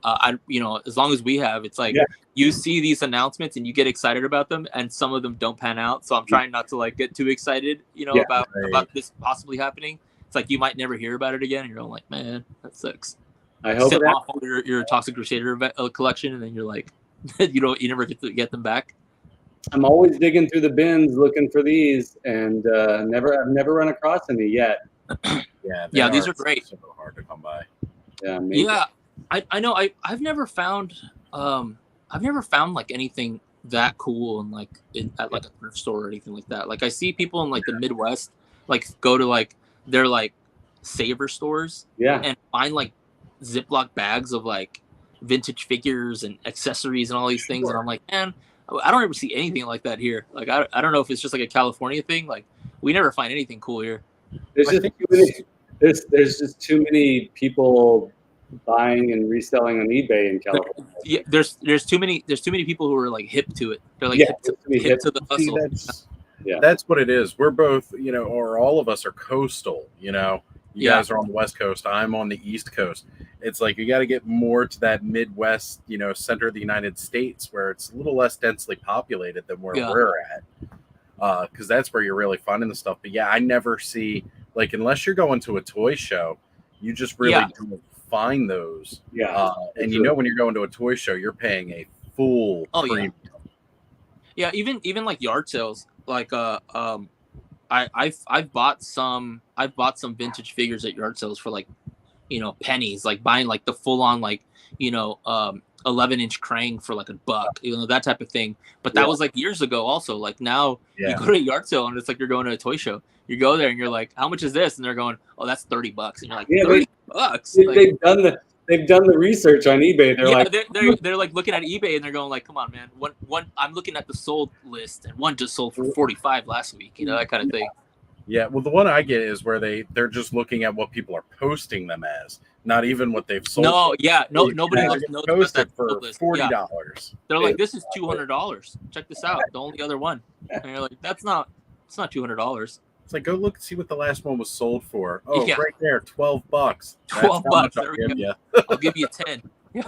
as long as we have, it's like you see these announcements and you get excited about them, and some of them don't pan out. So I'm trying not to like get too excited, you know, about this possibly happening. It's like you might never hear about it again, and you're like, man, that sucks. I hope Sip off your Toxic Crusader collection, and then you're like, you never get to get them back. I'm always digging through the bins looking for these, and I've never run across any yet. Yeah, these are great. So hard to come by. Yeah, maybe. Yeah, I know. I've never found like anything that cool and like at like a thrift store or anything like that. Like I see people in like the Midwest like go to like their like Saver stores and find like Ziploc bags of like vintage figures and accessories and all these things, and I'm like, man, I don't ever see anything like that here. Like I don't know if it's just like a California thing. Like we never find anything cool here. There's just too many people buying and reselling on eBay in California. Yeah, there's too many people who are like hip to it. They're like hip to the hustle. That's what it is. We're both, you know, or all of us are coastal, you know. You guys are on the West Coast. I'm on the East Coast. It's like you got to get more to that Midwest, you know, center of the United States, where it's a little less densely populated than where we're at. Because that's where you're really finding the stuff. But yeah, I never see, like, unless you're going to a toy show, you just really don't find those. And you know, when you're going to a toy show, you're paying a full premium. Yeah, even like yard sales, like I've bought some vintage figures at yard sales for like, you know, pennies, like buying like the full on like, you know, 11-inch Krang for like $1, you know, that type of thing. But that was like years ago also. Like now you go to a yard sale and it's like you're going to a toy show. You go there and you're like, how much is this? And they're going, oh, that's $30. And you're like, $30? They've done the research on eBay. They're like looking at eBay and they're going like, come on, man. One I'm looking at the sold list and one just sold for $45 last week, you know, that kind of thing. Yeah, well, the one I get is where they're just looking at what people are posting them as, not even what they've sold. Nobody knows posted for list. $40. Yeah. They're like, this is $200. Check this out, the only other one. And you're like, it's not $200. It's like, go look and see what the last one was sold for. Oh, right there, $12. $12. There we go. I'll give you 10. Yeah.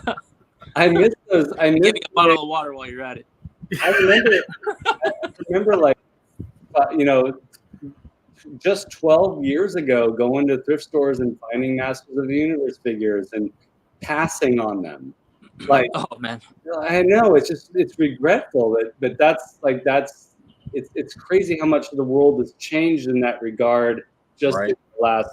I miss those. Give me a bottle of water while you're at it. I remember like, you know, just 12 years ago, going to thrift stores and finding Masters of the Universe figures and passing on them. Like, oh man, I know it's regretful but that's it's crazy how much the world has changed in that regard just in the last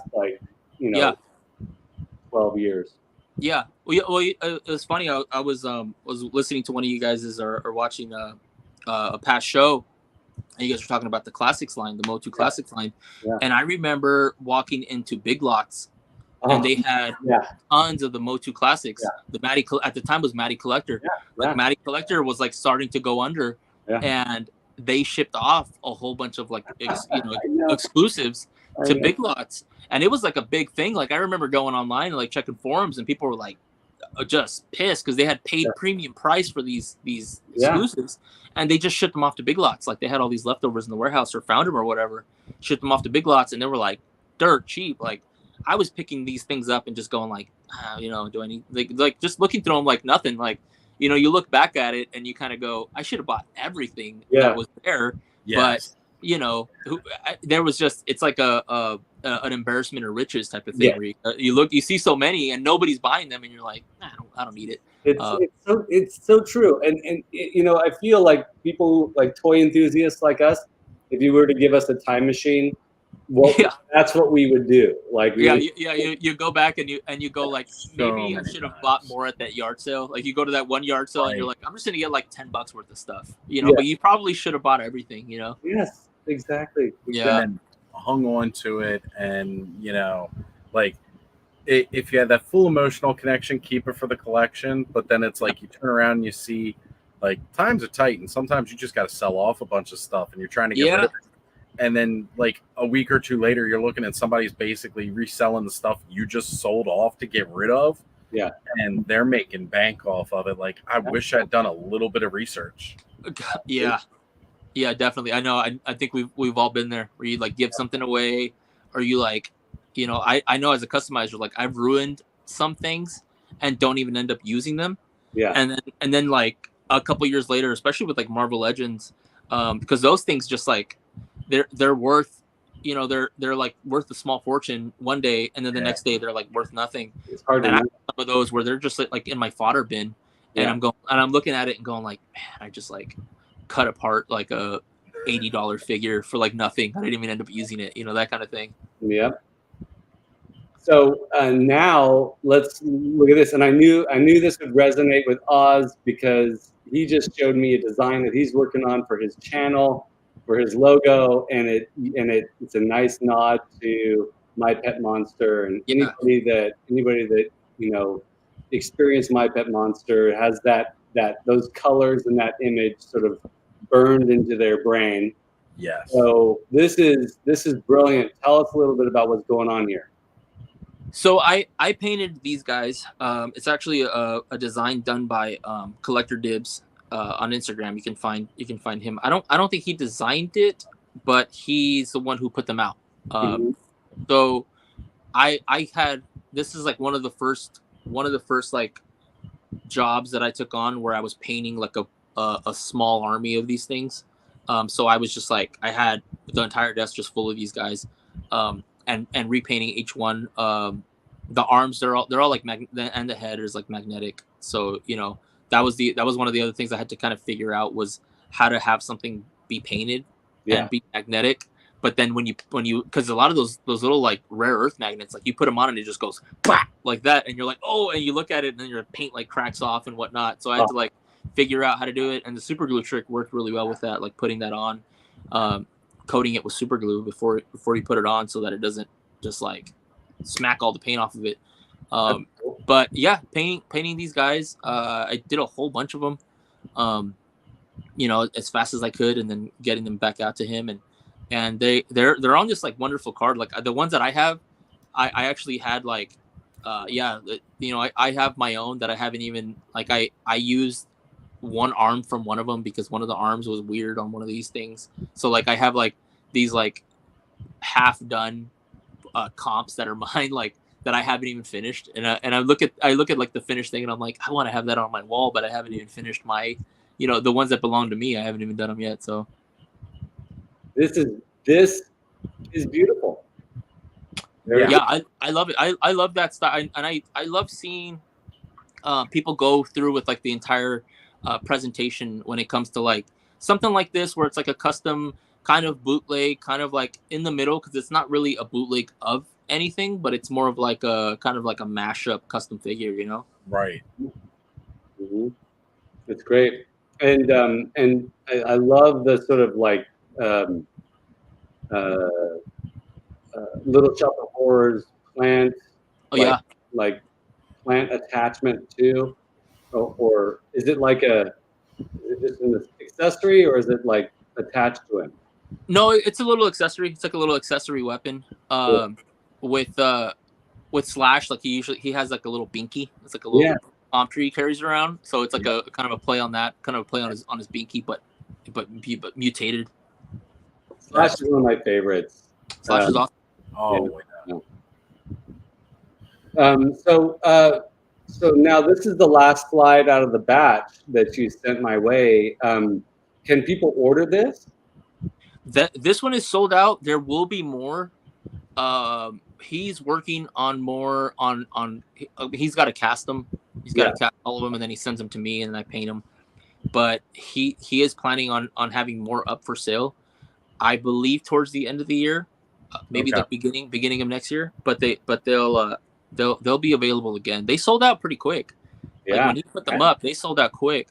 12 years. Yeah. Well, it was funny. I was listening to one of you guys or watching a past show. And you guys were talking about the classics line, the Motu classics line. Yeah. And I remember walking into Big Lots and they had tons of the Motu classics. Yeah. The Matty at the time was Matty Collector. Yeah. Like Matty Collector was like starting to go under and they shipped off a whole bunch of like exclusives to Big Lots, and it was like a big thing. Like I remember going online and like checking forums, and people were like just pissed because they had paid premium price for these exclusives, and they just shipped them off to Big Lots. Like they had all these leftovers in the warehouse or found them or whatever, shipped them off to Big Lots, and they were like dirt cheap. Like I was picking these things up and just going like, you know, do I need like just looking through them like nothing. Like, you know, you look back at it and you kind of go, I should have bought everything that was there, but you know, there was just, it's like an embarrassment of riches type of thing. Where you see so many and nobody's buying them, and you're like, I don't need it. It's so true, and you know, I feel like people like toy enthusiasts like us, if you were to give us a time machine, that's what we would do. Like you go back and you go like, maybe I should have bought more at that yard sale. Like you go to that one yard sale and you're like, I'm just gonna get like $10 worth of stuff, you know, but you probably should have bought everything, you know. Yes, exactly. Yeah. And hung on to it, and you know, like if you had that full emotional connection, keep it for the collection. But then it's like you turn around and you see like times are tight, and sometimes you just got to sell off a bunch of stuff, and you're trying to get rid of it. And then like a week or two later, you're looking at somebody's basically reselling the stuff you just sold off to get rid of. Yeah. And they're making bank off of it. Like, I wish I'd done a little bit of research. Yeah. Yeah, definitely. I know. I think we've all been there where you like give something away, or you like, you know, I know as a customizer, like I've ruined some things and don't even end up using them. Yeah. And then like a couple years later, especially with like Marvel Legends, because those things just like, they're worth, you know, they're like worth a small fortune one day, and then the next day they're like worth nothing. It's hard to know. Some of those where they're just like in my fodder bin, and I'm looking at it and going like, man, I just like cut apart like a $80 figure for like nothing. I didn't even end up using it, you know, that kind of thing. Yeah. So now let's look at this, and I knew this would resonate with Oz because he just showed me a design that he's working on for his channel, for his logo, and it's a nice nod to My Pet Monster, and anybody that you know experienced My Pet Monster has those colors and that image sort of burned into their brain. Yes. So this is brilliant. Tell us a little bit about what's going on here. So I painted these guys. It's actually a design done by Collector Dibs. On Instagram, you can find him. I don't think he designed it, but he's the one who put them out. So I had, this is like one of the first like jobs that I took on where I was painting like a small army of these things. So I was just like, I had the entire desk just full of these guys, and repainting each one. The arms, they're all like and the head is like magnetic. So you know. That was one of the other things I had to kind of figure out was how to have something be painted and be magnetic. But then when you because a lot of those little like rare earth magnets, like you put them on and it just goes like that, and you're like, oh, and you look at it and then your paint like cracks off and whatnot. So I had to like figure out how to do it, and the super glue trick worked really well with that, like putting that on, coating it with super glue before you put it on so that it doesn't just like smack all the paint off of it. But yeah, painting these guys, I did a whole bunch of them, you know, as fast as I could, and then getting them back out to him, and they're on this like wonderful card. Like the ones that I have, I actually had like, you know, I have my own that I haven't even like, I used one arm from one of them because one of the arms was weird on one of these things. So like I have like these like half done comps that are mine, like that I haven't even finished, and I look at like the finished thing, and I'm like, I want to have that on my wall, but I haven't even finished my, you know, the ones that belong to me. I haven't even done them yet. So this is beautiful. Yeah, I love it. I love that style, and I love seeing people go through with like the entire presentation when it comes to like something like this, where it's like a custom kind of bootleg, kind of like in the middle, because it's not really a bootleg of anything, but it's more of like a kind of like a mashup custom figure, you know? Right. Mm-hmm. It's great, and I love the sort of like Little Shop of Horrors plant. Like plant attachment too, or is it like is it just an accessory, or is it like attached to him? No, it's a little accessory. It's like a little accessory weapon. Cool. With Slash, like he has like a little binky. It's like a Yeah. little palm tree he carries around. So it's like a kind of a play on that, kind of a play on his binky, but mutated. Slash is one of my favorites. Slash is awesome. Oh, So now this is the last slide out of the batch that you sent my way. Can people order this? This one is sold out. There will be more. He's working on more on he's got to cast them. He's got to cast all of them, and then he sends them to me, and I paint them. But he is planning on having more up for sale. I believe towards the end of the year, maybe the beginning of next year. But they'll be available again. They sold out pretty quick. Yeah. Like when he put them up, they sold out quick.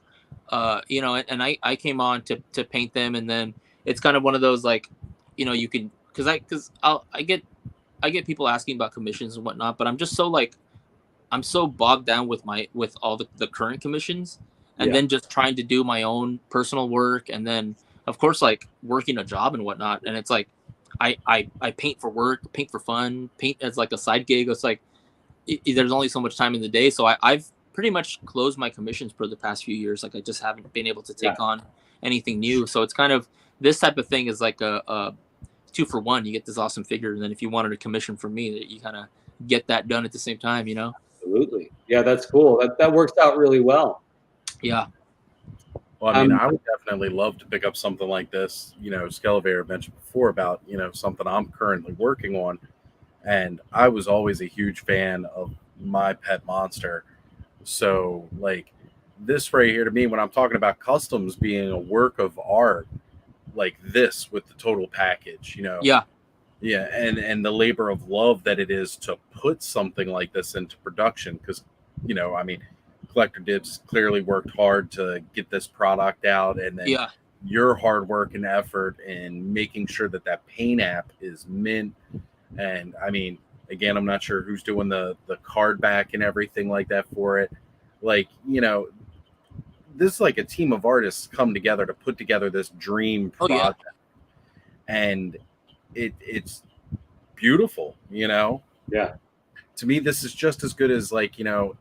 You know, and I came on to paint them, and then it's kind of one of those, like, you know, you can, because I get people asking about commissions and whatnot, but I'm just so, like, I'm so bogged down with all the current commissions, and then just trying to do my own personal work, and then of course like working a job and whatnot. And it's like I paint for work, paint for fun, paint as like a side gig. It's like there's only so much time in the day, so I've pretty much closed my commissions for the past few years. Like I just haven't been able to take on anything new. So it's kind of, this type of thing is like a 2-for-1. You get this awesome figure, and then if you wanted a commission from me, you kind of get that done at the same time, you know? Absolutely. Yeah, that's cool. That works out really well. Yeah. Well, I mean, I would definitely love to pick up something like this. You know, Skele Vader mentioned before about, you know, something I'm currently working on. And I was always a huge fan of my pet monster. So, like, this right here, to me, when I'm talking about customs being a work of art, like this with the total package, you know? Yeah. Yeah, and the labor of love that it is to put something like this into production. Because, you know, I mean, Collector Dibs clearly worked hard to get this product out, and then your hard work and effort in making sure that that paint app is mint. And I mean, again, I'm not sure who's doing the card back and everything like that for it. Like, you know, this is like a team of artists come together to put together this dream project. And it's beautiful, you know? Yeah. To me, this is just as good as, like, you know,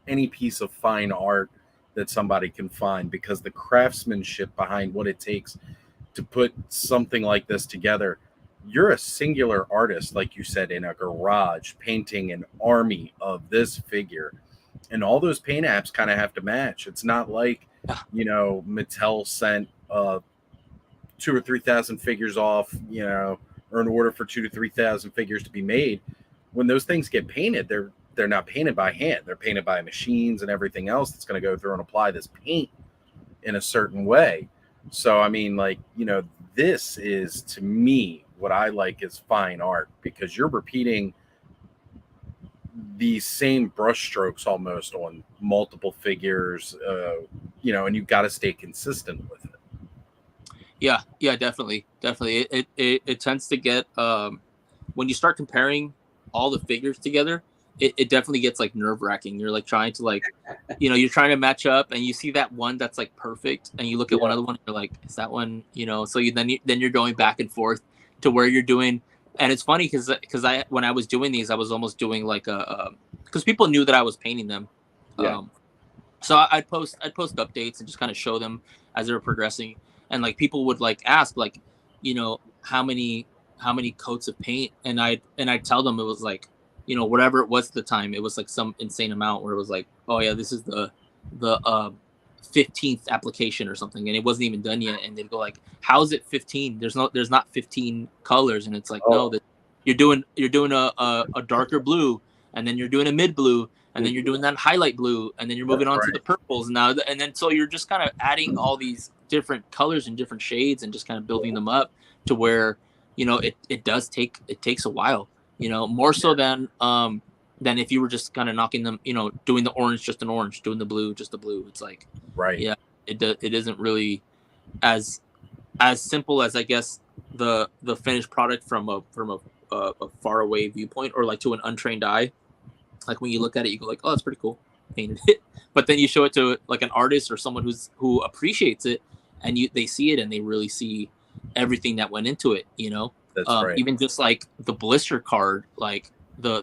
any piece of fine art that somebody can find, because the craftsmanship behind what it takes to put something like this together. You're a singular artist, like you said, in a garage painting an army of this figure, and all those paint apps kind of have to match. It's not like, you know, Mattel sent 2,000 or 3,000 figures off, you know, or an order for 2,000 to 3,000 figures to be made. When those things get painted, they're not painted by hand. They're painted by machines and everything else that's going to go through and apply this paint in a certain way. So, I mean, like, you know, this is, to me, what I like is fine art, because you're repeating these same brush strokes almost on multiple figures, you know, and you've got to stay consistent with it. Yeah, definitely. It tends to get, when you start comparing all the figures together, it definitely gets like nerve-wracking. You're like trying to, like, you know, you're trying to match up, and you see that one that's like perfect, and you look at one other one, and you're like, is that one, you know? So then you're going back and forth to where you're doing. And it's funny because when I was doing these, I was almost doing like because people knew that I was painting them. So I'd post updates and just kind of show them as they were progressing. And like people would like ask, like, you know, how many coats of paint, and I'd tell them it was like, you know, whatever it was at the time, it was like some insane amount where it was like, oh yeah, this is the 15th application or something, and it wasn't even done yet. And they'd go like, how is it 15? There's not 15 colors. And it's like, no, that you're doing a darker blue, and then you're doing a mid blue, and then you're doing that highlight blue, and then you're moving on to the purples now, and then so you're just kind of adding all these different colors and different shades, and just kind of building them up to where, you know, it takes a while, you know, more so than if you were just kind of knocking them, you know, doing the orange just an orange, doing the blue just a blue. It's like, it isn't really as simple as, I guess, the finished product from a far away viewpoint, or like to an untrained eye. Like when you look at it, you go like, oh, that's pretty cool, painted it. But then you show it to like an artist or someone who appreciates it, and they see it, and they really see everything that went into it, you know. That's right. Even just like the blister card, like the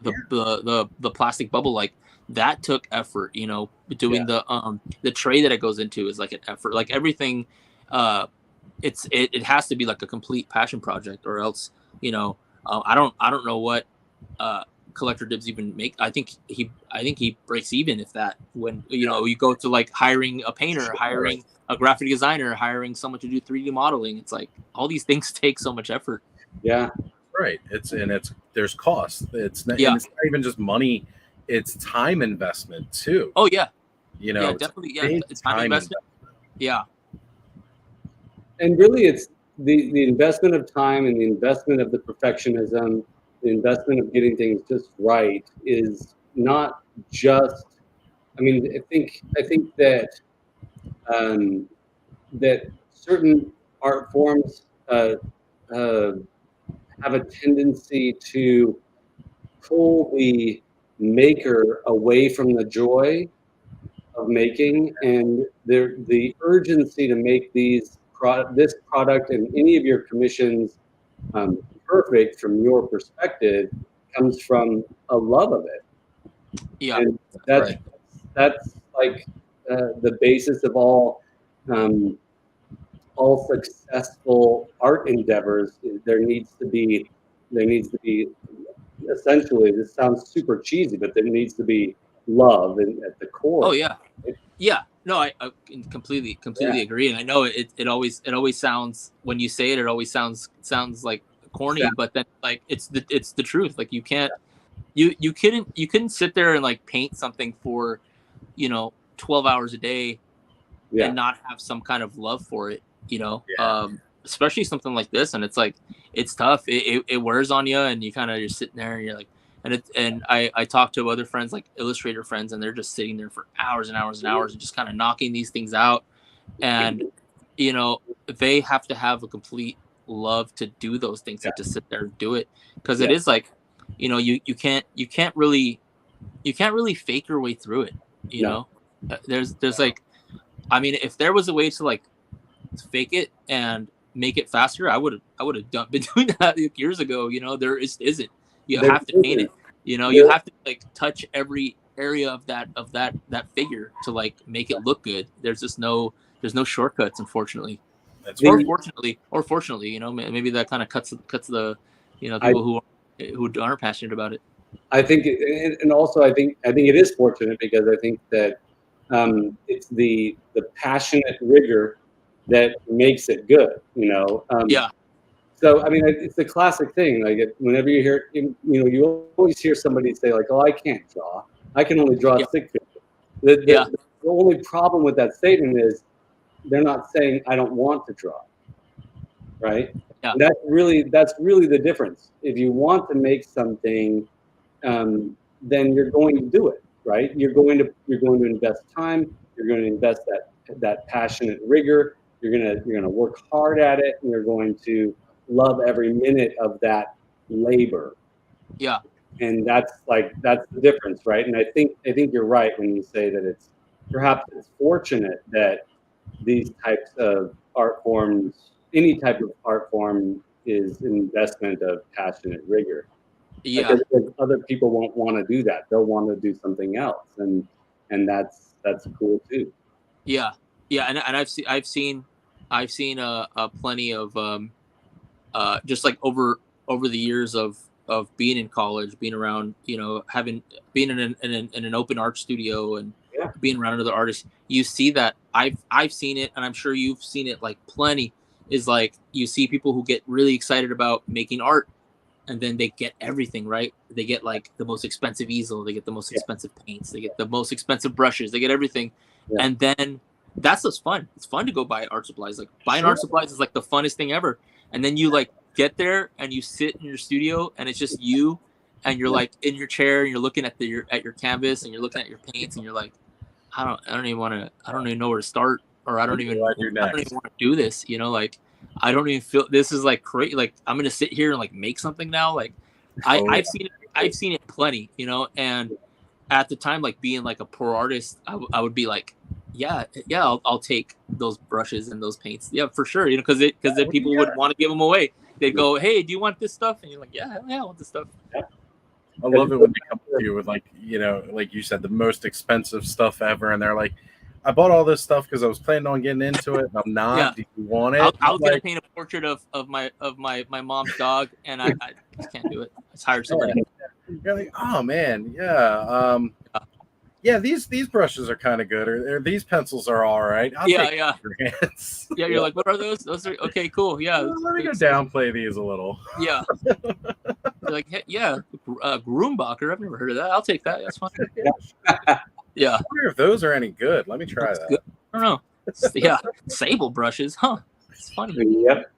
plastic bubble, like that took effort, you know. Doing the tray that it goes into is like an effort. Like everything, it has to be like a complete passion project, or else, you know, I don't know what Collector Dibs even make. I think he breaks even if that, when you know you go to like hiring a painter, hiring a graphic designer, hiring someone to do 3D modeling. It's like all these things take so much effort. Yeah, right. There's cost. It's not, and it's not even just money. It's time investment too. Oh yeah, you know, yeah, definitely. Yeah, it's time investment. Yeah, and really, it's the investment of time and the investment of the perfectionism, the investment of getting things just right is not just. I mean, I think that that certain art forms have a tendency to pull the maker away from the joy of making, and the urgency to make this product and any of your commissions perfect from your perspective comes from a love of it. Yeah, and that's like the basis of all successful art endeavors. There needs to be essentially, this sounds super cheesy, but there needs to be love at the core. Oh yeah, yeah. No, I completely agree, and I know it always sounds, when you say it, it always sounds like corny, but then like it's the truth. Like you can't you couldn't sit there and like paint something for 12 hours a day and not have some kind of love for it, you know. Especially something like this, and it's like it's tough. It wears on you, and you kind of just sitting there and you're like, and I talk to other friends, like illustrator friends, and they're just sitting there for hours and hours and hours and just kind of knocking these things out. And they have to have a complete love to do those things, and to sit there and do it, because it is like, you can't really fake your way through it. You know, there's like, I mean, if there was a way to like fake it and make it faster, I would have been doing that years ago. There isn't. You have to paint it. You have to like touch every area of that figure to like make it look good. There's no shortcuts, unfortunately. Or fortunately, maybe that kind of cuts the people who aren't passionate about it. I think, and also I think it is fortunate, because I think that it's the passionate rigor that makes it good. So I mean, it's the classic thing. Like whenever you hear, you always hear somebody say like, "Oh, I can't draw. I can only draw stick figure." The only problem with that statement is they're not saying I don't want to draw, right? Yeah. And that's really the difference. If you want to make something, then you're going to do it, right? You're going to invest time. You're going to invest that passionate rigor. You're gonna work hard at it, and you're going to love every minute of that labor. Yeah. And that's the difference, right? And I think you're right when you say that it's fortunate that these types of art forms, any type of art form, is an investment of passionate rigor. Yeah. Because other people won't want to do that. They'll want to do something else, and that's cool too. Yeah. Yeah. And I've seen plenty of just like over the years of being in college, being around, being in an open art studio, and being around other artists, you see that I've seen it, and I'm sure you've seen it like plenty, is like you see people who get really excited about making art, and then they get everything, right? They get like the most expensive easel, they get the most expensive paints, they get the most expensive brushes, they get everything. And then that's just fun. It's fun to go buy art supplies. Like buying art supplies is like the funnest thing ever. And then you like get there and you sit in your studio, and it's just you, and you're like in your chair, and you're looking at your canvas, and you're looking at your paints, and you're like, I don't even know where to start, or I don't even want to do this. Like I don't even feel this is like crazy. Like I'm gonna sit here and like make something now. Like I've seen it plenty, and at the time, like being like a poor artist, I would be like, yeah, I'll take those brushes and those paints. Yeah, for sure. You know, because then people would want to give them away. They'd go, "Hey, do you want this stuff?" And you're like, "Yeah, I want this stuff." I love it when they come to you with, like, you know, like you said, the most expensive stuff ever, and they're like, "I bought all this stuff because I was planning on getting into it, and I'm not. Yeah. Do you want it?" I was gonna paint a portrait of my mom's dog, and I just can't do it. I hired somebody. You're like, "Oh man, yeah, yeah, these brushes are kind of good, or these pencils are all right." Yeah. Yeah, You're like, "What are those? Those are okay, cool. Yeah, let me go downplay these a little. Yeah." You're like, "Hey, yeah, Groombacher. I've never heard of that. I'll take that. That's fine." Yeah. I wonder if those are any good. Let me try that. Good. I don't know. Yeah, sable brushes, huh? It's funny. Yep.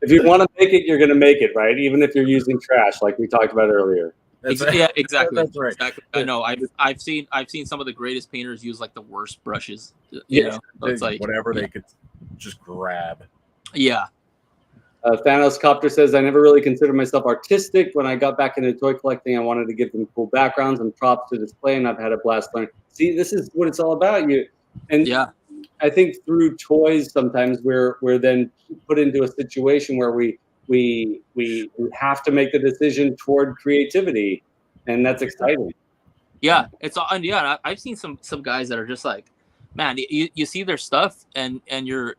If you want to make it, you're going to make it, right? Even if you're using trash, like we talked about earlier. Yeah, exactly. That's right. Exactly. I know. I've seen some of the greatest painters use like the worst brushes. You know, so it's like whatever they could just grab. Yeah. Thanos Copter says, "I never really considered myself artistic. When I got back into toy collecting, I wanted to give them cool backgrounds and props to display, and I've had a blast learning." See, this is what it's all about. And yeah, I think through toys, sometimes we're then put into a situation where we have to make the decision toward creativity, and that's exciting. Yeah, it's all, and yeah, I've seen some guys that are just like, man, you see their stuff, and you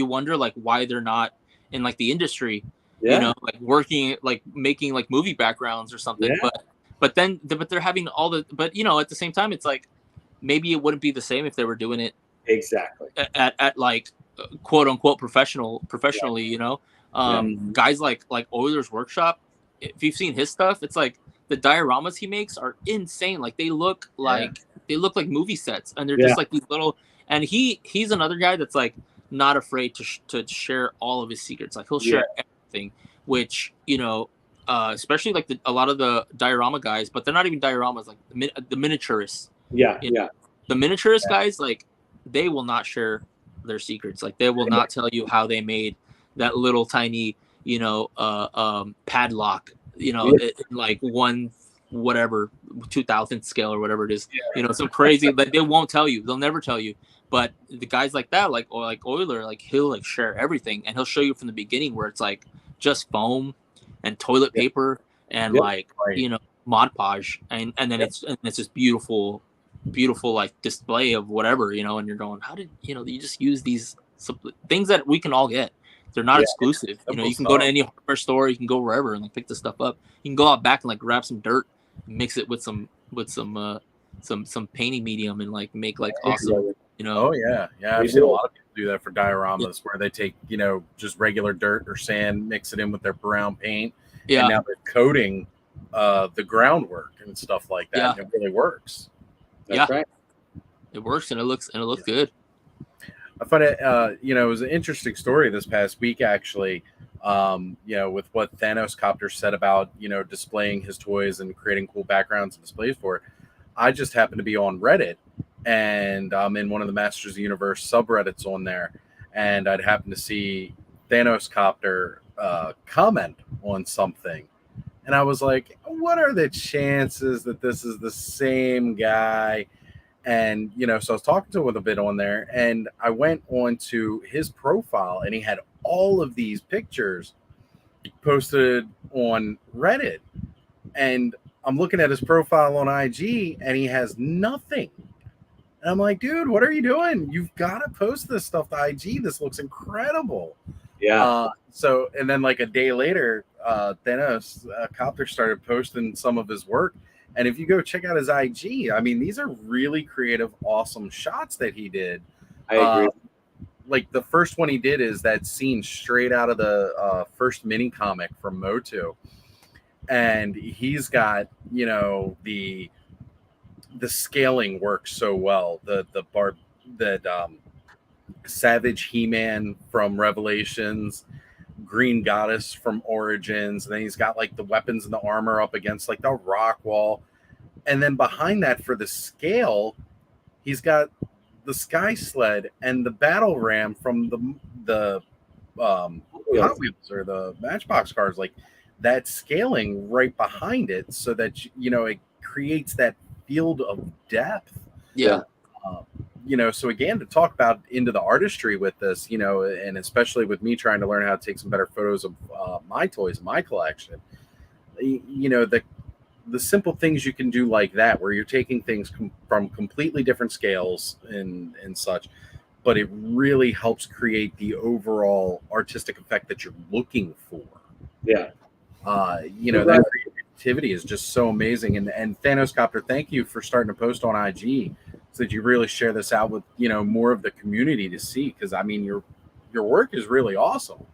wonder like why they're not in like the industry, you know, like working, like making like movie backgrounds or something. But they're having all the, but you know, at the same time, it's like maybe it wouldn't be the same if they were doing it exactly at like quote unquote professionally, you know. Guys like Euler's Workshop, if you've seen his stuff, it's like the dioramas he makes are insane. Like they look like movie sets, and they're just like these little. And he's another guy that's like not afraid to share all of his secrets. Like he'll share everything, which, you know, especially like a lot of the diorama guys, but they're not even dioramas, like the miniaturists. The miniaturist guys, like they will not share their secrets. Like they will not tell you how they made that little tiny, you know, padlock, you know, in like 2000th scale or whatever it is, you know, some crazy, like they won't tell you. They'll never tell you. But the guys like that, like Euler, like he'll like share everything, and he'll show you from the beginning where it's like just foam and toilet paper and you know, Mod Podge, and then it's this beautiful like display of whatever, you know, and you're going, how did, you know, you just use these things that we can all get. They're not exclusive. You know, you can go to any hardware store, you can go wherever and like pick this stuff up. You can go out back and like grab some dirt, mix it with some painting medium, and like make like awesome, you know. Oh yeah. I've seen a lot of people do that for dioramas where they take, you know, just regular dirt or sand, mix it in with their brown paint, and now they're coating the groundwork and stuff like that. And it really works. That's right. It works, and it looks good. I find it, you know, it was an interesting story this past week, actually, you know, with what Thanos Copter said about, you know, displaying his toys and creating cool backgrounds and displays for it. I just happened to be on Reddit, and I'm in one of the Masters of the Universe subreddits on there, and I'd happened to see Thanos Copter comment on something. And I was like, what are the chances that this is the same guy? And, you know, so I was talking to him a bit on there, and I went on to his profile, and he had all of these pictures posted on Reddit. And I'm looking at his profile on IG, and he has nothing. And I'm like, dude, what are you doing? You've got to post this stuff to IG. This looks incredible. So, and then like a day later, Thanos Copter started posting some of his work. And if you go check out his IG, I mean, these are really creative, awesome shots that he did. I agree. Like the first one he did is that scene straight out of the first mini comic from Motu. And he's got, you know, the scaling works so well. The Savage He-Man from Revelations, Green Goddess from Origins, and then he's got like the weapons and the armor up against like the rock wall, and then behind that for the scale, he's got the Sky Sled and the Battle Ram from the Hot Wheels or the Matchbox cars, like that scaling right behind it, so that, you know, it creates that field of depth Yeah. So again, to talk about into the artistry with this, and especially with me trying to learn how to take some better photos of my toys, my collection, the simple things you can do like that, where you're taking things from completely different scales and such, but it really helps create the overall artistic effect that you're looking for. Yeah. That creativity is just so amazing. And Thanos Copter, thank you for starting to post on IG so that you really share this out with, more of the community to see. Because I mean, your work is really awesome.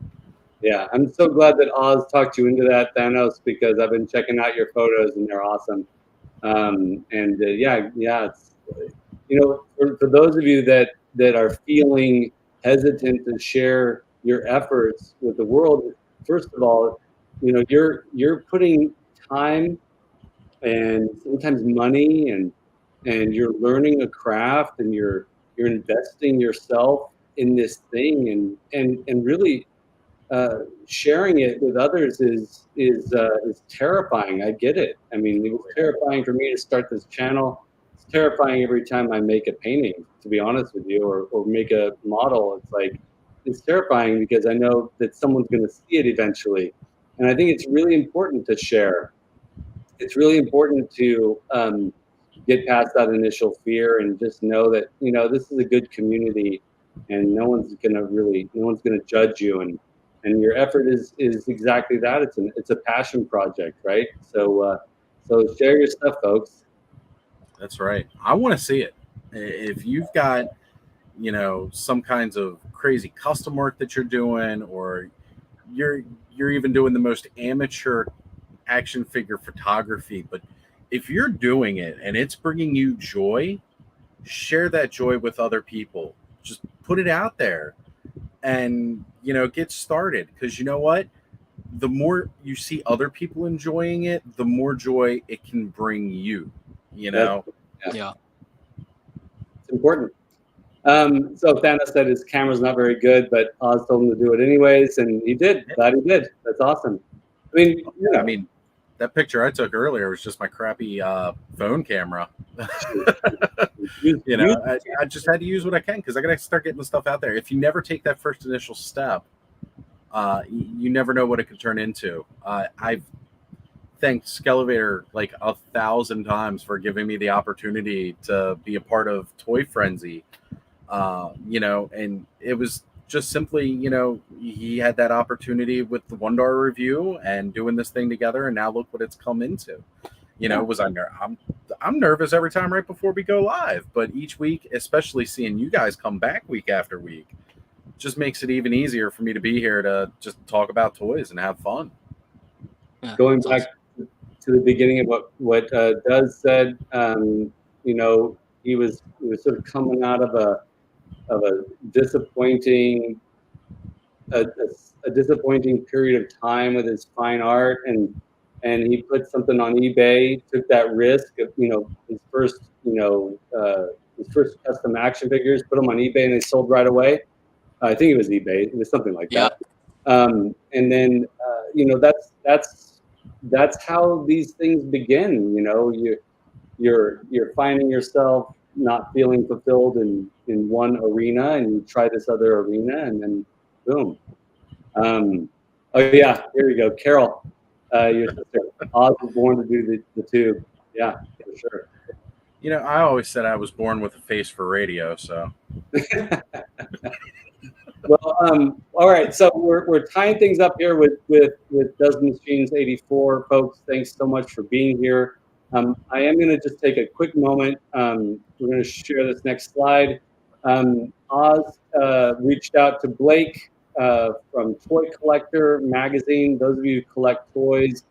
Yeah, I'm so glad that Oz talked you into that, Thanos, because I've been checking out your photos and they're awesome. It's, for those of you that are feeling hesitant to share your efforts with the world, first of all, you're putting time and sometimes money and you're learning a craft and you're investing yourself in this thing and really sharing it with others is terrifying. I get it. I mean, it was terrifying for me to start this channel. It's terrifying every time I make a painting, to be honest with you, or make a model. It's terrifying because I know that someone's going to see it eventually. And I think it's really important to share. It's really important to get past that initial fear and just know that, this is a good community and no one's going to judge you. And your effort is exactly that. It's a passion project, right? So share your stuff, folks. That's right. I want to see it. If you've got, some kinds of crazy custom work that you're doing, or you're even doing the most amateur action figure photography, but if you're doing it and it's bringing you joy, share that joy with other people. Just put it out there and get started, because you know what, the more you see other people enjoying it, the more joy it can bring you. Yeah, it's important. So Thanos said his camera's not very good, but Oz told him to do it anyways, and he did. Glad he did. That's awesome. I mean, that picture I took earlier was just my crappy phone camera. I just had to use what I can, because I got to start getting the stuff out there. If you never take that first initial step, you never know what it could turn into. I've thanked Skele Vader like 1,000 times for giving me the opportunity to be a part of Toy Frenzy. And it was just simply, he had that opportunity with the $1 review and doing this thing together, and now look what it's come into. I'm nervous every time right before we go live, but each week, especially seeing you guys come back week after week, just makes it even easier for me to be here to just talk about toys and have fun. Yeah, going back to the beginning of what Duz said, he was sort of coming out of a disappointing disappointing period of time with his fine art, and he put something on eBay, took that risk of his first custom action figures, put them on eBay, and they sold right away. I think it was eBay. It was something like that. And then that's how these things begin. You're finding yourself not feeling fulfilled in one arena, and you try this other arena, and then boom. Oh yeah, here we go. Carol, your sister. Oz was born to do the tube. Yeah, for sure. I always said I was born with a face for radio, so. Well, all right. So we're tying things up here with DUZMACHINES84, folks. Thanks so much for being here. I am going to just take a quick moment. We're going to share this next slide. Oz reached out to Blake from Toy Collector magazine. Those of you who collect toys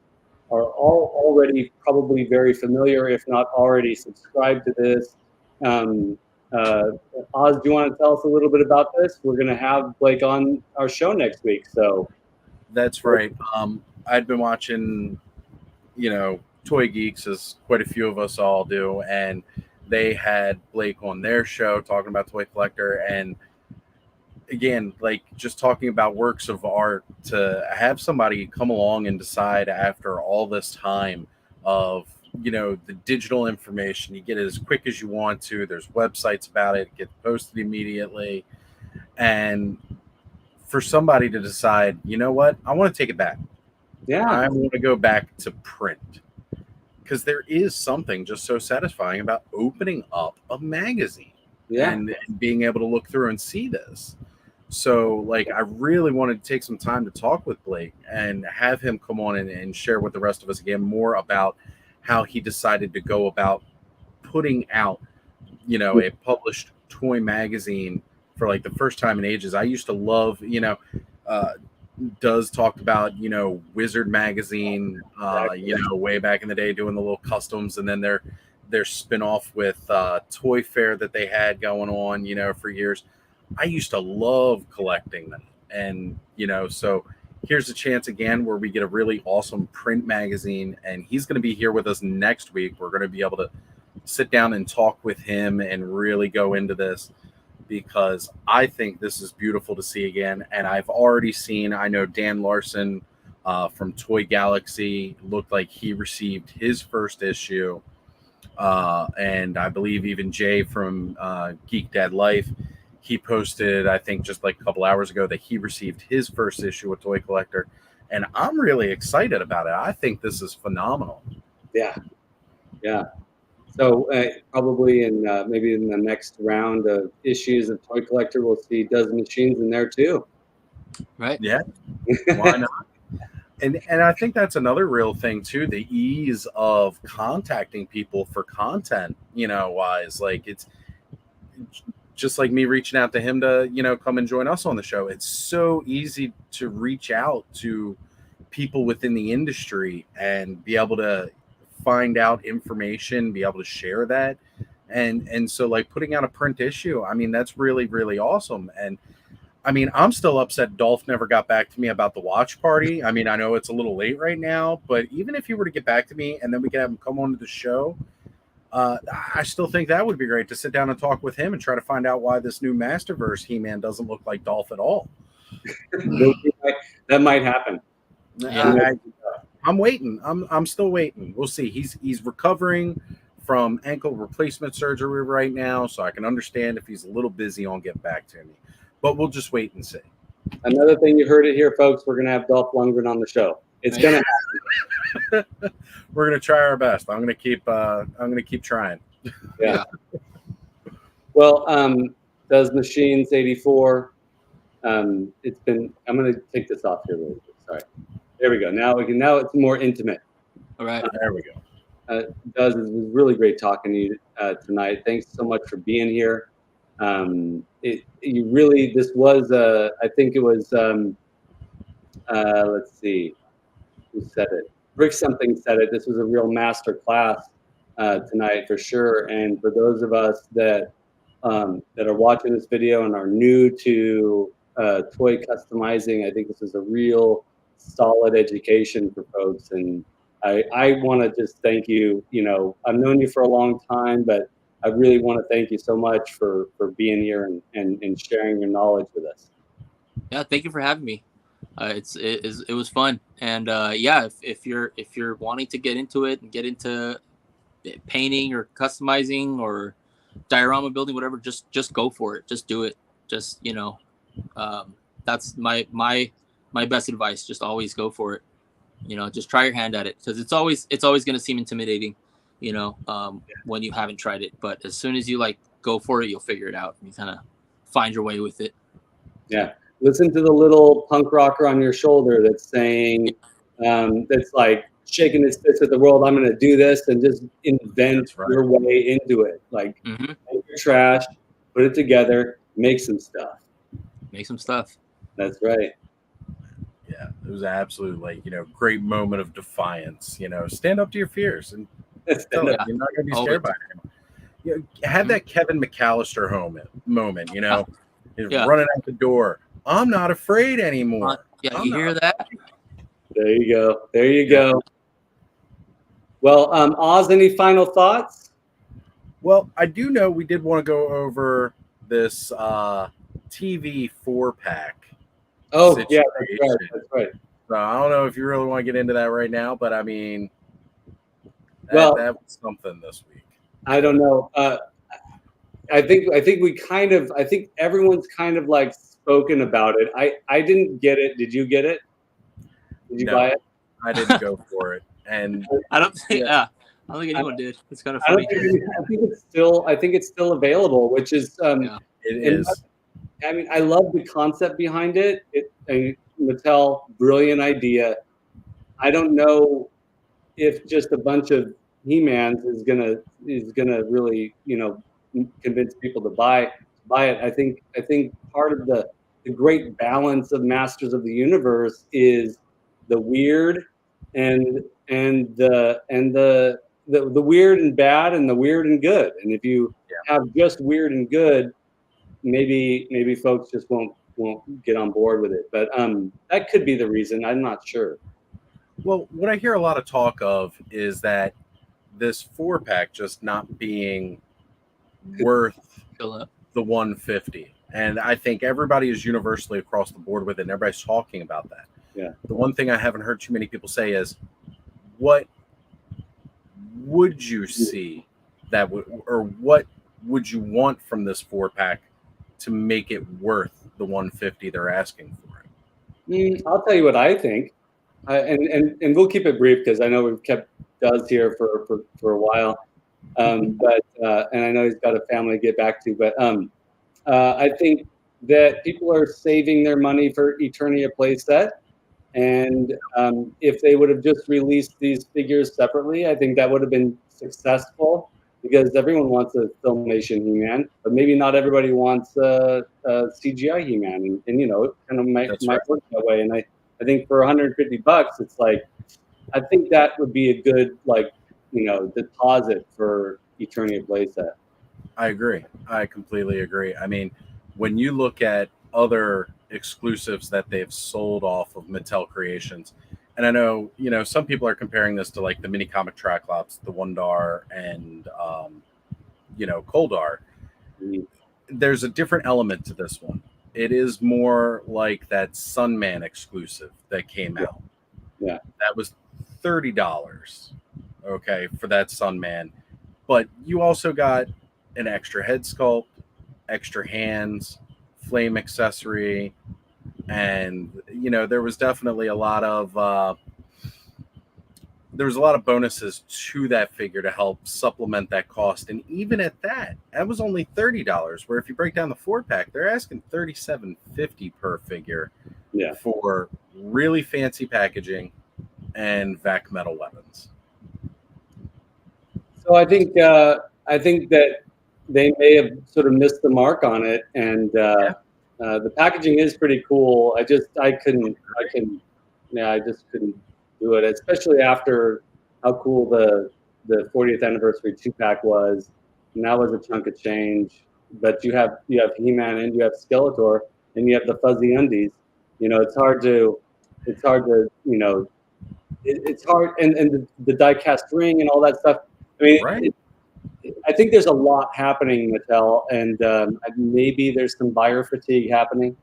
are all already probably very familiar, if not already subscribed to this. Oz, do you want to tell us a little bit about this? We're going to have Blake on our show next week. So that's right. I'd been watching, Toy Geeks, as quite a few of us all do, and they had Blake on their show talking about Toy Collector, and again, like just talking about works of art, to have somebody come along and decide after all this time of the digital information. You get it as quick as you want to. There's websites about it. It gets posted immediately. And for somebody to decide, you know what, I want to take it back. Yeah. I want to go back to print. Because there is something just so satisfying about opening up a magazine and being able to look through and see this. So, like, I really wanted to take some time to talk with Blake and have him come on and share with the rest of us again more about how he decided to go about putting out, a published toy magazine for like the first time in ages. I used to love, Duz talked about, Wizard magazine, way back in the day, doing the little customs, and then their spin-off with Toy Fair that they had going on, for years. I used to love collecting them. And, so here's a chance again where we get a really awesome print magazine, and he's going to be here with us next week. We're going to be able to sit down and talk with him and really go into this, because I think this is beautiful to see again. And I've already seen, I know Dan Larson from Toy Galaxy looked like he received his first issue. And I believe even Jay from Geek Dad Life, he posted, I think just like a couple hours ago, that he received his first issue of Toy Collector. And I'm really excited about it. I think this is phenomenal. Yeah. So probably maybe in the next round of issues of Toy Collector, we'll see Does Machines in there too. Right. Yeah. Why not? And I think that's another real thing too, the ease of contacting people for content, wise. Like, it's just like me reaching out to him to, come and join us on the show. It's so easy to reach out to people within the industry and be able to find out information, be able to share that. And so, like, putting out a print issue, I mean, that's really, really awesome. And I mean, I'm still upset Dolph never got back to me about the watch party. I mean, I know it's a little late right now, but even if he were to get back to me and then we could have him come on to the show, I still think that would be great to sit down and talk with him and try to find out why this new Masterverse He-Man doesn't look like Dolph at all. That might happen. Yeah. I'm waiting. I'm still waiting. We'll see. He's recovering from ankle replacement surgery right now, so I can understand if he's a little busy on getting back to me. But we'll just wait and see. Another thing, you heard it here, folks. We're gonna have Dolph Lundgren on the show. It's gonna happen. We're gonna try our best. I'm gonna keep trying. Yeah. Well, DUZMACHINES84. It's been. I'm gonna take this off here really quick. Sorry. There we go. Now it's more intimate. All right. There we go. Duz, it was really great talking to you tonight. Thanks so much for being here. This was I think it was let's see who said it. Rick something said it. This was a real master class tonight for sure. And for those of us that are watching this video and are new to toy customizing, I think this is a real solid education for folks. And I want to just thank you. I've known you for a long time, but I really want to thank you so much for being here and sharing your knowledge with us. Yeah, thank you for having me. It was fun, and if you're wanting to get into it and get into painting or customizing or diorama building, whatever, just go for it. Just do it. Just that's my best advice. Just always go for it. Just try your hand at it, because it's always going to seem intimidating. When you haven't tried it, but as soon as you go for it, you'll figure it out. You kind of find your way with it. Yeah. Listen to the little punk rocker on your shoulder that's saying, that's like shaking his fist at the world. I'm going to do this, and just invent your way into it. Like, take your trash, put it together, make some stuff. That's right. Yeah. It was absolutely great moment of defiance, stand up to your fears and you're not going to be scared by it. Have that Kevin McAllister moment, he's running out the door. I'm not afraid anymore. You hear that? There you go. Well, Oz, any final thoughts? Well, I do know we did want to go over this TV 4-pack. Oh, situation. Yeah, that's right. So I don't know if you really want to get into that right now, but I mean, Well, that was something this week. I don't know. I think everyone's kind of like spoken about it. I didn't get it. Did you get it? Did you buy it? I didn't go for it, and I don't think I don't think anyone did. It's kind of I funny. think it's still available, which is it is. I mean, I love the concept behind it. Mattel, brilliant idea. I don't know if just a bunch of He-Mans is gonna really, convince people to buy it. I think part of the great balance of Masters of the Universe is the weird and the weird and bad and the weird and good. And if you have just weird and good, maybe folks just won't get on board with it. But that could be the reason. I'm not sure. Well, what I hear a lot of talk of is that this 4-pack just not being worth the 150. And I think everybody is universally across the board with it, and everybody's talking about that. Yeah. The one thing I haven't heard too many people say is, what would you see that would, or what would you want from this 4-pack to make it worth the 150 they're asking for it? I'll tell you what I think. And we'll keep it brief because I know we've kept Duz here for a while, but and I know he's got a family to get back to. But I think that people are saving their money for Eternia playset, and if they would have just released these figures separately, I think that would have been successful because everyone wants a Filmation He-Man, but maybe not everybody wants a CGI He-Man, and it kind of might work that way. And I think for $150, it's like, I think that would be a good, deposit for Eternia playset. I agree. I completely agree. I mean, when you look at other exclusives that they've sold off of Mattel Creations, and I know, some people are comparing this to like the mini comic Triclops, the Wondar and, Koldar. There's a different element to this one. It is more like that Sunman exclusive that came out. Yeah. That was $30, okay, for that Sunman. But you also got an extra head sculpt, extra hands, flame accessory, and there was definitely a lot of bonuses to that figure to help supplement that cost. And even at that was only $30. Where if you break down the 4-pack, they're asking $37.50 per figure for really fancy packaging and VAC metal weapons. So I think that they may have sort of missed the mark on it, and the packaging is pretty cool. I just couldn't do it, especially after how cool the 40th anniversary 2-pack was, and that was a chunk of change. But you have He-Man and you have Skeletor and you have the fuzzy undies. It's hard, and the die-cast ring and all that stuff. I mean, right. I think there's a lot happening, Mattel, and maybe there's some buyer fatigue happening.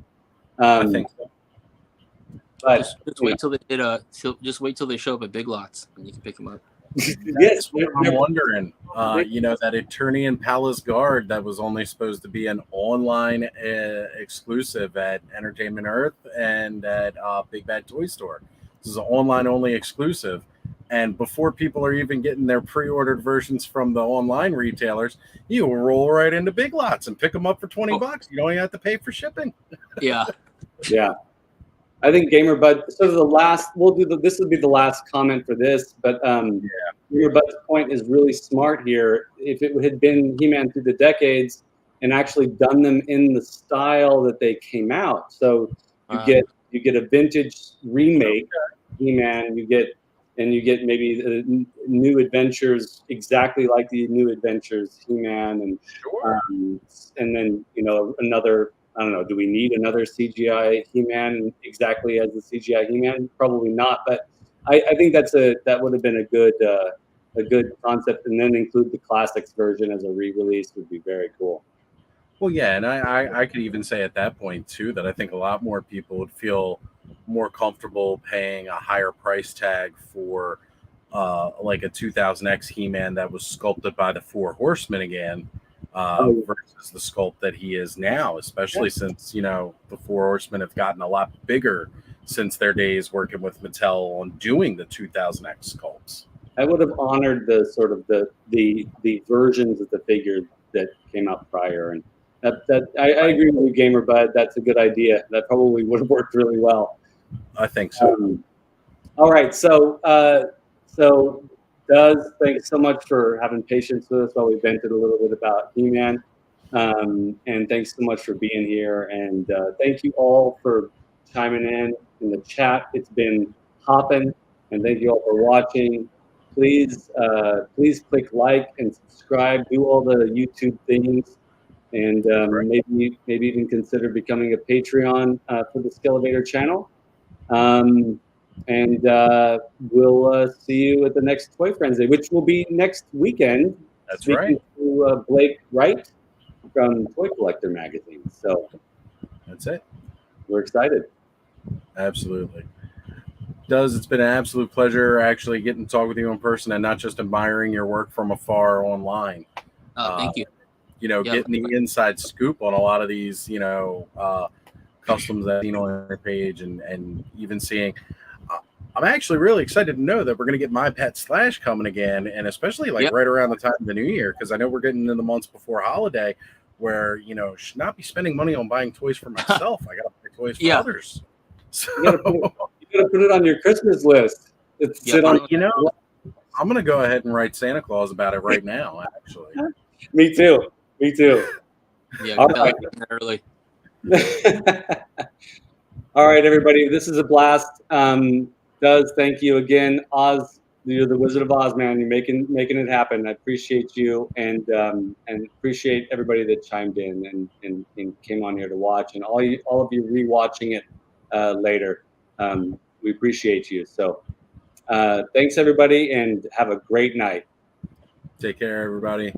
I think so. But just wait till they just wait till they show up at Big Lots and you can pick them up. Yes, I'm wondering. That Eternian Palace Guard that was only supposed to be an online exclusive at Entertainment Earth and at Big Bad Toy Store. This is an online only exclusive. And before people are even getting their pre-ordered versions from the online retailers, you will roll right into Big Lots and pick them up for $20. You don't even have to pay for shipping. Yeah. Yeah. I think Gamer Bud. So this will be the last comment for this, but Gamer Bud's point is really smart here. If it had been He-Man through the decades and actually done them in the style that they came out, so you get a vintage remake He-Man, you get maybe new adventures exactly like the new adventures He-Man, and then another. I don't know. Do we need another CGI He-Man exactly as the CGI He-Man? Probably not. But I think that would have been a good concept, and then include the classics version as a re-release would be very cool. Well, yeah, and I could even say at that point too that I think a lot more people would feel more comfortable paying a higher price tag for like a 2000X He-Man that was sculpted by the Four Horsemen again, versus the sculpt that he is now, especially since, you know, the Four Horsemen have gotten a lot bigger since their days working with Mattel on doing the 2000X sculpts. I would have honored the sort of the versions of the figure that came out prior, and that I agree with you, Gamer Bud. That's a good idea. That probably would have worked really well. I think so. All right, so Duz, thanks so much for having patience with us while we vented a little bit about He-Man, and thanks so much for being here. And thank you all for chiming in the chat. It's been hopping, and thank you all for watching. Please click like and subscribe. Do all the YouTube things, and maybe even consider becoming a Patreon for the Skelevator channel. And we'll see you at the next Toy Frenzy, which will be next weekend. That's right. To Blake Wright from Toy Collector Magazine. So that's it. We're excited. Absolutely. Duz, it's been an absolute pleasure actually getting to talk with you in person and not just admiring your work from afar online. Thank you. You know, getting the inside scoop on a lot of these, you know, customs that you know on your page, and even seeing. I'm actually really excited to know that we're going to get My Pet Slash coming again, and especially like right around the time of the new year, because I know we're getting into the months before holiday, where you know should not be spending money on buying toys for myself. I got to buy toys for others. So you gotta put it on your Christmas list. Sit on. You know, I'm going to go ahead and write Santa Claus about it right now. Actually, Me too. Yeah, all right. Early. All right, everybody. This is a blast. Duz, thank you again. Oz, you're the Wizard of Oz, man. You're making it happen. I appreciate you, and appreciate everybody that chimed in and came on here to watch, and all of you rewatching it later. We appreciate you. So thanks, everybody, and have a great night. Take care, everybody.